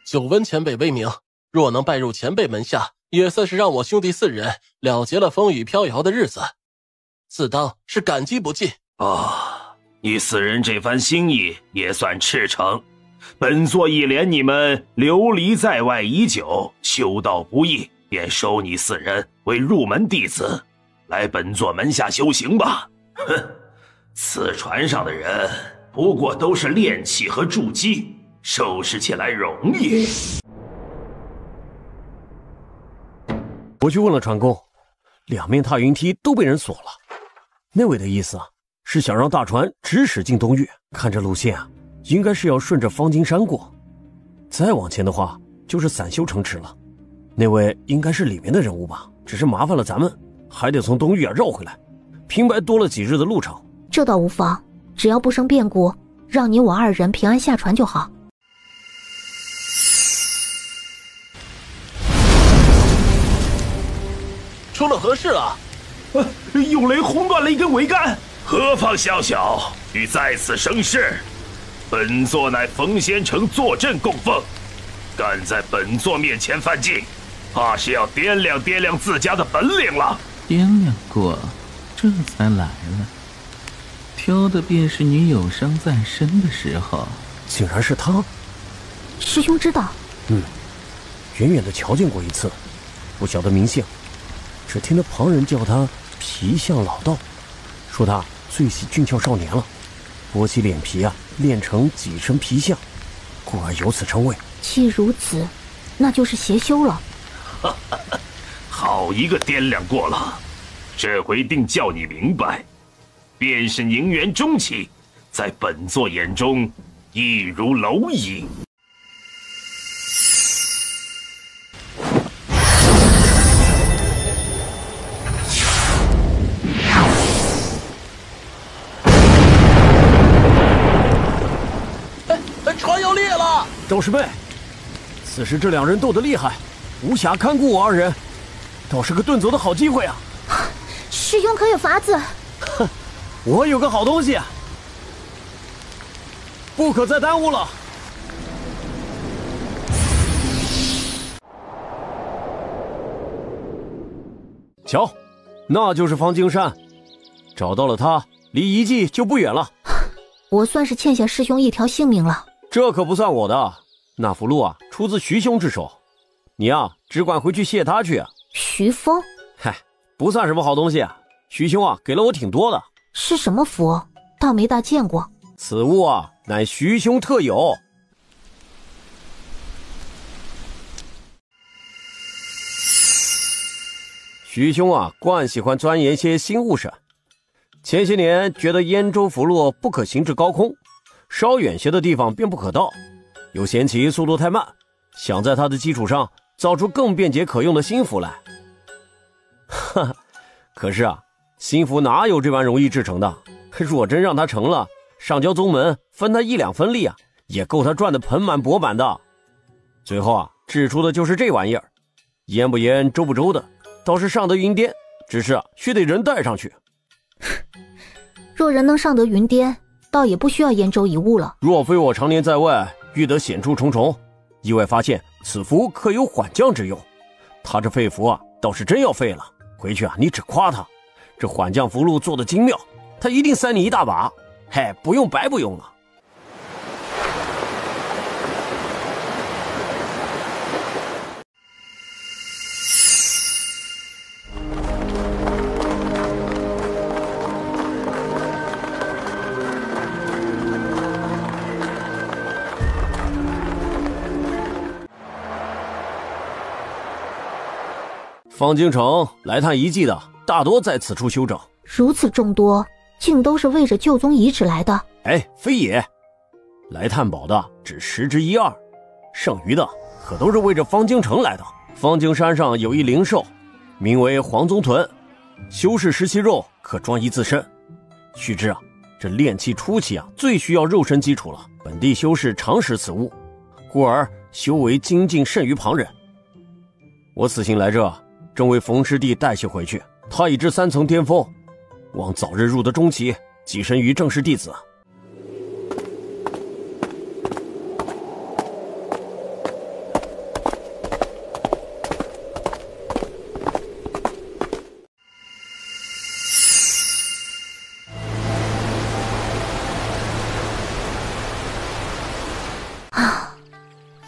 久闻前辈威名，若能拜入前辈门下，也算是让我兄弟4人了结了风雨飘摇的日子，自当是感激不尽。你4人这番心意也算赤诚。本座一连你们流离在外已久，修道不易，便收你4人为入门弟子，来本座门下修行吧。哼，此船上的人不过都是炼器和筑基，收拾起来容易。我去问了船工，2面踏云梯都被人锁了。那位的意思是想让大船直驶进东域，看这路线应该是要顺着方金山过，再往前的话就是散修城池了。那位应该是里面的人物吧，只是麻烦了咱们，还得从东域绕回来，平白多了几日的路程。这倒无妨，只要不生变故，让你我2人平安下船就好。出了何事啊？有雷轰断了一根桅杆，何方宵小，欲在此生事？本座乃冯仙城坐镇供奉，敢在本座面前犯禁，怕是要掂量掂量自家的本领了。掂量过，这才来了。挑的便是你有伤在身的时候。竟然是他！师兄知道？远远的瞧见过一次，不晓得名姓。只听得旁人叫他皮相老道，说他最喜俊俏少年了，剥其脸皮炼成几身皮相，故而有此称谓。既如此，那就是邪修了。好一个掂量过了，这回定叫你明白，便是宁元中期，在本座眼中亦如蝼蚁。船要裂了！赵师妹，此时这2人斗得厉害，无暇看顾我2人，倒是个遁走的好机会啊！师兄可有法子？哼，我有个好东西，不可再耽误了。瞧，那就是方金山，找到了他，离遗迹就不远了。我算是欠下师兄一条性命了。这可不算我的，那符箓啊，出自徐兄之手，你啊，只管回去谢他去。徐峰？嗨，不算什么好东西，徐兄啊，给了我挺多的。是什么符？倒没大见过。此物啊，乃徐兄特有。徐兄啊，惯喜欢钻研些新物事。前些年觉得燕州符箓不可行至高空，稍远些的地方便不可到，又嫌其速度太慢，想在它的基础上造出更便捷可用的新符来。哈哈，可是啊，新符哪有这般容易制成的？若真让它成了，上交宗门分他1-2分利啊，也够他赚得盆满钵满的。最后啊，制出的就是这玩意儿，腌不腌，周不周的，倒是上得云巅，只是啊，须得人带上去。若人能上得云巅，倒也不需要燕州一物了。若非我常年在外，遇得险处重重，意外发现此符可有缓降之用。他这废符啊，倒是真要废了。回去啊，你只夸他，这缓降符箓做得精妙，他一定塞你一大把。嘿，不用白不用了。方京城来探遗迹的大多在此处休整，如此众多，竟都是为着旧宗遗址来的？哎，非也，来探宝的只10之1、2，剩余的可都是为着方京城来的。方京山上有一灵兽，名为黄宗豚，修士食其肉可专一自身。须知啊，这炼气初期啊，最需要肉身基础了。本地修士常食此物，故而修为精进甚于旁人。我此行来这，正为冯师弟带些回去，他已至3层巅峰，望早日入得中期，跻身于正式弟子。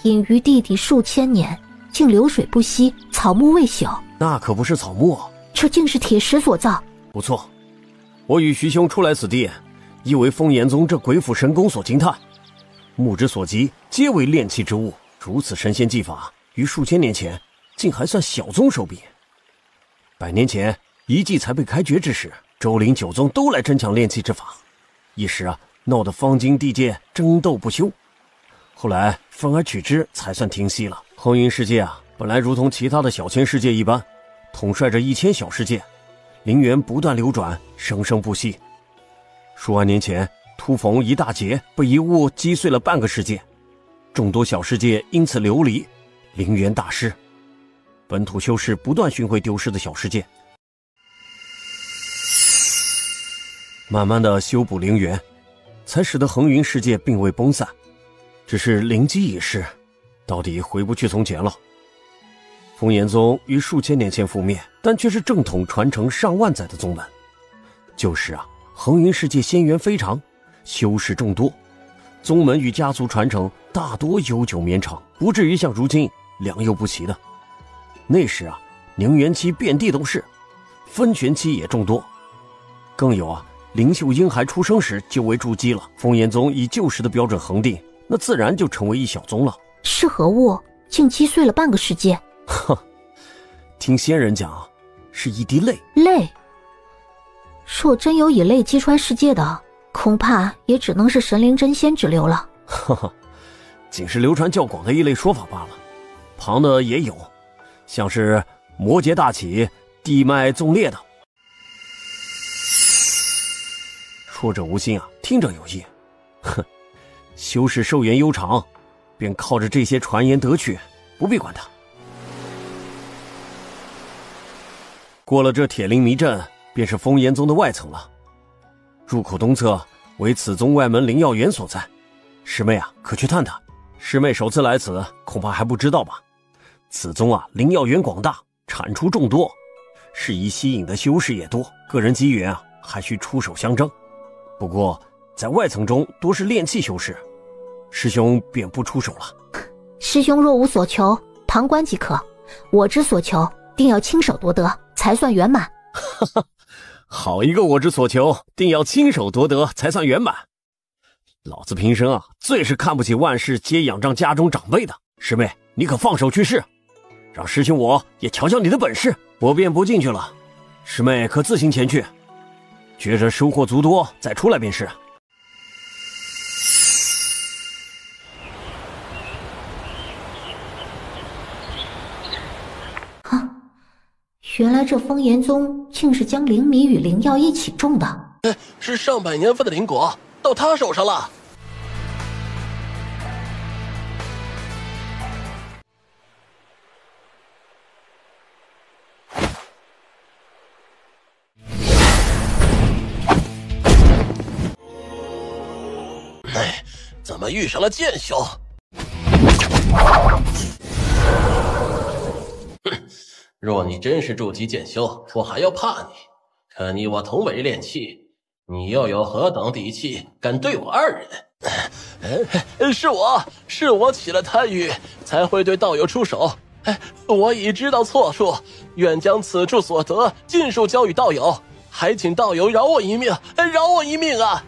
隐于地底数千年，竟流水不息，草木未朽。那可不是草木啊，这竟是铁石所造。不错，我与徐兄初来此地，亦为风岩宗这鬼斧神工所惊叹。目之所及，皆为炼气之物。如此神仙技法，于数千年前，竟还算小宗手笔。100年前，遗迹才被开掘之时，周陵9宗都来争抢炼气之法，一时啊，闹得方京地界争斗不休。后来分而取之，才算停息了。红云世界啊，本来如同其他的小千世界一般，统帅着1000小世界，灵源不断流转，生生不息。数万年前，突逢一大劫，被一物击碎了半个世界，众多小世界因此流离，灵源大失。本土修士不断寻回丢失的小世界，慢慢的修补灵源，才使得恒云世界并未崩散。只是灵机已逝，到底回不去从前了。风岩宗于数千年前覆灭，但却是正统传承上万载的宗门。旧时啊，恒云世界仙缘非常，修士众多，宗门与家族传承大多悠久绵长，不至于像如今良莠不齐的。那时啊，宁元期遍地都是，分玄期也众多，更有啊，灵秀婴孩出生时就为筑基了。风岩宗以旧时的标准恒定，那自然就成为一小宗了。是何物竟击碎了半个世界？哼，听仙人讲，是一滴泪。泪？若真有以泪击穿世界的，恐怕也只能是神灵真仙之流了。哈哈，仅是流传较广的一类说法罢了。旁的也有，像是魔劫大起，地脉纵裂的。说者无心啊，听者有意。哼，修士寿元悠长，便靠着这些传言得去，不必管他。过了这铁灵迷阵，便是风岩宗的外层了。入口东侧为此宗外门灵药园所在，师妹啊，可去探探。师妹首次来此，恐怕还不知道吧？此宗啊，灵药园广大，产出众多，适宜吸引的修士也多。个人机缘啊，还需出手相争。不过在外层中多是炼气修士，师兄便不出手了。师兄若无所求，旁观即可。我之所求，定要亲手夺得，才算圆满。好一个我之所求，定要亲手夺得，才算圆满。老子平生最是看不起万事皆仰仗家中长辈的。师妹，你可放手去试，让师兄我也瞧瞧你的本事。我便不进去了，师妹可自行前去，觉着收获足多再出来便是。原来这风岩宗竟是将灵米与灵药一起种的，是上百年份的灵果，到他手上了。怎么遇上了剑修？若你真是筑基剑修，我还要怕你？可你我同为炼器，你又有何等底气，敢对我二人？是我起了贪欲，才会对道友出手。我已知道错处，愿将此处所得尽数交与道友，还请道友饶我一命，饶我一命啊！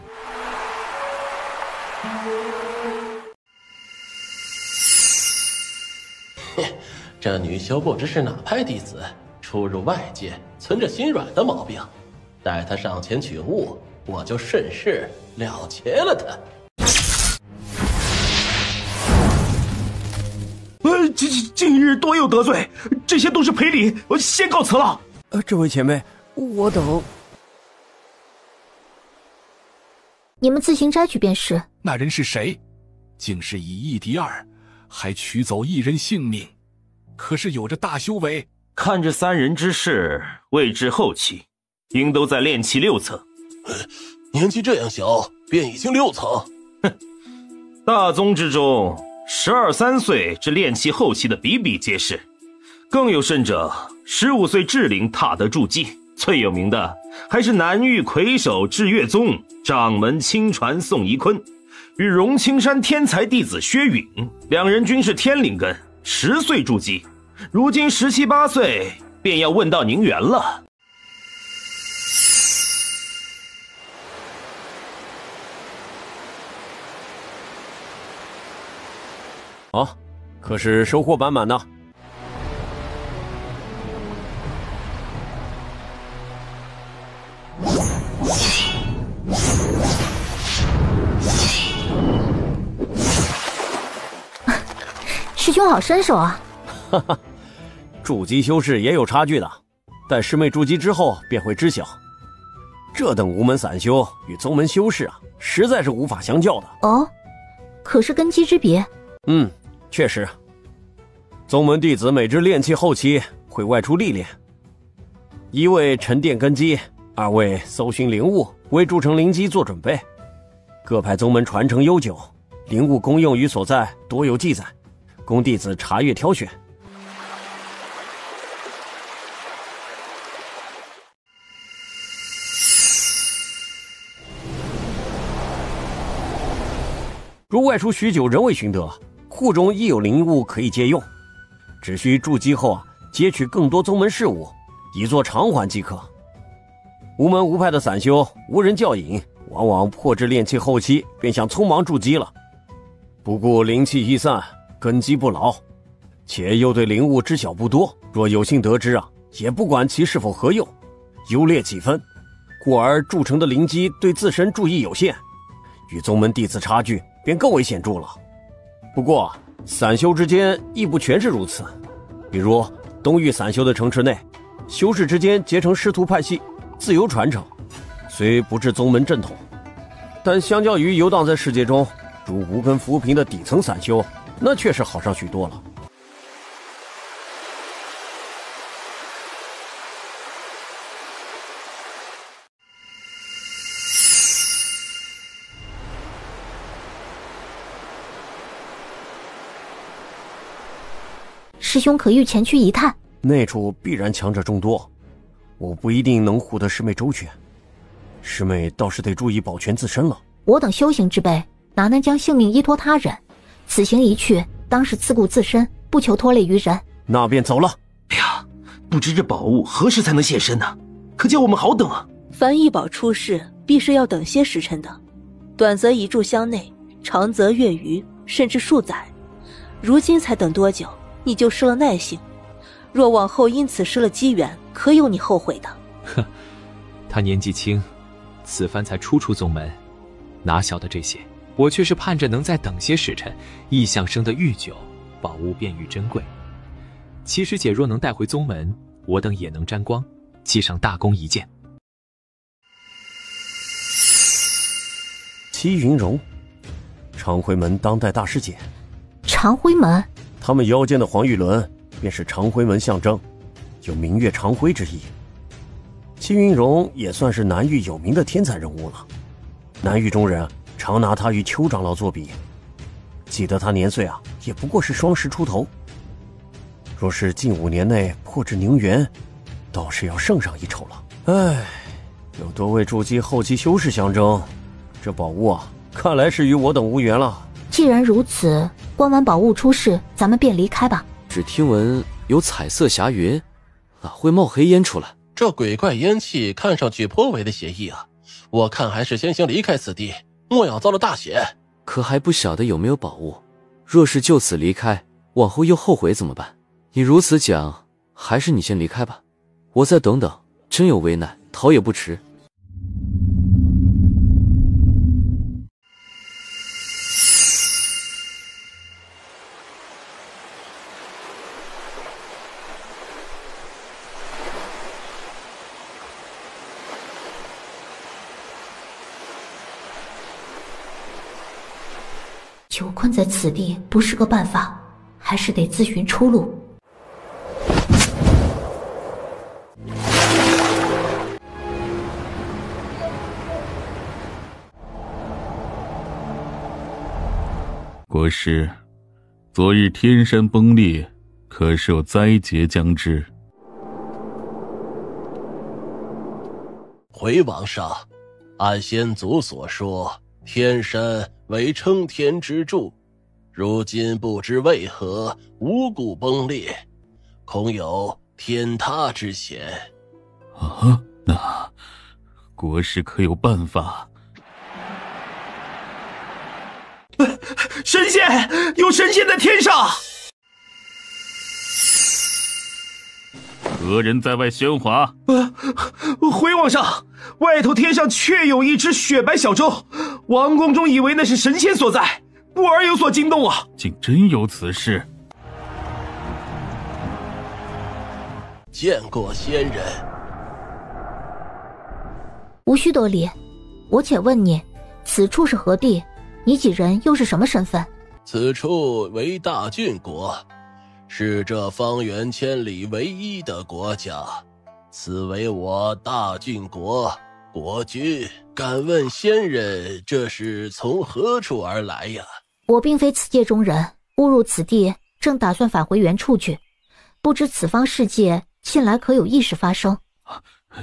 这女修不知是哪派弟子，出入外界存着心软的毛病，待她上前取物，我就顺势了结了她。今日多有得罪，这些都是赔礼，我先告辞了。这位前辈，我等……你们自行摘取便是。那人是谁？竟是以一敌二，还取走一人性命，可是有着大修为。看这三人之势，未至后期，应都在炼气6层。年纪这样小，便已经6层。哼，大宗之中，12、13岁至炼气后期的比比皆是，更有甚者，15岁至灵踏得筑基。最有名的还是南域魁首至月宗掌门亲传宋宜坤，与荣青山天才弟子薛允，两人均是天灵根，10岁筑基，如今17、18岁便要问道宁元了。可是收获满满呢。师兄好身手啊！哈哈，筑基修士也有差距的，待师妹筑基之后便会知晓。这等无门散修与宗门修士实在是无法相较的。哦，可是根基之别。确实，宗门弟子每至炼气后期会外出历练，一为沉淀根基，二为搜寻灵物，为铸成灵基做准备。各派宗门传承悠久，灵物功用与所在多有记载，供弟子查阅挑选。若外出许久仍未寻得，库中亦有灵物可以借用，只需筑基后接取更多宗门事务，以作偿还即可。无门无派的散修无人教引，往往迫至炼气后期便想匆忙筑基了，不顾灵气易散，根基不牢，且又对灵物知晓不多，若有幸得知也不管其是否合用，优劣几分，故而铸成的灵基对自身注意有限，与宗门弟子差距便更为显著了。不过散修之间亦不全是如此，比如东域散修的城池内，修士之间结成师徒派系，自由传承，虽不至宗门正统，但相较于游荡在世界中如无根浮萍的底层散修，那确实好上许多了。师兄可欲前去一探？那处必然强者众多，我不一定能护得师妹周全，师妹倒是得注意保全自身了。我等修行之辈，哪能将性命依托他人？此行一去，当是自顾自身，不求拖累于人。那便走了。哎呀，不知这宝物何时才能现身呢？可叫我们好等啊！凡异宝出世，必是要等些时辰的，短则一炷香内，长则月余，甚至数载。如今才等多久，你就失了耐性？若往后因此失了机缘，可有你后悔的。哼，他年纪轻，此番才初出宗门，哪晓得这些？我却是盼着能再等些时辰，异象生得愈久，宝物便愈珍贵。其实姐若能带回宗门，我等也能沾光，记上大功一件。戚云荣，长辉门当代大师姐。长辉门，他们腰间的黄玉轮便是长辉门象征，有明月长辉之意。戚云荣也算是南域有名的天才人物了，南域中人常拿他与邱长老作比。记得他年岁也不过是双10出头，若是近5年内破至宁元，倒是要胜上一筹了。唉，有多位筑基后期修士相争，这宝物看来是与我等无缘了。既然如此，观完宝物出世，咱们便离开吧。只听闻有彩色霞云，哪会冒黑烟出来？这鬼怪烟气看上去颇为的邪异啊！我看还是先行离开此地，莫要遭了大险。可还不晓得有没有宝物，若是就此离开，往后又后悔怎么办？你如此讲，还是你先离开吧，我再等等，真有危难，逃也不迟。囚困在此地不是个办法，还是得自寻出路。国师，昨日天山崩裂，可是有灾劫将至？回王上，按先祖所说，天山为撑天之柱，如今不知为何无故崩裂，恐有天塌之险。啊，那国师可有办法？神仙，有神仙在天上！何人在外喧哗？回皇上，外头天上确有一只雪白小舟，王宫中以为那是神仙所在，故而有所惊动啊！竟真有此事？见过仙人。无需多礼，我且问你，此处是何地？你几人又是什么身份？此处为大郡国，是这方圆千里唯一的国家，此为我大郡国国君。敢问仙人，这是从何处而来呀？我并非此界中人，误入此地，正打算返回原处去，不知此方世界近来可有异事发生？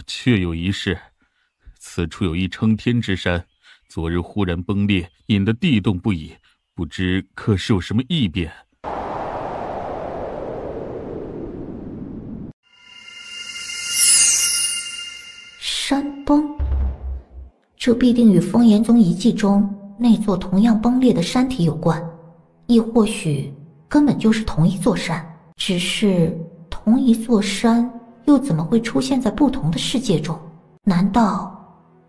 确有一事，此处有一撑天之山，昨日忽然崩裂，引得地动不已，不知可是有什么异变？山崩，这必定与风岩宗遗迹中那座同样崩裂的山体有关，亦或许根本就是同一座山，只是同一座山又怎么会出现在不同的世界中？难道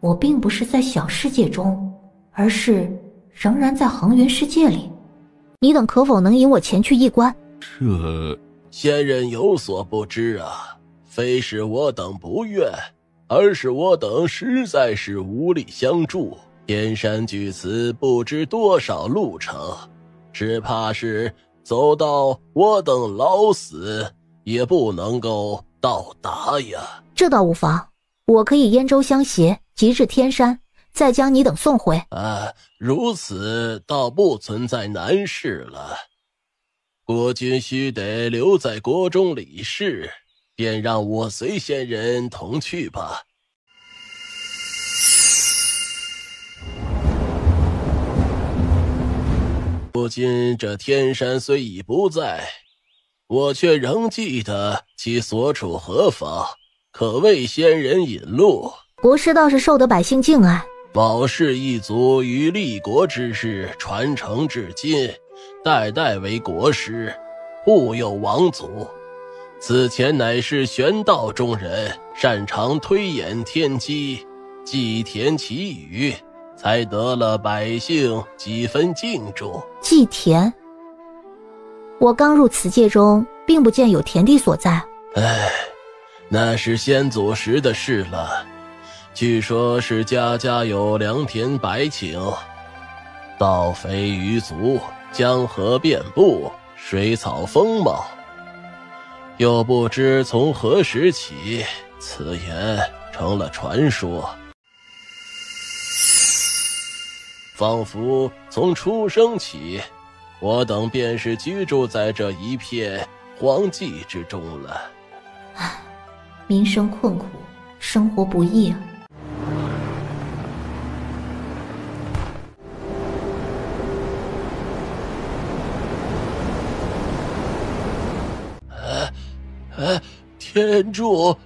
我并不是在小世界中，而是仍然在恒源世界里？你等可否能引我前去一观？这仙人有所不知啊，非是我等不愿，而是我等实在是无力相助。天山距此不知多少路程，只怕是走到我等老死也不能够到达呀。这倒无妨，我可以燕州相携，直至天山，再将你等送回。如此倒不存在难事了。国君须得留在国中理事，便让我随仙人同去吧。如今这天山虽已不在，我却仍记得其所处何方，可为先人引路。国师倒是受得百姓敬爱。宝氏一族于立国之事传承至今，代代为国师，护佑王族。此前乃是玄道中人，擅长推演天机，祭田祈雨，才得了百姓几分敬重。祭田？我刚入此界中，并不见有田地所在。唉，那是先祖时的事了。据说是家家有良田百顷，稻肥鱼足，江河遍布，水草丰茂。又不知从何时起，此言成了传说，仿佛从出生起，我等便是居住在这一片荒寂之中了。唉，民生困苦，生活不易啊。天柱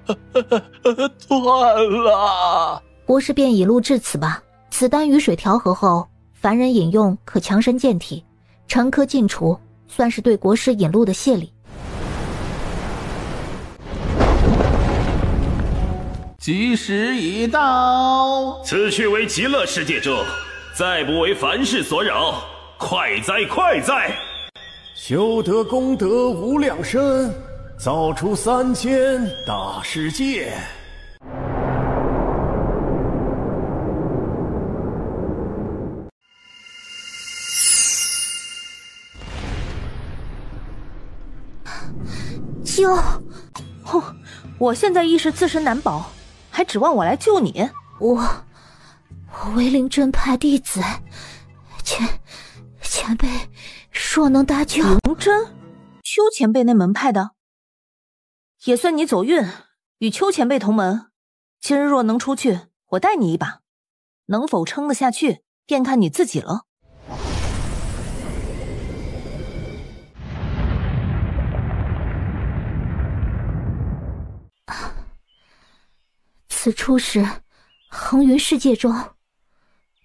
断了。国师便已录至此吧。此丹与水调和后，凡人饮用可强身健体，沉疴尽除，算是对国师引路的谢礼。吉时已到，此去为极乐世界中，再不为凡世所扰，快哉快哉！修得功德无量深，造出3000大世界。救！哼，我现在亦是自身难保，还指望我来救你？我为灵真派弟子，前辈若能搭救。灵真？邱前辈那门派的？也算你走运，与邱前辈同门。今日若能出去，我带你一把，能否撑得下去，便看你自己了。此处是恒云世界中，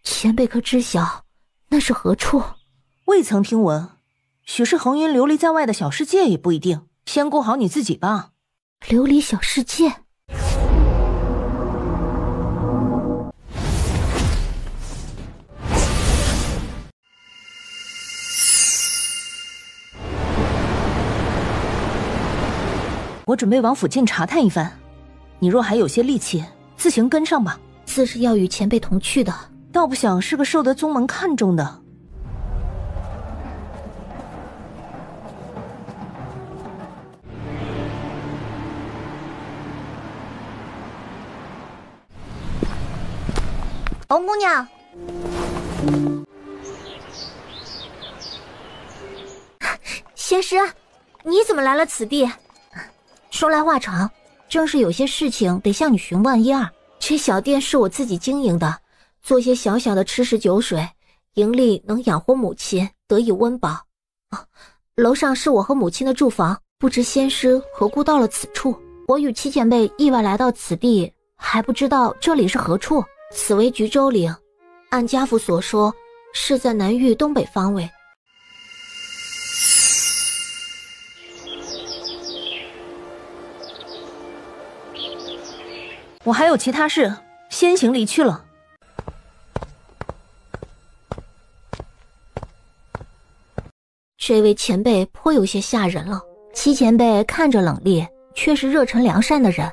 前辈可知晓那是何处？未曾听闻，许是恒云流离在外的小世界也不一定。先顾好你自己吧。琉璃小世界。我准备往附近查探一番，你若还有些力气，自行跟上吧。自是要与前辈同去的，倒不想是个受得宗门看重的。红姑娘，仙师，你怎么来了此地？说来话长，正是有些事情得向你询问一二。这小店是我自己经营的，做些小小的吃食酒水，盈利能养活母亲，得以温饱。楼上是我和母亲的住房，不知仙师何故到了此处？我与七前辈意外来到此地，还不知道这里是何处。此为橘洲岭，按家父所说，是在南域东北方位。我还有其他事，先行离去了。这位前辈颇有些吓人了。七前辈看着冷冽，却是热忱良善的人，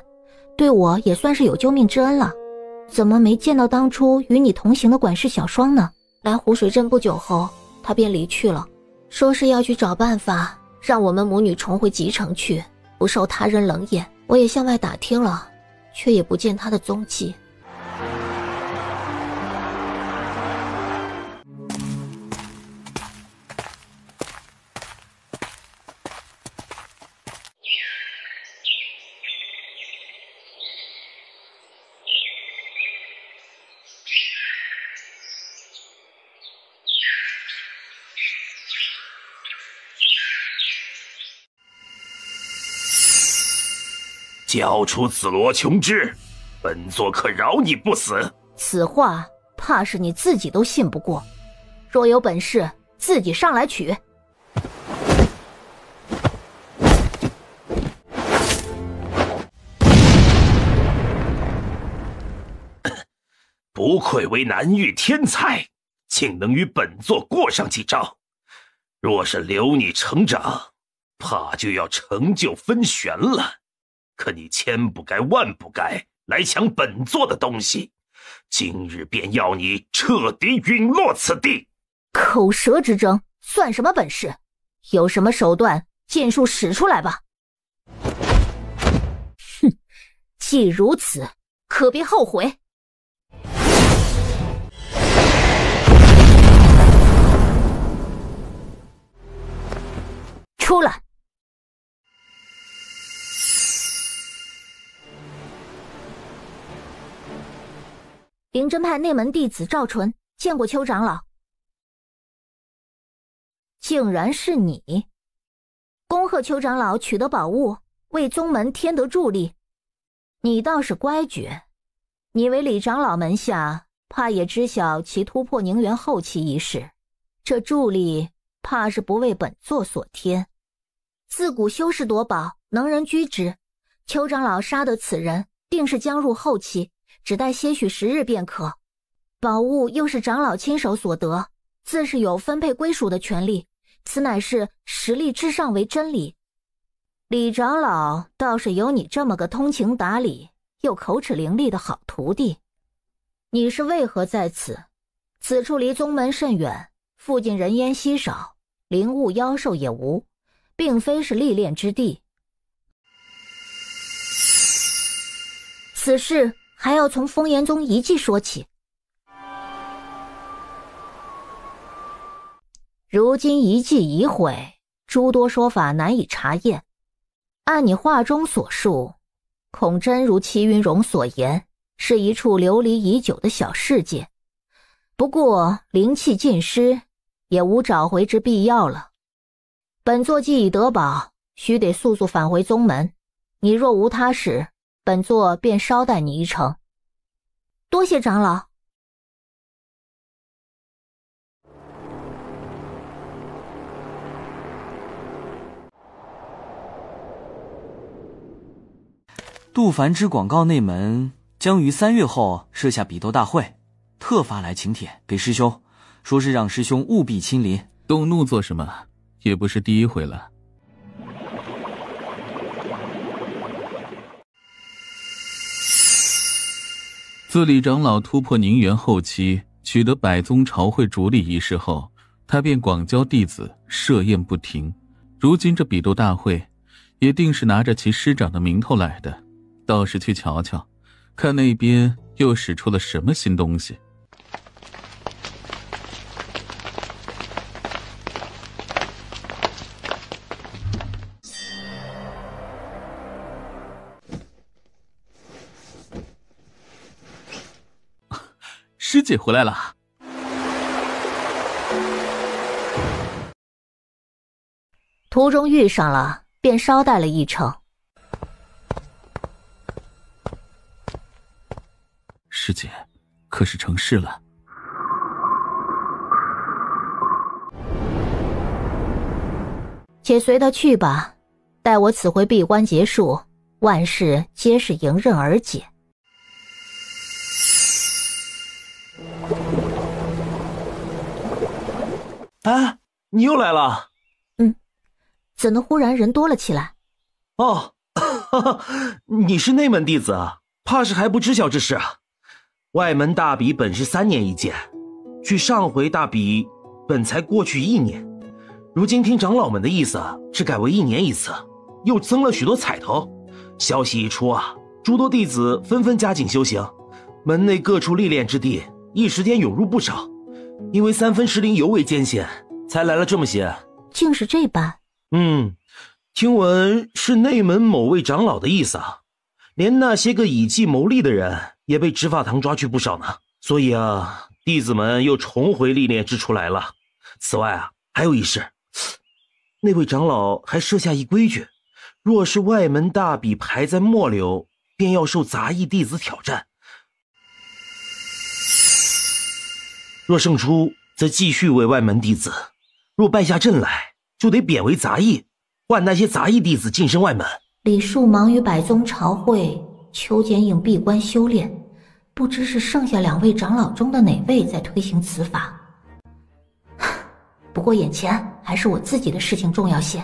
对我也算是有救命之恩了。怎么没见到当初与你同行的管事小双呢？来湖水镇不久后，他便离去了，说是要去找办法让我们母女重回极城去，不受他人冷眼。我也向外打听了，却也不见他的踪迹。交出紫罗琼枝，本座可饶你不死。此话怕是你自己都信不过，若有本事，自己上来取。不愧为南域天才，竟能与本座过上几招。若是留你成长，怕就要成就分玄了。可你千不该万不该来抢本座的东西，今日便要你彻底陨落此地。口舌之争算什么本事？有什么手段剑术使出来吧。哼，既如此，可别后悔。出来！灵真派内门弟子赵纯见过邱长老。竟然是你！恭贺邱长老取得宝物，为宗门添得助力。你倒是乖觉，你为李长老门下，怕也知晓其突破宁元后期一事，这助力怕是不为本座所添。自古修士夺宝，能人居之。邱长老杀得此人，定是将入后期，只待些许时日便可。宝物又是长老亲手所得，自是有分配归属的权利，此乃是实力至上为真理。李长老倒是有你这么个通情达理又口齿伶俐的好徒弟。你是为何在此？此处离宗门甚远，附近人烟稀少，灵物妖兽也无，并非是历练之地。此事还要从风岩宗遗迹说起。如今遗迹已毁，诸多说法难以查验。按你话中所述，恐真如齐云荣所言，是一处流离已久的小世界。不过灵气尽失，也无找回之必要了。本座既已得宝，须得速速返回宗门。你若无他事，本座便捎带你一程。多谢长老。杜凡之广告内门将于3月后设下比斗大会，特发来请帖给师兄，说是让师兄务必亲临。动怒做什么？也不是第一回了。自李长老突破宁元后期，取得百宗朝会主礼一事后，他便广教弟子，设宴不停。如今这比斗大会，也定是拿着其师长的名头来的。倒是去瞧瞧，看那边又使出了什么新东西。师姐回来了。途中遇上了，便捎带了一程。师姐，可是成事了？且随他去吧，待我此回闭关结束，万事皆是迎刃而解。哎，你又来了。怎的忽然人多了起来？哦，哈哈，你是内门弟子啊，怕是还不知晓这事啊。外门大比本是3年一届，距上回大比本才过去1年，如今听长老们的意思，是改为1年一次，又增了许多彩头。消息一出啊，诸多弟子纷纷加紧修行，门内各处历练之地一时间涌入不少。因为3分石林尤为艰险，才来了这么些。竟是这般。听闻是内门某位长老的意思啊，连那些个以技谋利的人也被执法堂抓去不少呢。所以啊，弟子们又重回历练之处来了。此外啊，还有一事，那位长老还设下一规矩，若是外门大比排在末流，便要受杂役弟子挑战；若胜出，则继续为外门弟子；若败下阵来，就得贬为杂役，换那些杂役弟子晋升外门。李树忙于百宗朝会，邱坚应闭关修炼，不知是剩下2位长老中的哪位在推行此法。不过眼前还是我自己的事情重要些。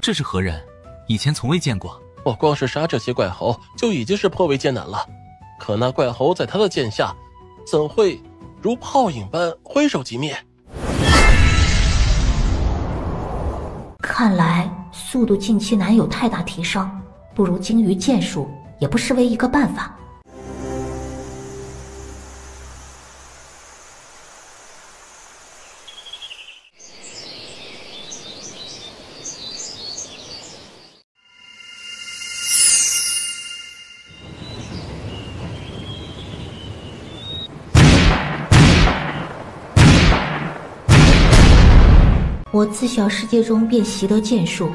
这是何人？以前从未见过。我光是杀这些怪猴就已经是颇为艰难了，可那怪猴在他的剑下，怎会如泡影般挥手即灭？看来速度近期难有太大提升，不如精于剑术，也不失为一个办法。我自小世界中便习得剑术，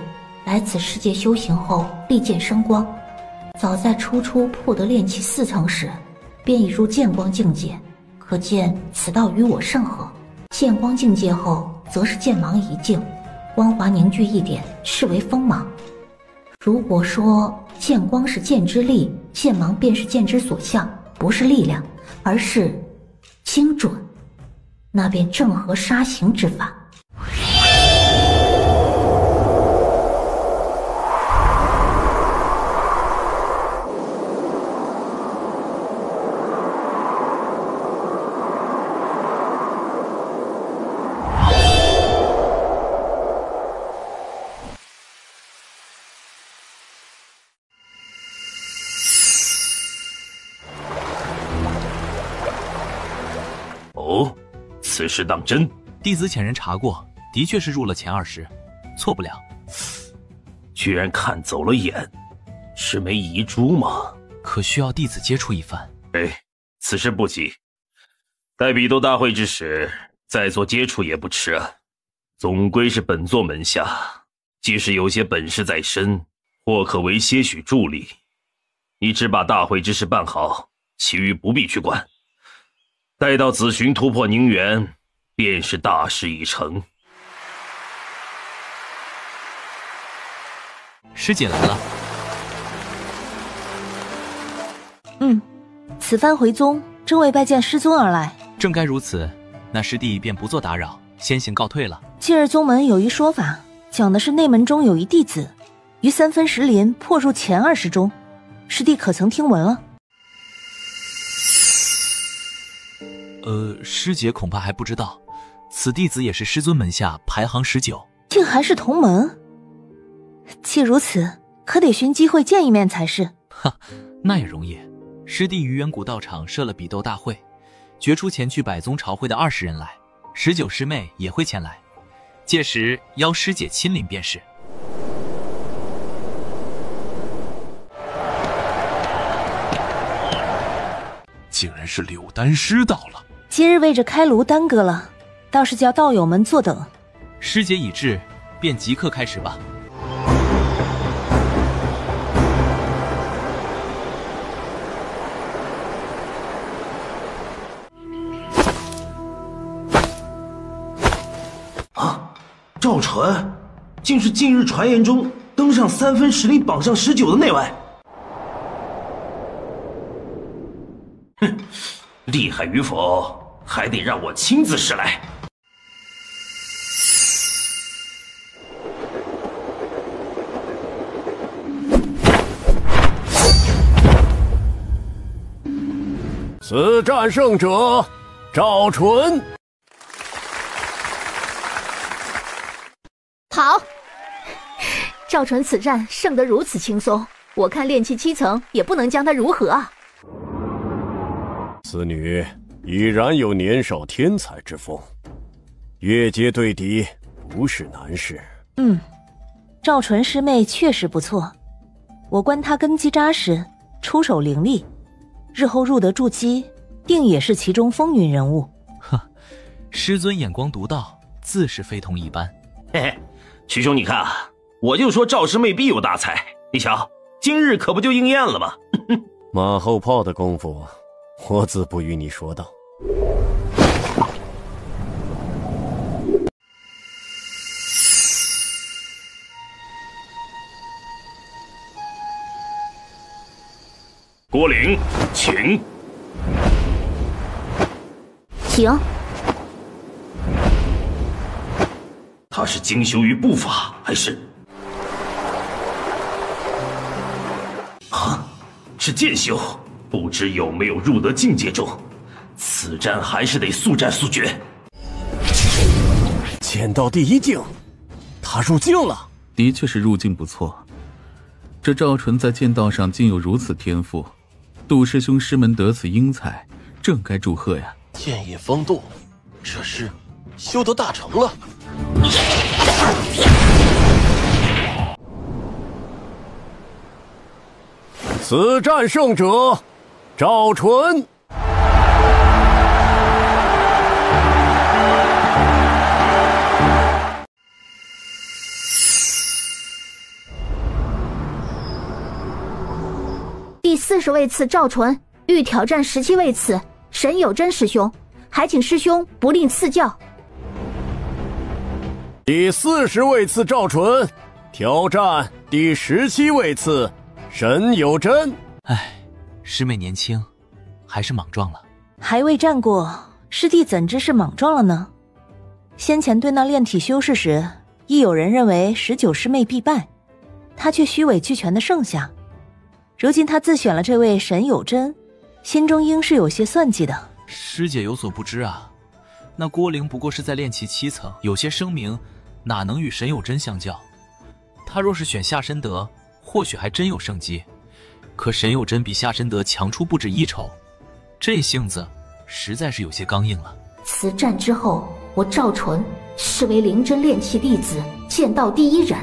来此世界修行后利剑生光。早在初破得炼气4层时，便已入剑光境界，可见此道与我甚合。剑光境界后，则是剑芒一境，光华凝聚一点，视为锋芒。如果说剑光是剑之力，剑芒便是剑之所向，不是力量，而是精准，那便正合杀形之法。哦，此事当真？弟子遣人查过，的确是入了前20，错不了。居然看走了眼，是枚遗珠吗？可需要弟子接触一番。此事不急，待比斗大会之时再做接触也不迟啊。总归是本座门下，即使有些本事在身，或可为些许助力。你只把大会之事办好，其余不必去管。待到紫寻突破宁园，便是大事已成。师姐来了。此番回宗，正为拜见师尊而来。正该如此，那师弟便不做打扰，先行告退了。近日宗门有一说法，讲的是内门中有一弟子，于3分10厘破入前20中，师弟可曾听闻了？师姐恐怕还不知道，此弟子也是师尊门下排行19，竟还是同门。既如此，可得寻机会见一面才是。那也容易。师弟于远古道场设了比斗大会，决出前去百宗朝会的20人来，19师妹也会前来，届时邀师姐亲临便是。竟然是柳丹师到了。今日为着开炉耽搁了，倒是叫道友们坐等。师姐已至，便即刻开始吧。赵纯，竟是近日传言中登上3分10厘榜上19的那位。厉害与否，还得让我亲自试来。此战胜者，赵纯。好，赵纯此战胜得如此轻松，我看炼气7层也不能将他如何啊。此女已然有年少天才之风，越阶对敌不是难事。赵纯师妹确实不错，我观她根基扎实，出手凌厉，日后入得筑基，定也是其中风云人物。师尊眼光独到，自是非同一般。嘿嘿，师兄你看啊，我就说赵师妹必有大才，你瞧，今日可不就应验了吗？马后炮的功夫，我自不与你说道。郭玲，请。请。他是精修于步法，还是？啊，是剑修，不知有没有入得境界中。此战还是得速战速决。剑道第一境，他入境了。的确是入境不错。这赵纯在剑道上竟有如此天赋，杜师兄师门得此英才，正该祝贺呀！剑引风度，这是修得大成了。此战胜者，赵纯。第40位次赵纯欲挑战17位次沈有真师兄，还请师兄不吝赐教。第40位次赵纯挑战第17位次沈有真。唉，师妹年轻，还是莽撞了。还未战过，师弟怎知是莽撞了呢？先前对那炼体修士时，亦有人认为19师妹必败，他却虚伪俱全的胜下。如今他自选了这位沈有真，心中应是有些算计的。师姐有所不知啊，那郭玲不过是在炼气7层，有些声名，哪能与沈有真相较？他若是选夏申德，或许还真有胜机。可沈有真比夏申德强出不止1筹，这性子实在是有些刚硬了。此战之后，我赵纯视为灵真炼气弟子，剑道第一人。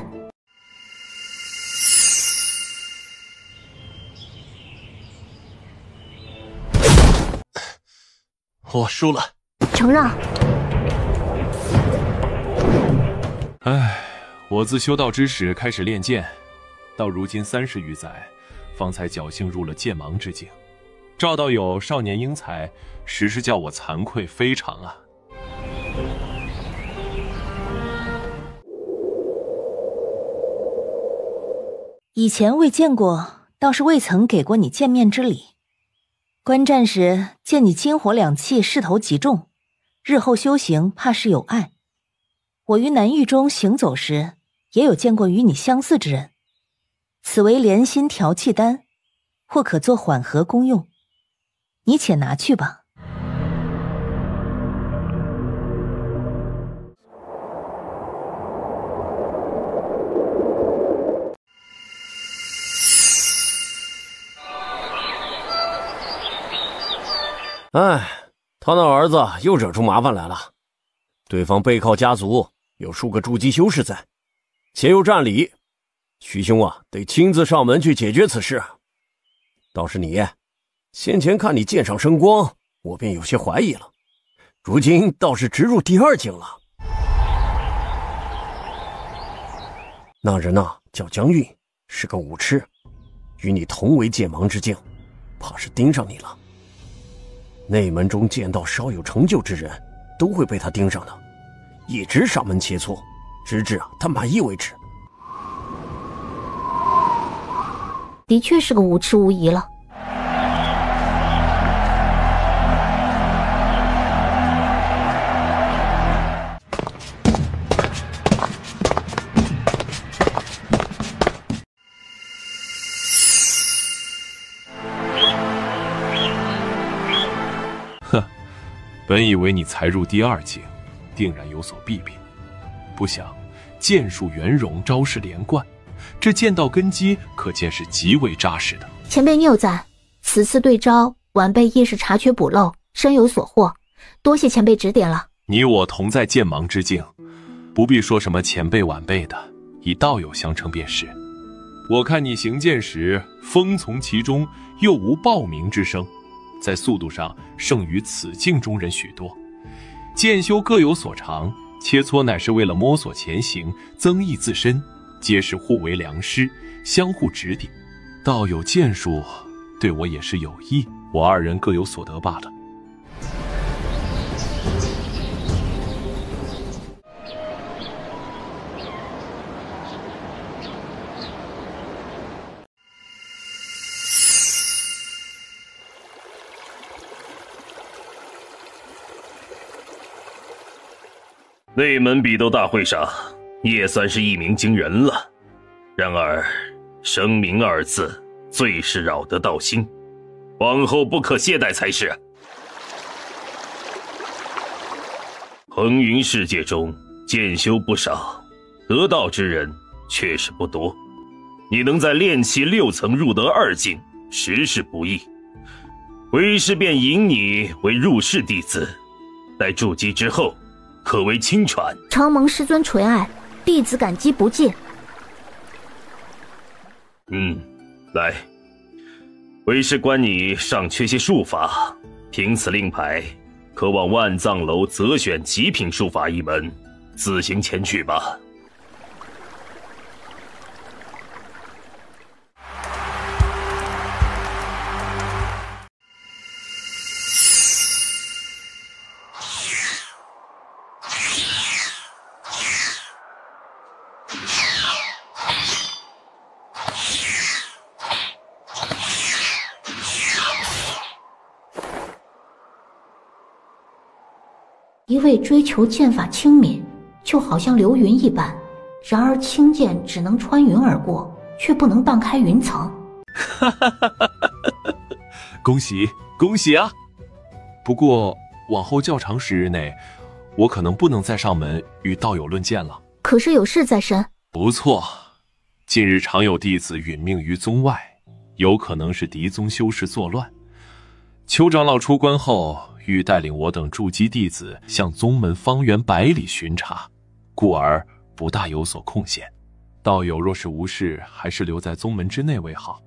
我输了，承让。唉，我自修道之时开始练剑，到如今30余载，方才侥幸入了剑芒之境。赵道友少年英才，实是叫我惭愧非常啊。以前未见过，倒是未曾给过你见面之礼。观战时见你金火两气势头极重，日后修行怕是有碍。我于南域中行走时，也有见过与你相似之人。此为莲心调气丹，或可做缓和功用，你且拿去吧。哎，他那儿子又惹出麻烦来了。对方背靠家族，有数个筑基修士在，且有战礼，徐兄啊，得亲自上门去解决此事。倒是你，先前看你剑上生光，我便有些怀疑了，如今倒是直入第2境了。那人呐，叫江韵，是个武痴，与你同为剑芒之境，怕是盯上你了。内门中剑道稍有成就之人，都会被他盯上的，一直上门切磋，直至他满意为止。的确是个无痴无疑了。本以为你才入第2境，定然有所弊病，不想剑术圆融，招式连贯，这剑道根基可见是极为扎实的。前辈谬赞，此次对招，晚辈亦是察觉补漏，深有所获，多谢前辈指点了。你我同在剑芒之境，不必说什么前辈晚辈的，以道友相称便是。我看你行剑时风从其中，又无报名之声，在速度上胜于此境中人许多。剑修各有所长，切磋乃是为了摸索前行，增益自身，皆是互为良师，相互指点。道友剑术对我也是有益，我二人各有所得罢了。内门比斗大会上，也算是一鸣惊人了。然而，声名二字最是扰得道心，往后不可懈怠才是。横云世界中，剑修不少，得道之人却是不多。你能在炼气6层入得2境，实是不易。为师便引你为入室弟子，待筑基之后，可为亲传。承蒙师尊垂爱，弟子感激不尽。来，为师观你尚缺些术法，凭此令牌，可往万藏楼择选极品术法一门，自行前去吧。一味追求剑法轻敏，就好像流云一般，然而轻剑只能穿云而过，却不能荡开云层。恭喜恭喜啊！不过往后较长时日内，我可能不能再上门与道友论剑了。可是有事在身。不错，近日常有弟子殒命于宗外，有可能是敌宗修士作乱。邱长老出关后，欲带领我等筑基弟子向宗门方圆100里巡查，故而不大有所空闲。道友若是无事，还是留在宗门之内为好。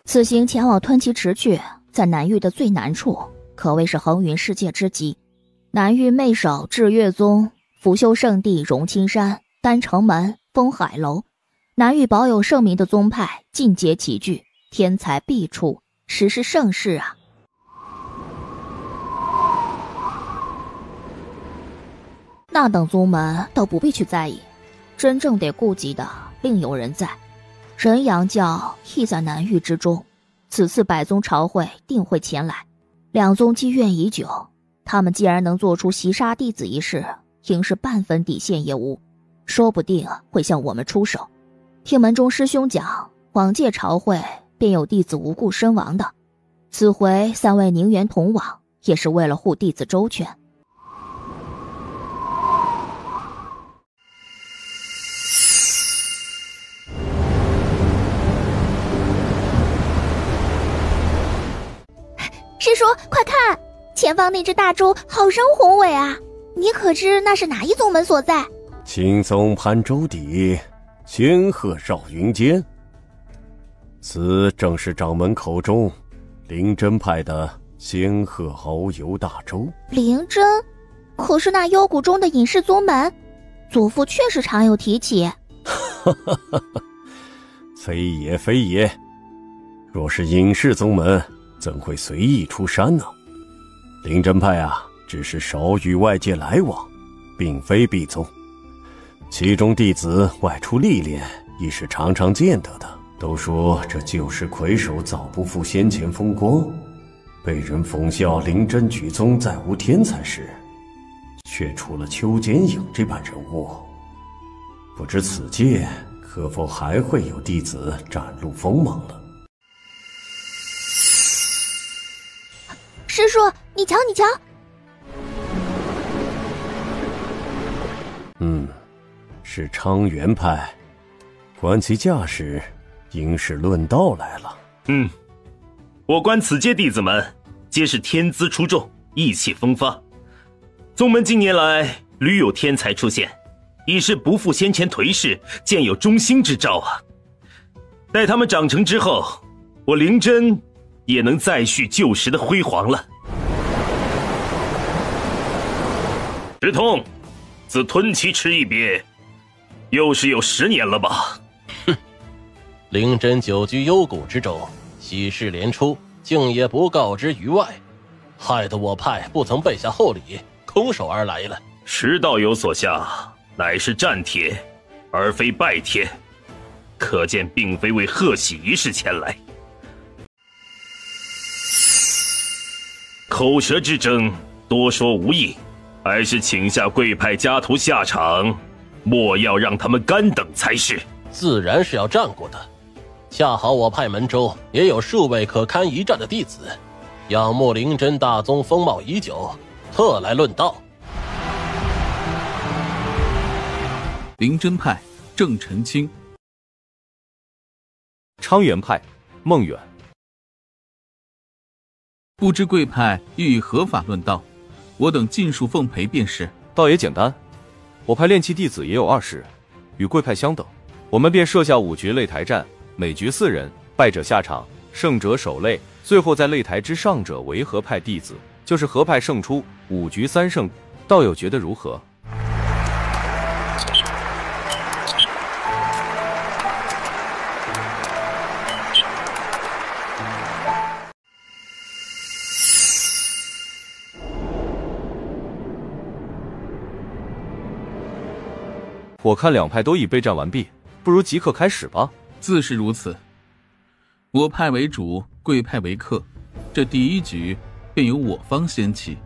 此行前往吞奇池去，在南域的最南处，可谓是横云世界之极。南域妹首至月宗、福修圣地荣青山、丹城门、风海楼，南域保有盛名的宗派尽皆齐聚，天才辈出，实是盛世啊！那等宗门倒不必去在意，真正得顾及的另有人在。人阳教亦在南域之中，此次百宗朝会定会前来，两宗积怨已久，他们既然能做出袭杀弟子一事，应是半分底线也无，说不定会向我们出手。听门中师兄讲，往届朝会便有弟子无故身亡的，此回3位宁远同往，也是为了护弟子周全。师叔，快看，前方那只大猪好生宏伟啊！你可知那是哪一宗门所在？青松攀舟底，仙鹤绕云间。此正是掌门口中灵真派的仙鹤遨游大舟。灵真？可是那幽谷中的隐士宗门，祖父确实常有提起。哈哈哈！非也非也，若是隐士宗门，怎会随意出山呢？灵真派啊，只是少与外界来往，并非必宗。其中弟子外出历练，亦是常常见得的。都说这旧时魁首早不复先前风光，被人讽笑灵真举宗再无天才时，却出了邱简影这般人物。不知此届可否还会有弟子展露锋芒了？师叔，你瞧你瞧。是昌元派，观其架势，应是论道来了。我观此届弟子们皆是天资出众，意气风发。宗门近年来屡有天才出现，已是不复先前颓势，渐有中兴之兆啊！待他们长成之后，我灵真也能再续旧时的辉煌了。直通，自吞七池一别，又是有10年了吧？哼，灵真久居幽谷之中，喜事连出，竟也不告知于外，害得我派不曾备下厚礼，空手而来了。石道友所下，乃是战帖，而非拜帖，可见并非为贺喜一事前来。口舌之争，多说无益，还是请下贵派家徒下场，莫要让他们干等才是。自然是要战过的，恰好我派门中也有数位可堪一战的弟子，仰慕灵真大宗风貌已久，特来论道。灵真派郑晨清，昌元派孟远。不知贵派欲以何法论道，我等尽数奉陪便是。倒也简单，我派炼器弟子也有20人，与贵派相等，我们便设下5局擂台战，每局4人，败者下场，胜者守擂，最后在擂台之上者为何派弟子，就是何派胜出，5局3胜。道友觉得如何？我看两派都已备战完毕，不如即刻开始吧。自是如此。我派为主，贵派为客，这第1局便由我方先起。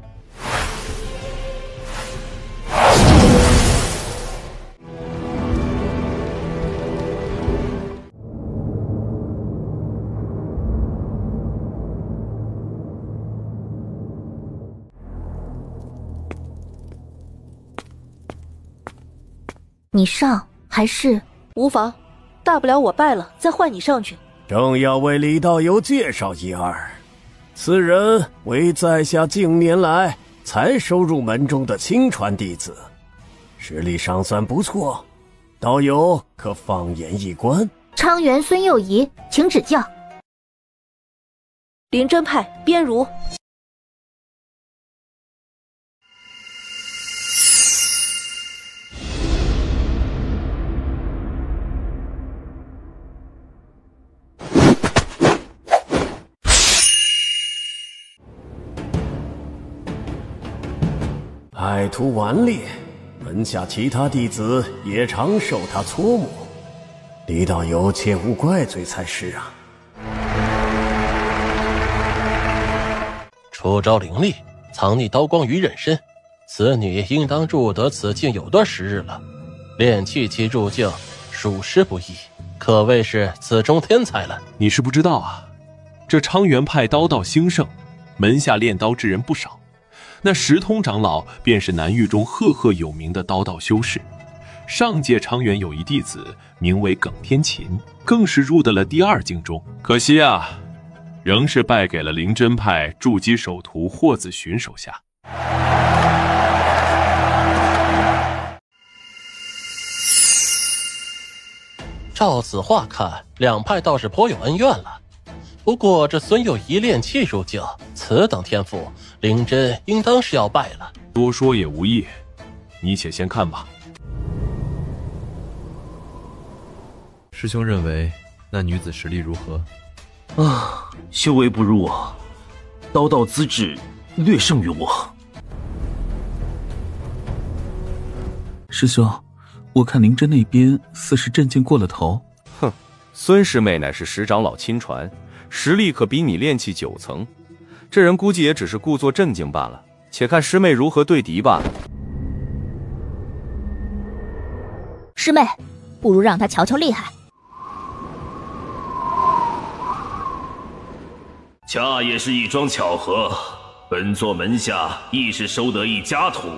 你上还是无妨，大不了我败了，再换你上去。正要为李道友介绍一二，此人为在下近年来才收入门中的亲传弟子，实力尚算不错，道友可放眼一观。昌元孙幼仪，请指教。灵真派边如。爱徒顽劣，门下其他弟子也常受他搓磨，李道友切勿怪罪才是啊。出招凌厉，藏匿刀光于人身，此女应当入得此境有段时日了，炼气期入境属实不易，可谓是此中天才了。你是不知道啊，这昌元派刀道兴盛，门下练刀之人不少。那石通长老便是南域中赫赫有名的刀道修士，上届昌元有一弟子名为耿天琴，更是入得了第2境中。可惜啊，仍是败给了灵真派筑基首徒霍子寻手下。照此话看，两派倒是颇有恩怨了。不过这孙幼仪炼气入境，此等天赋，灵真应当是要败了。多说也无益，你且先看吧。师兄认为那女子实力如何？啊，修为不如我，刀道资质略胜于我。师兄，我看灵真那边似是震惊过了头。哼，孙师妹乃是石长老亲传，实力可比你炼气9层，这人估计也只是故作镇静罢了。且看师妹如何对敌吧。师妹，不如让她瞧瞧厉害。恰也是一桩巧合，本座门下亦是收得一家徒，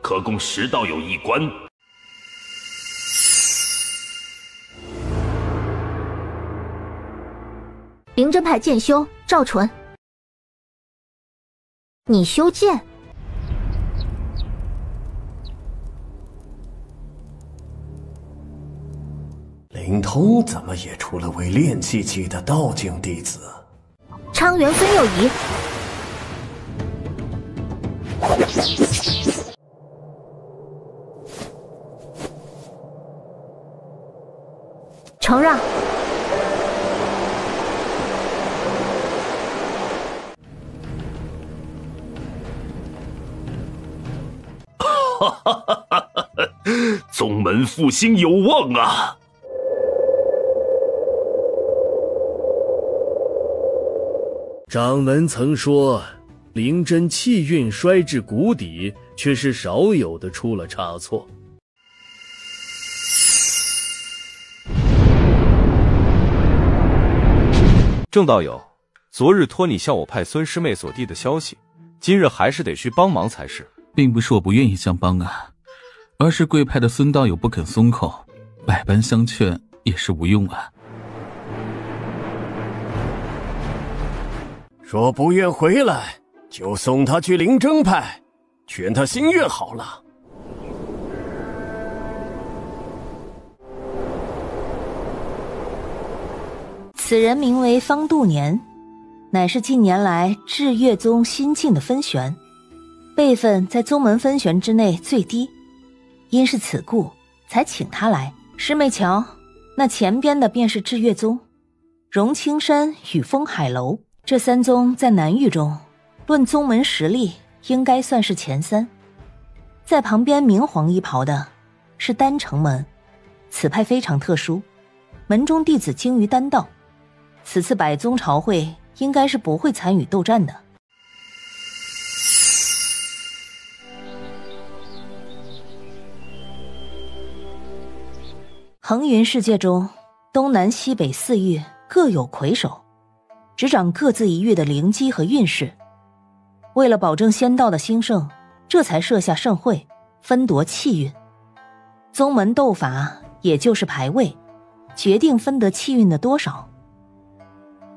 可供石道友一观。灵真派剑修赵纯，你修剑？灵通怎么也出了位炼气期的道境弟子？昌元孙有仪。承让。哈哈哈哈哈！宗门复兴有望啊！掌门曾说，灵真气运衰至谷底，却是少有的出了差错。郑道友，昨日托你向我派孙师妹所递的消息，今日还是得去帮忙才是。并不是我不愿意相帮啊，而是贵派的孙道友不肯松口，百般相劝也是无用啊。说不愿回来，就送他去灵真派，劝他心愿好了。此人名为方度年，乃是近年来至月宗新晋的分玄，辈分在宗门分玄之内最低，因是此故才请他来。师妹瞧，那前边的便是至月宗、荣青山与风海楼，这三宗在南域中论宗门实力应该算是前三。在旁边明黄衣袍的是丹城门，此派非常特殊，门中弟子精于丹道，此次百宗朝会应该是不会参与斗战的。恒云世界中，东南西北四域各有魁首，执掌各自一域的灵机和运势。为了保证仙道的兴盛，这才设下盛会，分夺气运。宗门斗法也就是排位，决定分得气运的多少。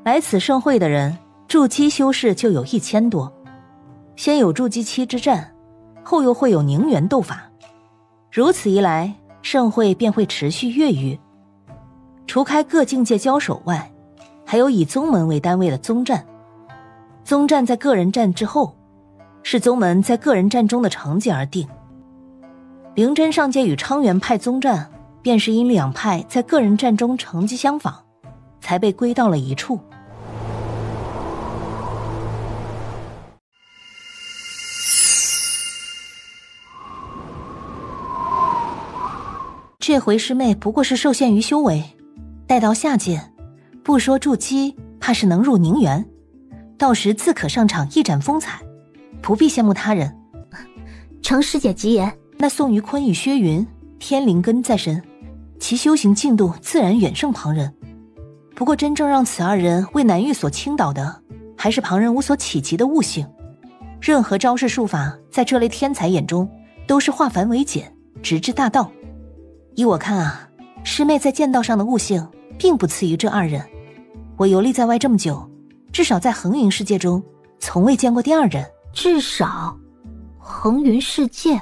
来此盛会的人，筑基修士就有1000多，先有筑基期之战，后又会有凝元斗法，如此一来，盛会便会持续月余。除开各境界交手外，还有以宗门为单位的宗战。宗战在个人战之后，是宗门在个人战中的成绩而定。灵真上界与昌元派宗战，便是因两派在个人战中成绩相仿，才被归到了一处。这回师妹不过是受限于修为，待到下界，不说筑基，怕是能入凝元，到时自可上场一展风采，不必羡慕他人。承师姐吉言。那宋于坤与薛云天灵根在身，其修行进度自然远胜旁人。不过真正让此二人为南域所倾倒的，还是旁人无所企及的悟性。任何招式术法，在这类天才眼中，都是化繁为简，直至大道。依我看啊，师妹在剑道上的悟性并不次于这二人。我游历在外这么久，至少在恒云世界中从未见过第二人。至少恒云世界？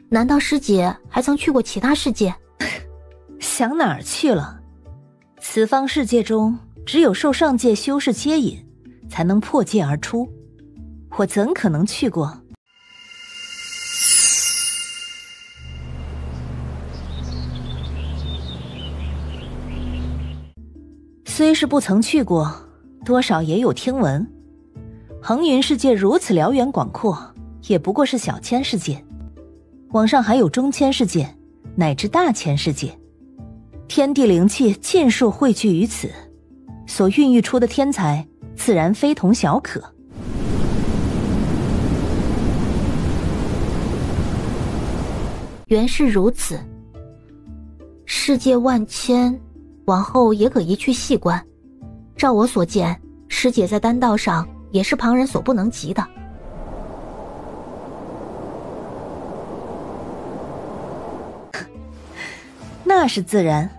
难道师姐还曾去过其他世界？想哪儿去了？此方世界中只有受上界修士接引，才能破界而出，我怎可能去过？虽是不曾去过，多少也有听闻。恒云世界如此辽远广阔，也不过是小千世界，往上还有中千世界，乃至大千世界。天地灵气尽数汇聚于此，所孕育出的天才自然非同小可。原是如此，世界万千，往后也可一去细观。照我所见，师姐在丹道上也是旁人所不能及的。那是自然，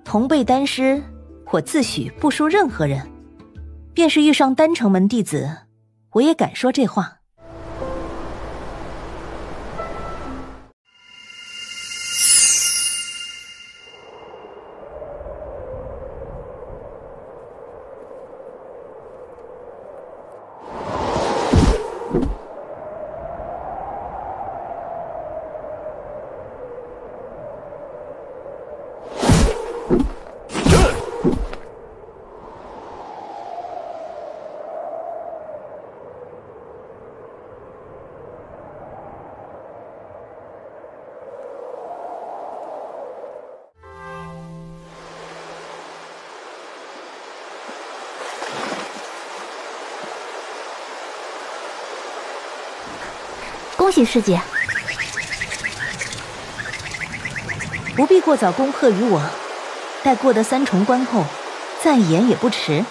同辈丹师，我自诩不输任何人。便是遇上丹城门弟子，我也敢说这话。恭喜师姐。不必过早恭贺于我，待过得3重关后，再演也不迟。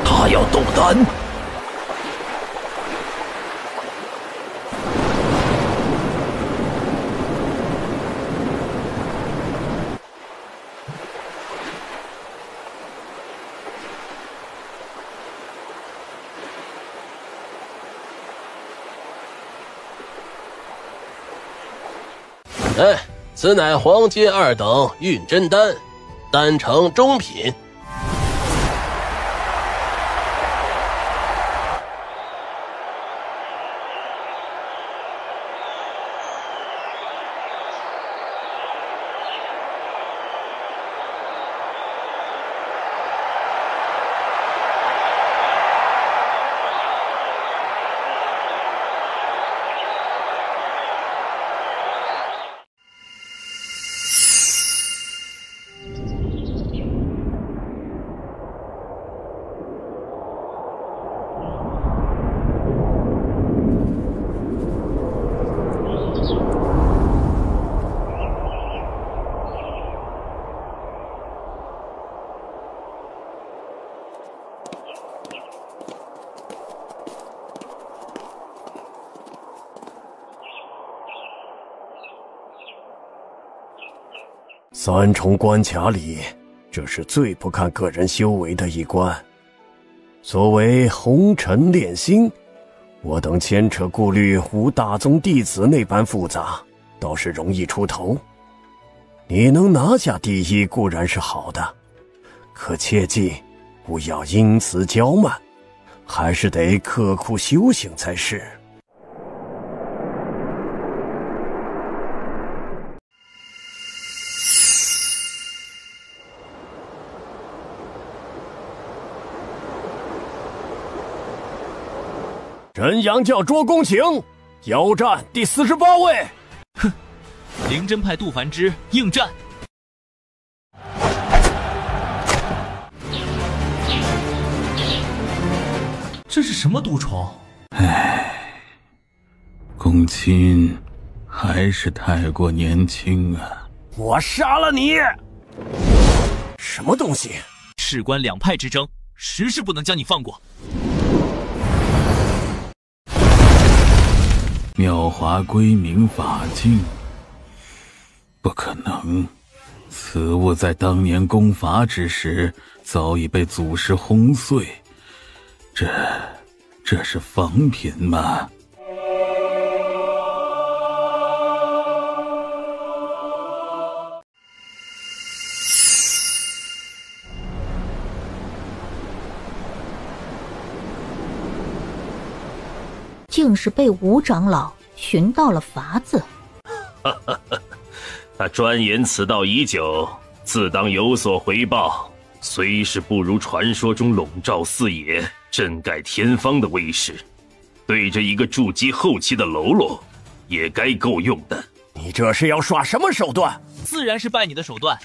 他要斗丹。此乃黄阶2等运真丹，丹成中品。3重关卡里，这是最不看个人修为的一关。所谓红尘炼心，我等牵扯顾虑无大宗弟子那般复杂，倒是容易出头。你能拿下第一固然是好的，可切记不要因此骄慢，还是得刻苦修行才是。真阳教捉公请，邀战第48位。哼，灵真派杜凡之应战。这是什么毒虫？公亲还是太过年轻啊！我杀了你！什么东西？事关2派之争，实是不能将你放过。妙华归明法境，不可能！此物在当年攻伐之时，早已被祖师轰碎。这是仿品吗？竟是被吴长老寻到了法子。他钻研此道已久，自当有所回报。虽是不如传说中笼罩四野、震盖天方的威势，对着一个筑基后期的喽啰，也该够用的。你这是要耍什么手段？自然是拜你的手段。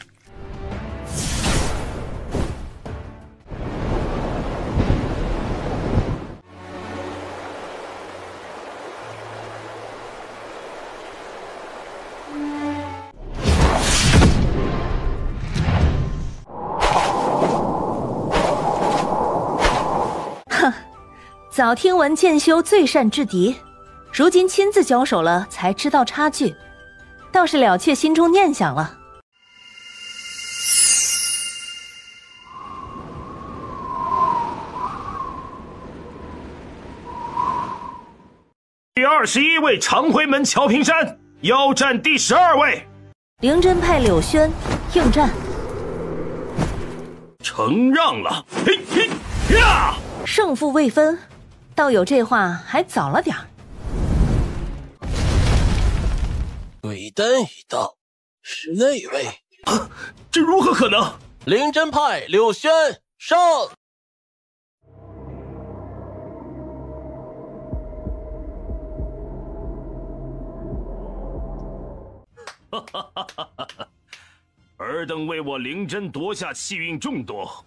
早听闻剑修最善制敌，如今亲自交手了，才知道差距，倒是了却心中念想了。第21位长回门乔平山邀战第12位。灵真派柳轩应战。承让了，嘿嘿呀！胜负未分。道友这话还早了点儿。对单一道是那位？啊，这如何可能？灵真派柳轩上！尔等为我灵真夺下气运众多，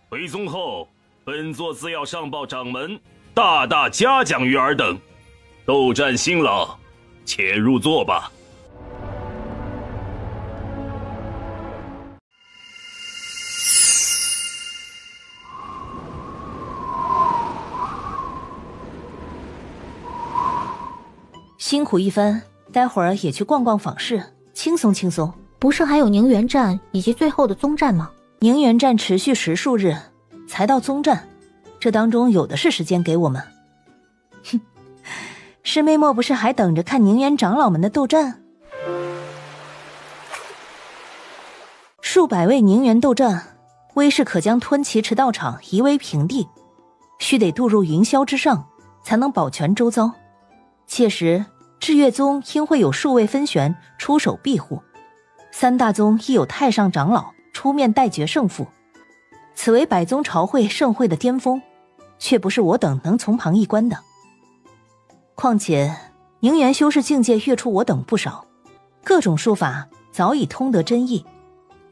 回宗后，本座自要上报掌门，大大嘉奖于尔等。斗战辛劳，且入座吧。辛苦一番，待会儿也去逛逛坊市，轻松轻松。不是还有宁园站以及最后的宗战吗？宁园站持续10数日，才到宗战，这当中有的是时间给我们。哼，师妹莫不是还等着看宁园长老们的斗战？数百位宁园斗战，威势可将吞骑池道场夷为平地，须得渡入云霄之上，才能保全周遭。届时至月宗应会有数位分玄出手庇护，3大宗亦有太上长老出面代决胜负，此为百宗朝会盛会的巅峰，却不是我等能从旁一观的。况且宁园修士境界跃出我等不少，各种术法早已通得真意，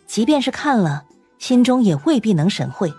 即便是看了，心中也未必能神会。